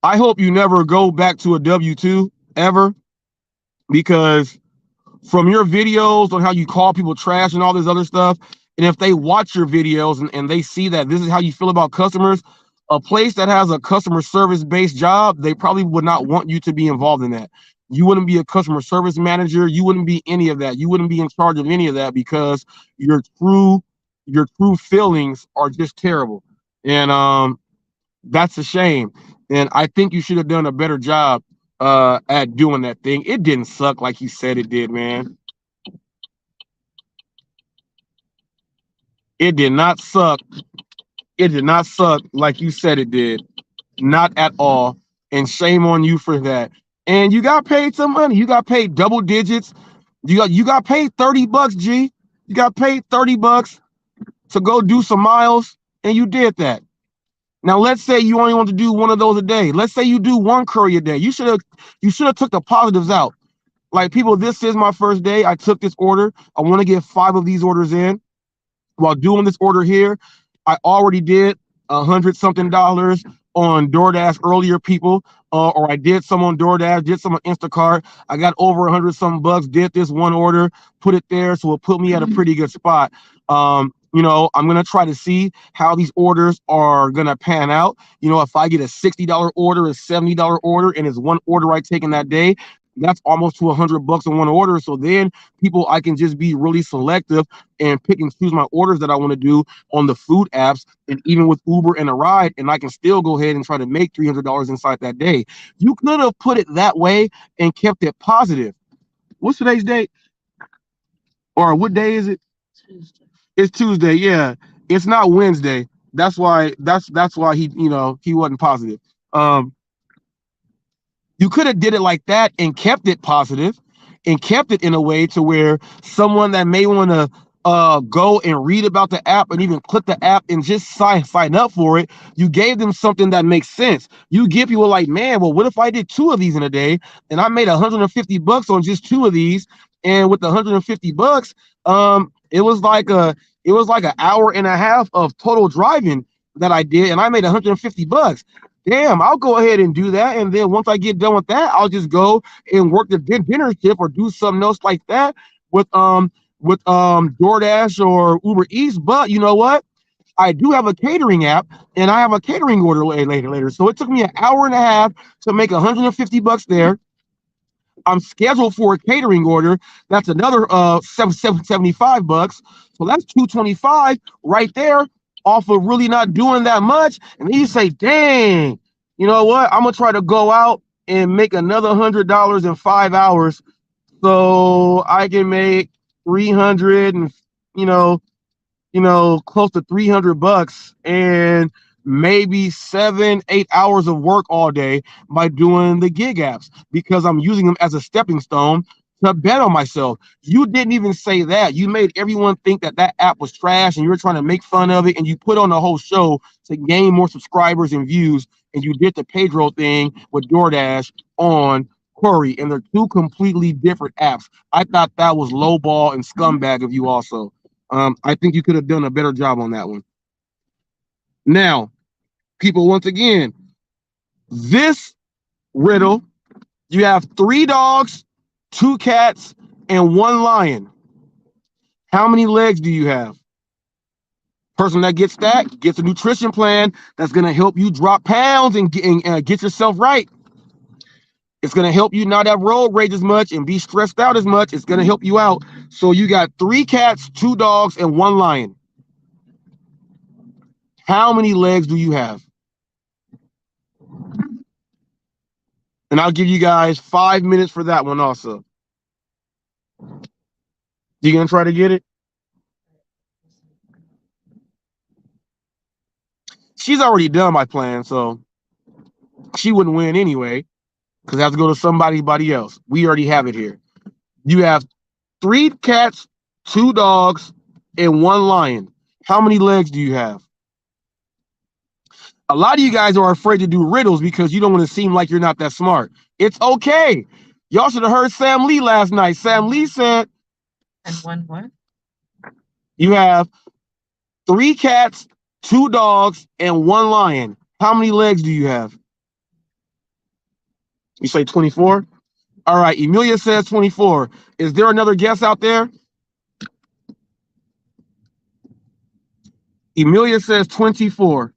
C: I hope you never go back to a W-2 ever, because from your videos on how you call people trash and all this other stuff, and if they watch your videos and they see that this is how you feel about customers, a place that has a customer service based job, they probably would not want you to be involved in that. You wouldn't be a customer service manager. You wouldn't be any of that. You wouldn't be in charge of any of that because your true feelings are just terrible. And that's a shame. And I think you should have done a better job at doing that thing. It didn't suck like you said it did, man. It did not suck. It did not suck like you said it did. Not at all. And shame on you for that. And you got paid some money. You got paid double digits. You got paid $30, G. You got paid $30 to go do some miles, and you did that. Now let's say you only want to do one of those a day. Let's say you do 1 curry a day. You should have took the positives out. Like, people, this is my first day. I took this order. I want to get 5 of these orders in. While doing this order here, I already did $100-something on DoorDash earlier, people, or I did some on DoorDash, did some on Instacart. I got over $100-something bucks, did this one order, put it there, so it put me at a pretty good spot. I'm going to try to see how these orders are going to pan out. If I get a $60 order, a $70 order, and it's one order I take in that day, that's almost to $100 in one order. So then, people, I can just be really selective and pick and choose my orders that I want to do on the food apps, and even with Uber and a ride, and I can still go ahead and try to make $300 inside that day. You could have put it that way and kept it positive. What's today's date? Or what day is it? Tuesday. It's Tuesday. Yeah, it's not Wednesday. That's why he wasn't positive. You could have did it like that and kept it positive and kept it in a way to where someone that may want to go and read about the app and even click the app and just sign up for it, you gave them something that makes sense. You give people like, man, well, what if I did 2 of these in a day and I made $150 on just 2 of these? And with the $150, it was like an hour and a half of total driving that I did, and I made $150. Damn, I'll go ahead and do that. And then once I get done with that, I'll just go and work the dinner shift or do something else like that with DoorDash or Uber Eats. But you know what? I do have a catering app, and I have a catering order later. So it took me an hour and a half to make $150 there. I'm scheduled for a catering order. That's another $75. So that's $225 right there off of really not doing that much. And then you say, dang, you know what? I'm going to try to go out and make another $100 in 5 hours so I can make $300 close to $300 and maybe 7-8 hours of work all day by doing the gig apps because I'm using them as a stepping stone to bet on myself. You didn't even say that. You made everyone think that app was trash and you were trying to make fun of it, and you put on the whole show to gain more subscribers and views, and you did the Pedro thing with DoorDash on Curi, and they're two completely different apps. I thought that was lowball and scumbag of you also. I think you could have done a better job on that one. Now, people, once again, this riddle, you have 3 dogs, 2 cats, and 1 lion. How many legs do you have? Person that gets that gets a nutrition plan that's going to help you drop pounds and get yourself right. It's going to help you not have road rage as much and be stressed out as much. It's going to help you out. So you got 3 cats, 2 dogs, and 1 lion. How many legs do you have? And I'll give you guys 5 minutes for that one also. You going to try to get it? She's already done my plan, so she wouldn't win anyway, because I have to go to somebody else. We already have it here. You have 3 cats, 2 dogs, and 1 lion. How many legs do you have? A lot of you guys are afraid to do riddles because you don't want to seem like you're not that smart. It's okay. Y'all should have heard Sam Lee last night. Sam Lee said,
J: and 1 what?
C: You have 3 cats, 2 dogs, and 1 lion. How many legs do you have? You say 24? All right, Emilia says 24. Is there another guess out there? Emilia says 24.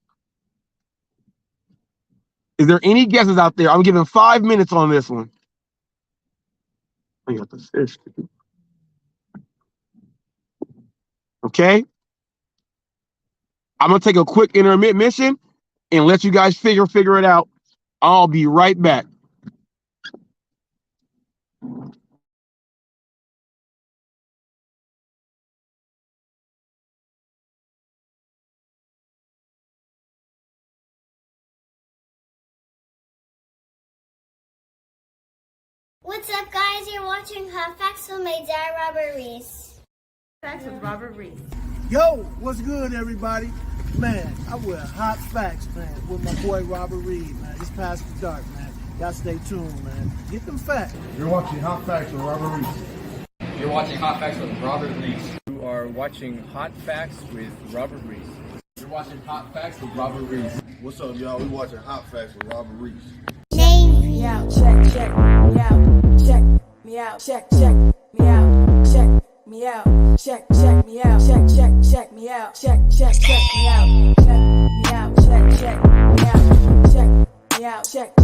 C: Is there any guesses out there? I'm giving 5 minutes on this one. I got the fish. Okay. I'm going to take a quick intermission and let you guys figure it out. I'll be right back.
K: What's up, guys? You're watching Hot Facts with my dad, Robert Reese.
J: Facts with Robert Reese.
L: Yo, what's good, everybody? Man, I'm with Hot Facts, man, with my boy Robert Reed, man. It's past the dark, man. Y'all stay tuned, man. Get them facts.
M: You're watching Hot Facts with Robert Reese.
N: You're watching Hot Facts with Robert Reese.
O: You are watching Hot Facts with Robert Reese.
N: You're watching Hot Facts with Robert Reese.
M: What's up, y'all? We watching Hot Facts with Robert Reese.
K: Name
P: me out, check me out, check me out, check me out, check me out, check me out, check me out, check me out, check me out, check me out, check.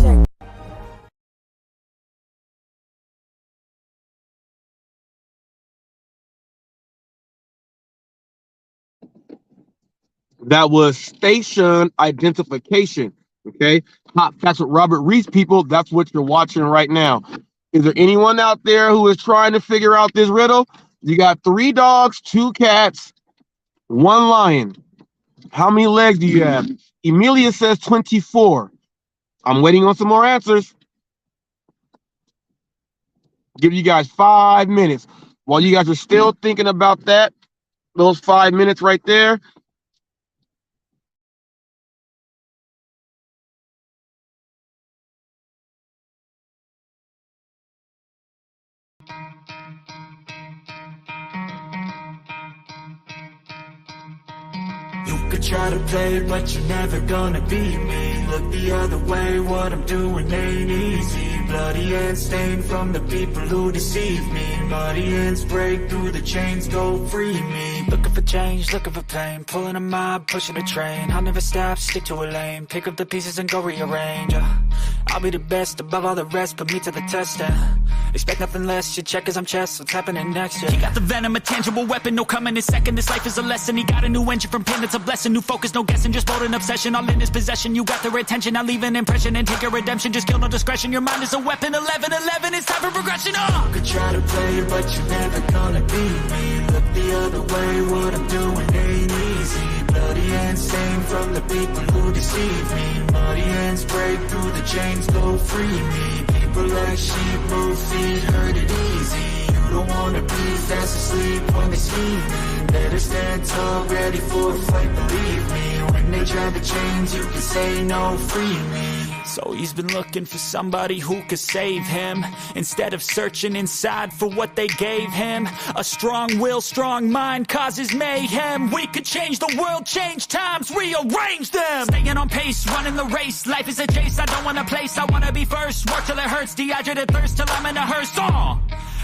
C: That was station identification. Okay, Hot Facts with Robert Reese, people. That's what you're watching right now. Is there anyone out there who is trying to figure out this riddle? You got 3 dogs, 2 cats, 1 lion. How many legs do you have? Emilia says 24. I'm waiting on some more answers. Give you guys 5 minutes. While you guys are still thinking about that, those 5 minutes right there,
A: You could try to play, but you're never gonna beat me. Look the other way, what I'm doing ain't easy. Bloody and stained from the people who deceive me. Muddy hands break through the chains, go free me.
Q: Looking for change, looking for pain. Pulling a mob, pushing a train. I'll never stop, stick to a lane. Pick up the pieces and go rearrange. I'll be the best above all the rest, put me to the test, expect nothing less, you check as I'm chess, what's happening next, He got the venom, a tangible weapon, no coming in second, this life is a lesson, he got a new engine from pain, it's a blessing, new focus, no guessing, just bold and obsession, all in his possession, you got their attention, I leave an impression, and take a redemption, just kill no discretion, your mind is a weapon, 11-11, it's time for progression,
A: You could try to play it, but you're never gonna beat me. Look the other way, what I'm doing ain't easy. Bloody hands stained from the people who deceive me. Muddy hands break through the chains, go free me. People like sheep move feet, hurt it easy. You don't wanna be fast asleep when they see me. Better stand tall, ready for a fight, believe me. When they try to change, you can say no, free me.
Q: So he's been looking for somebody who could save him, instead of searching inside for what they gave him. A strong will, strong mind causes mayhem. We could change the world, change times, rearrange them. Staying on pace, running the race, life is a chase, I don't want a place, I wanna be first. Work till it hurts, dehydrated thirst till I'm in a hearse.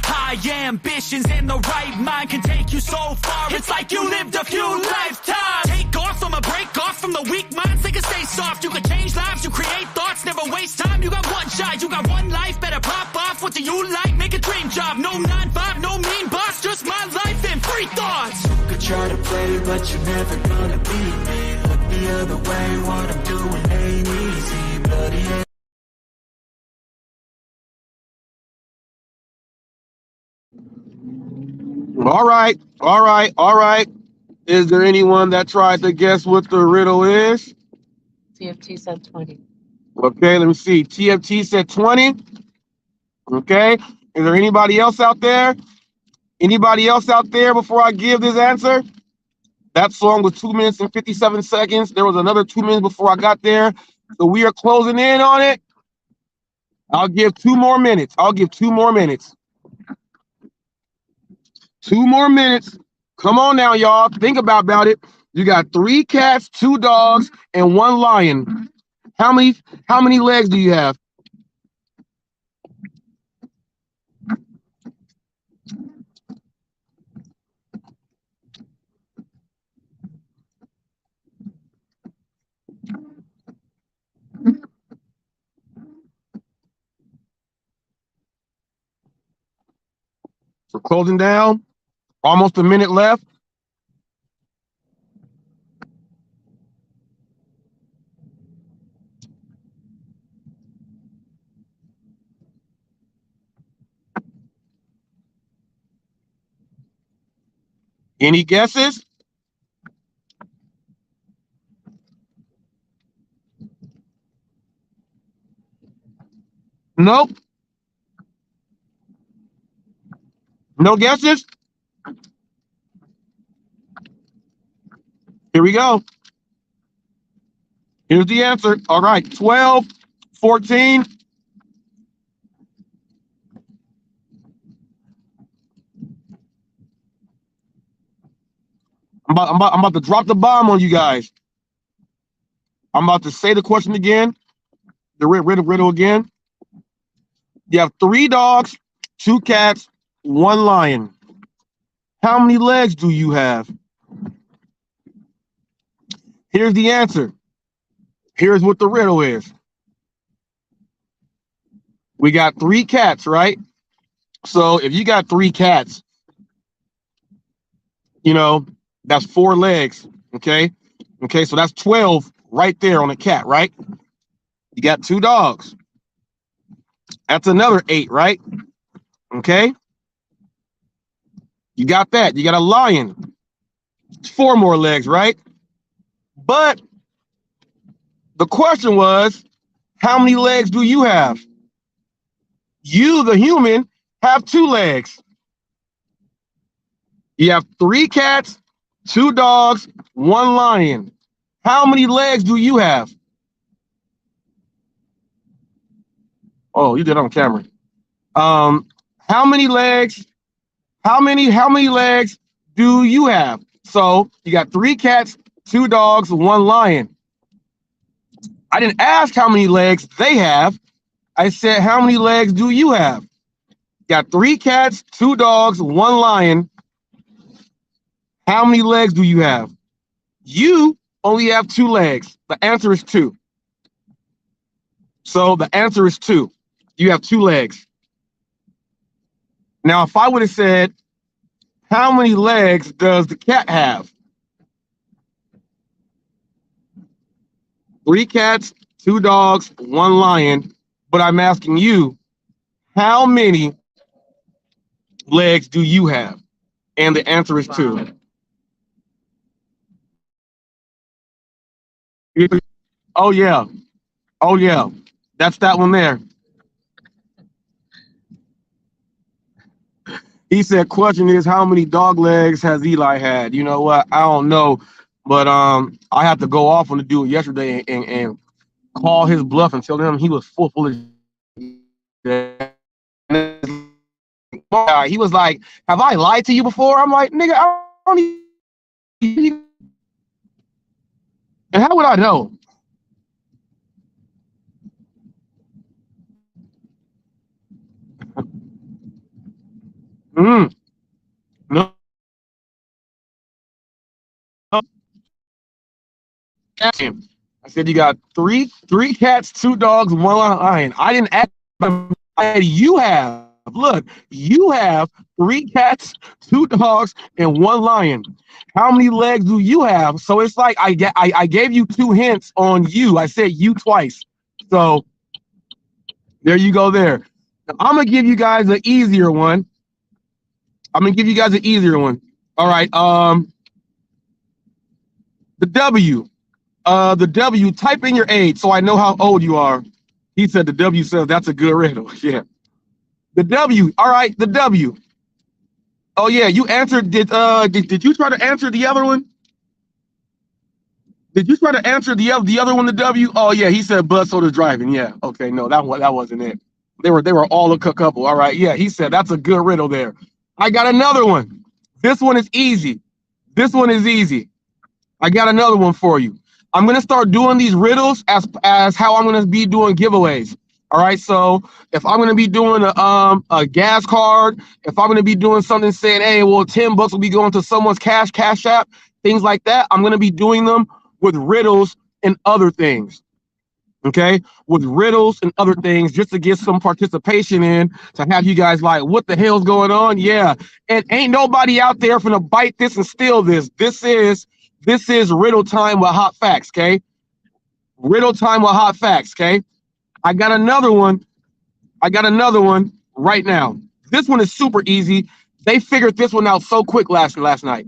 Q: High ambitions and the right mind can take you so far. It's like you lived a few lifetimes. Take off, I'ma break off from the weak minds. They can stay soft, you can change lives, you create thoughts, never waste time. You got one shot, you got one life, better pop off. What do you like? Make a dream job. No 9-5, no mean boss, just my life and free thoughts.
A: You could try to play, but you're never gonna beat me. Look the other way, what I'm doing ain't easy. Bloody hands.
C: All right. Is there anyone that tried to guess what the riddle is?
J: TFT said 20.
C: Okay, let me see. TFT said 20. Okay. Is there anybody else out there? Anybody else out there before I give this answer? That song was 2 minutes and 57 seconds. There was another 2 minutes before I got there. So we are closing in on it. I'll give 2 more minutes. 2 more minutes. Come on now, y'all. Think about it. You got 3 cats, 2 dogs, and 1 lion. How many legs do you have? We're closing down. Almost a minute left. Any guesses? Nope. No guesses? Here we go. Here's the answer. All right, 12, 14. I'm about to drop the bomb on you guys. I'm about to say the question again. The riddle again. You have 3 dogs, 2 cats, 1 lion. How many legs do you have? Here's the answer. Here's what the riddle is. We got 3 cats, right? So if you got 3 cats, you know, that's 4 legs, okay? Okay, so that's 12 right there on a cat, right? You got 2 dogs. That's another 8, right? Okay? You got that. You got a lion. It's 4 more legs, right? But the question was, how many legs do you have? You, the human, have 2 legs. You have 3 cats, 2 dogs, 1 lion. How many legs do you have? Oh, you did it on camera. How many legs? How many legs do you have? So you got 3 cats, 2 dogs, 1 lion. I didn't ask how many legs they have. I said, how many legs do you have? Got 3 cats, 2 dogs, 1 lion. How many legs do you have? You only have 2 legs. The answer is 2. So the answer is 2. You have 2 legs. Now, if I would have said, how many legs does the cat have? 3 cats, 2 dogs, 1 lion. But I'm asking you, how many legs do you have? And the answer is 2. Oh, yeah. Oh, yeah. That's that one there. He said, question is, how many dog legs has Eli had? You know what? I don't know. But I had to go off on the dude yesterday and call his bluff and tell him he was full of shit. He was like, have I lied to you before? I'm like, nigga, I don't even. And how would I know? No. I said you got three cats, 2 dogs, 1 lion. I didn't ask. You have. Look, you have 3 cats, 2 dogs, and 1 lion. How many legs do you have? So it's like I gave you 2 hints on you. I said you twice. So there you go there. Now, I'm gonna give you guys an easier one. All right. The W. The W, type in your age so I know how old you are. He said the W says that's a good riddle. Yeah. The W. All right, the W. Oh yeah, you answered. Did you try to answer the other one? Did you try to answer the other one, the W? Oh yeah, he said bus soda driving. Yeah. Okay, no, that wasn't it. They were all a couple. All right, yeah, he said that's a good riddle there. I got another one. This one is easy. I got another one for you. I'm gonna start doing these riddles as how I'm gonna be doing giveaways. All right, so if I'm gonna be doing a gas card, if I'm gonna be doing something saying, hey, well, $10 will be going to someone's cash app, things like that, I'm gonna be doing them with riddles and other things. Okay, with riddles and other things, just to get some participation in, to have you guys like, what the hell's going on? Yeah, and ain't nobody out there finna bite this and steal this. This is riddle time with hot facts. Okay, riddle time with hot facts. Okay, I got another one right now. This one is super easy. They figured this one out so quick last night.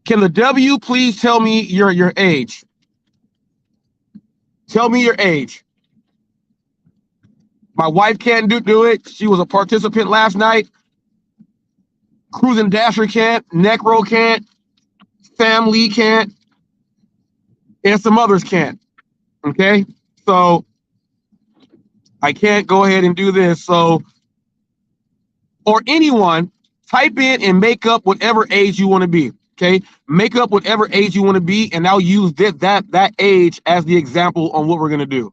C: Can the W please tell me your age? Tell me your age. My wife can't do it. She was a participant last night. Cruising Dasher can't. Necro can't. Family can't. And some others can't. Okay? So I can't go ahead and do this. So, or anyone, type in and make up whatever age you want to be. Okay, make up whatever age you want to be, and I'll use that age as the example on what we're gonna do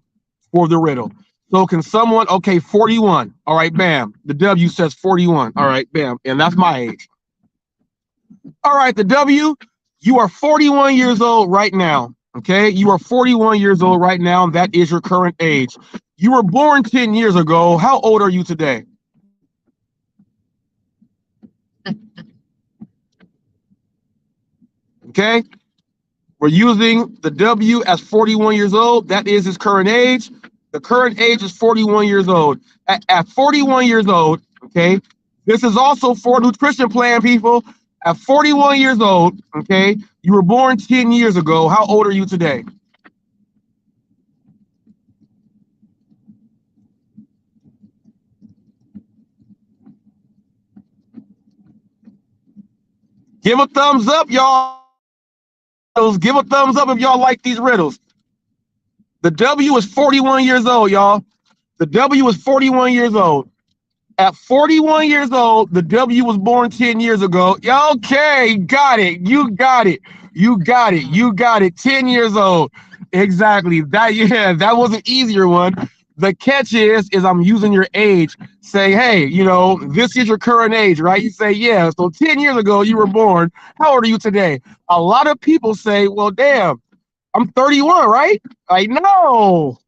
C: for the riddle. So can someone, okay, 41. All right, bam. The W says 41. All right, bam, and that's my age. All right, the W, you are 41 years old right now. Okay, you are 41 years old right now, and that is your current age. You were born 10 years ago. How old are you today? Okay, we're using the W as 41 years old. That is his current age. The current age is 41 years old. At 41 years old, okay, this is also for nutrition plan, people. At 41 years old, okay, you were born 10 years ago. How old are you today? Give a thumbs up, y'all. Give a thumbs up if y'all like these riddles. The W is 41 years old, y'all. The W is 41 years old. At 41 years old, the W was born 10 years ago. Okay, got it. You got it. 10 years old. Exactly. That was an easier one. The catch is I'm using your age. Say, hey, this is your current age, right? You say, yeah. So 10 years ago, you were born. How old are you today? A lot of people say, well, damn, I'm 31, right? Like, no.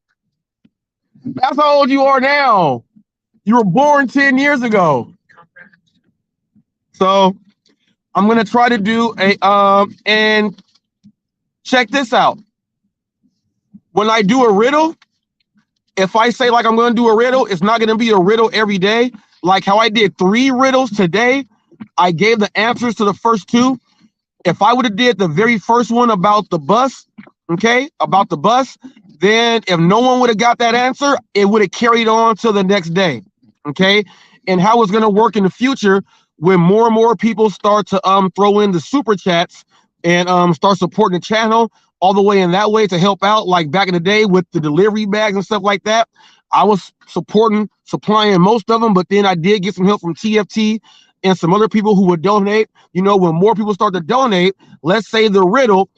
C: That's how old you are now. You were born 10 years ago. So I'm gonna try to do a and check this out. When I do a riddle, if I say like I'm gonna do a riddle, it's not gonna be a riddle every day. Like how I did 3 riddles today, I gave the answers to the first 2. If I would have did the very first one about the bus, okay, about the bus, then if no one would have got that answer, it would have carried on to the next day, okay? And how it's going to work in the future when more and more people start to throw in the super chats and start supporting the channel all the way in that way to help out, like back in the day with the delivery bags and stuff like that. I was supplying most of them, but then I did get some help from TFT and some other people who would donate. You know, when more people start to donate, let's say the riddle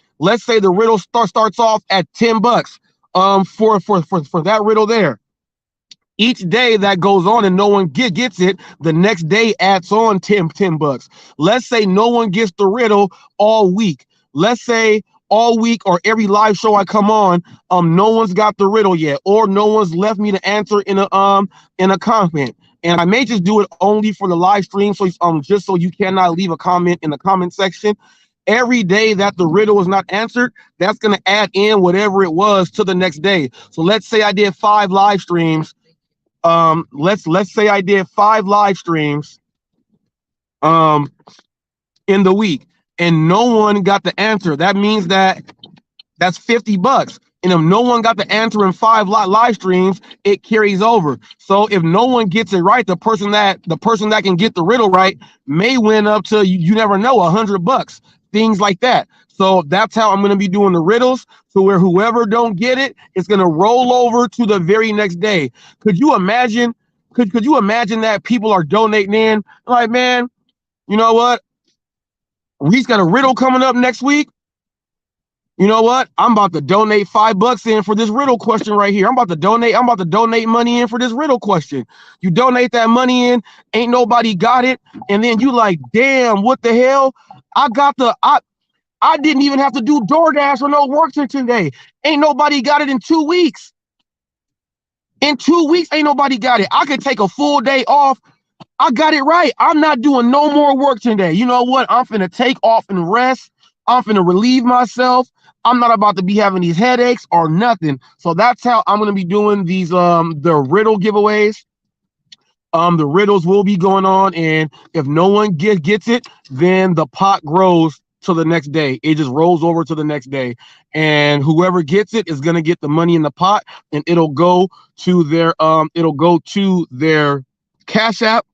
C: starts off at $10 for that riddle there. Each day that goes on and no one gets it, the next day adds on $10. Let's say no one gets the riddle all week. Let's say all week or every live show I come on, no one's got the riddle yet, or no one's left me the answer in a comment. And I may just do it only for the live stream, so just so you cannot leave a comment in the comment section. Every day that the riddle was not answered, that's going to add in whatever it was to the next day. So let's say I did 5 live streams. Let's say I did 5 live streams in the week, and no one got the answer. That means that's $50. And if no one got the answer in 5 live streams, it carries over. So if no one gets it right, the person that can get the riddle right may win up to, you never know, $100, things like that. So that's how I'm going to be doing the riddles, to where whoever don't get it, it's going to roll over to the very next day. Could you imagine? Could you imagine that people are donating in? Like, man, you know what? Reese got a riddle coming up next week. You know what? I'm about to donate $5 in for this riddle question right here. I'm about to donate money in for this riddle question. You donate that money in, ain't nobody got it, and then you like, damn, what the hell? I didn't even have to do DoorDash or no work today. Ain't nobody got it in 2 weeks. In 2 weeks, ain't nobody got it. I could take a full day off. I got it right. I'm not doing no more work today. You know what? I'm finna take off and rest. I'm finna relieve myself. I'm not about to be having these headaches or nothing. So that's how I'm gonna be doing these the riddle giveaways. The riddles will be going on, and if no one gets it, then the pot grows to the next day. It just rolls over to the next day, and whoever gets it is gonna get the money in the pot, and it'll go to their Cash App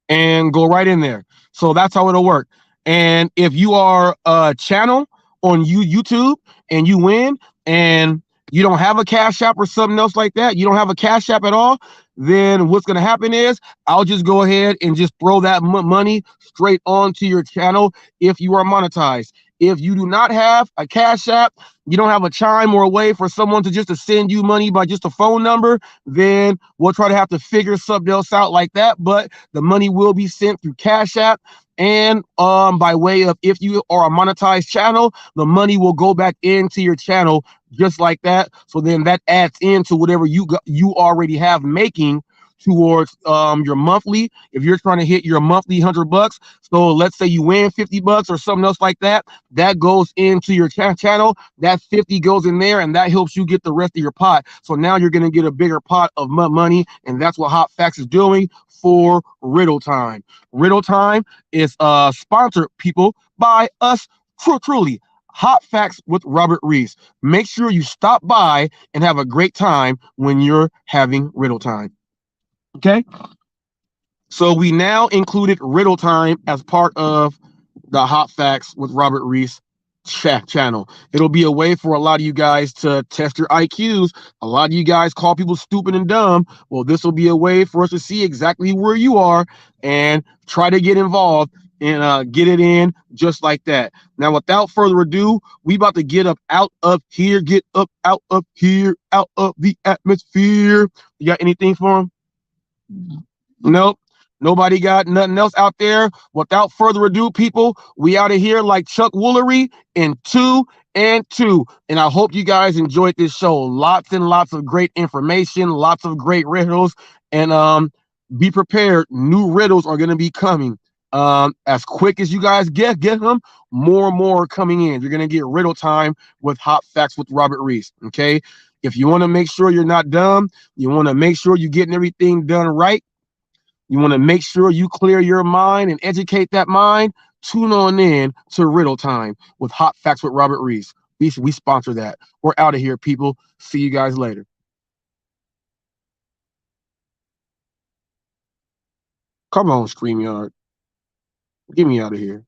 C: and go right in there. So that's how it'll work. And if you are a channel on YouTube and you win and you don't have a Cash App or something else like that, you don't have a Cash App at all, then what's going to happen is I'll just go ahead and just throw that money straight onto your channel if you are monetized. If you do not have a Cash App, you don't have a chime or a way for someone to send you money by just a phone number, then we'll try to have to figure something else out like that. But the money will be sent through Cash App. And by way of, if you are a monetized channel, the money will go back into your channel just like that. So then that adds into whatever you already have making towards your monthly. If you're trying to hit your monthly $100, so let's say you win $50 or something else like that, that goes into your channel. That 50 goes in there, and that helps you get the rest of your pot. So now you're going to get a bigger pot of money, and that's what HotFacts is doing for Riddle Time. Riddle Time is sponsored, people, by us truly. HotFacts with Robert Reese. Make sure you stop by and have a great time when you're having Riddle Time. Okay, so we now included Riddle Time as part of the HotFacts with Robert Reese channel. It'll be a way for a lot of you guys to test your IQs. A lot of you guys call people stupid and dumb. Well, this will be a way for us to see exactly where you are and try to get involved and get it in just like that. Now, without further ado, we about to get up out of here, get up out of here, out of the atmosphere. You got anything for him? Nope. Nobody got nothing else out there. Without further ado, people, we out of here like Chuck Woolery in 2 and 2. And I hope you guys enjoyed this show. Lots and lots of great information, lots of great riddles, and be prepared. New riddles are going to be coming. As quick as you guys get them, more and more coming in. You're going to get riddle time with Hot Facts with Robert Reese. Okay. If you want to make sure you're not dumb, you want to make sure you're getting everything done right. You want to make sure you clear your mind and educate that mind. Tune on in to Riddle Time with Hot Facts with Robert Reese. We sponsor that. We're out of here, people. See you guys later. Come on, StreamYard. Get me out of here.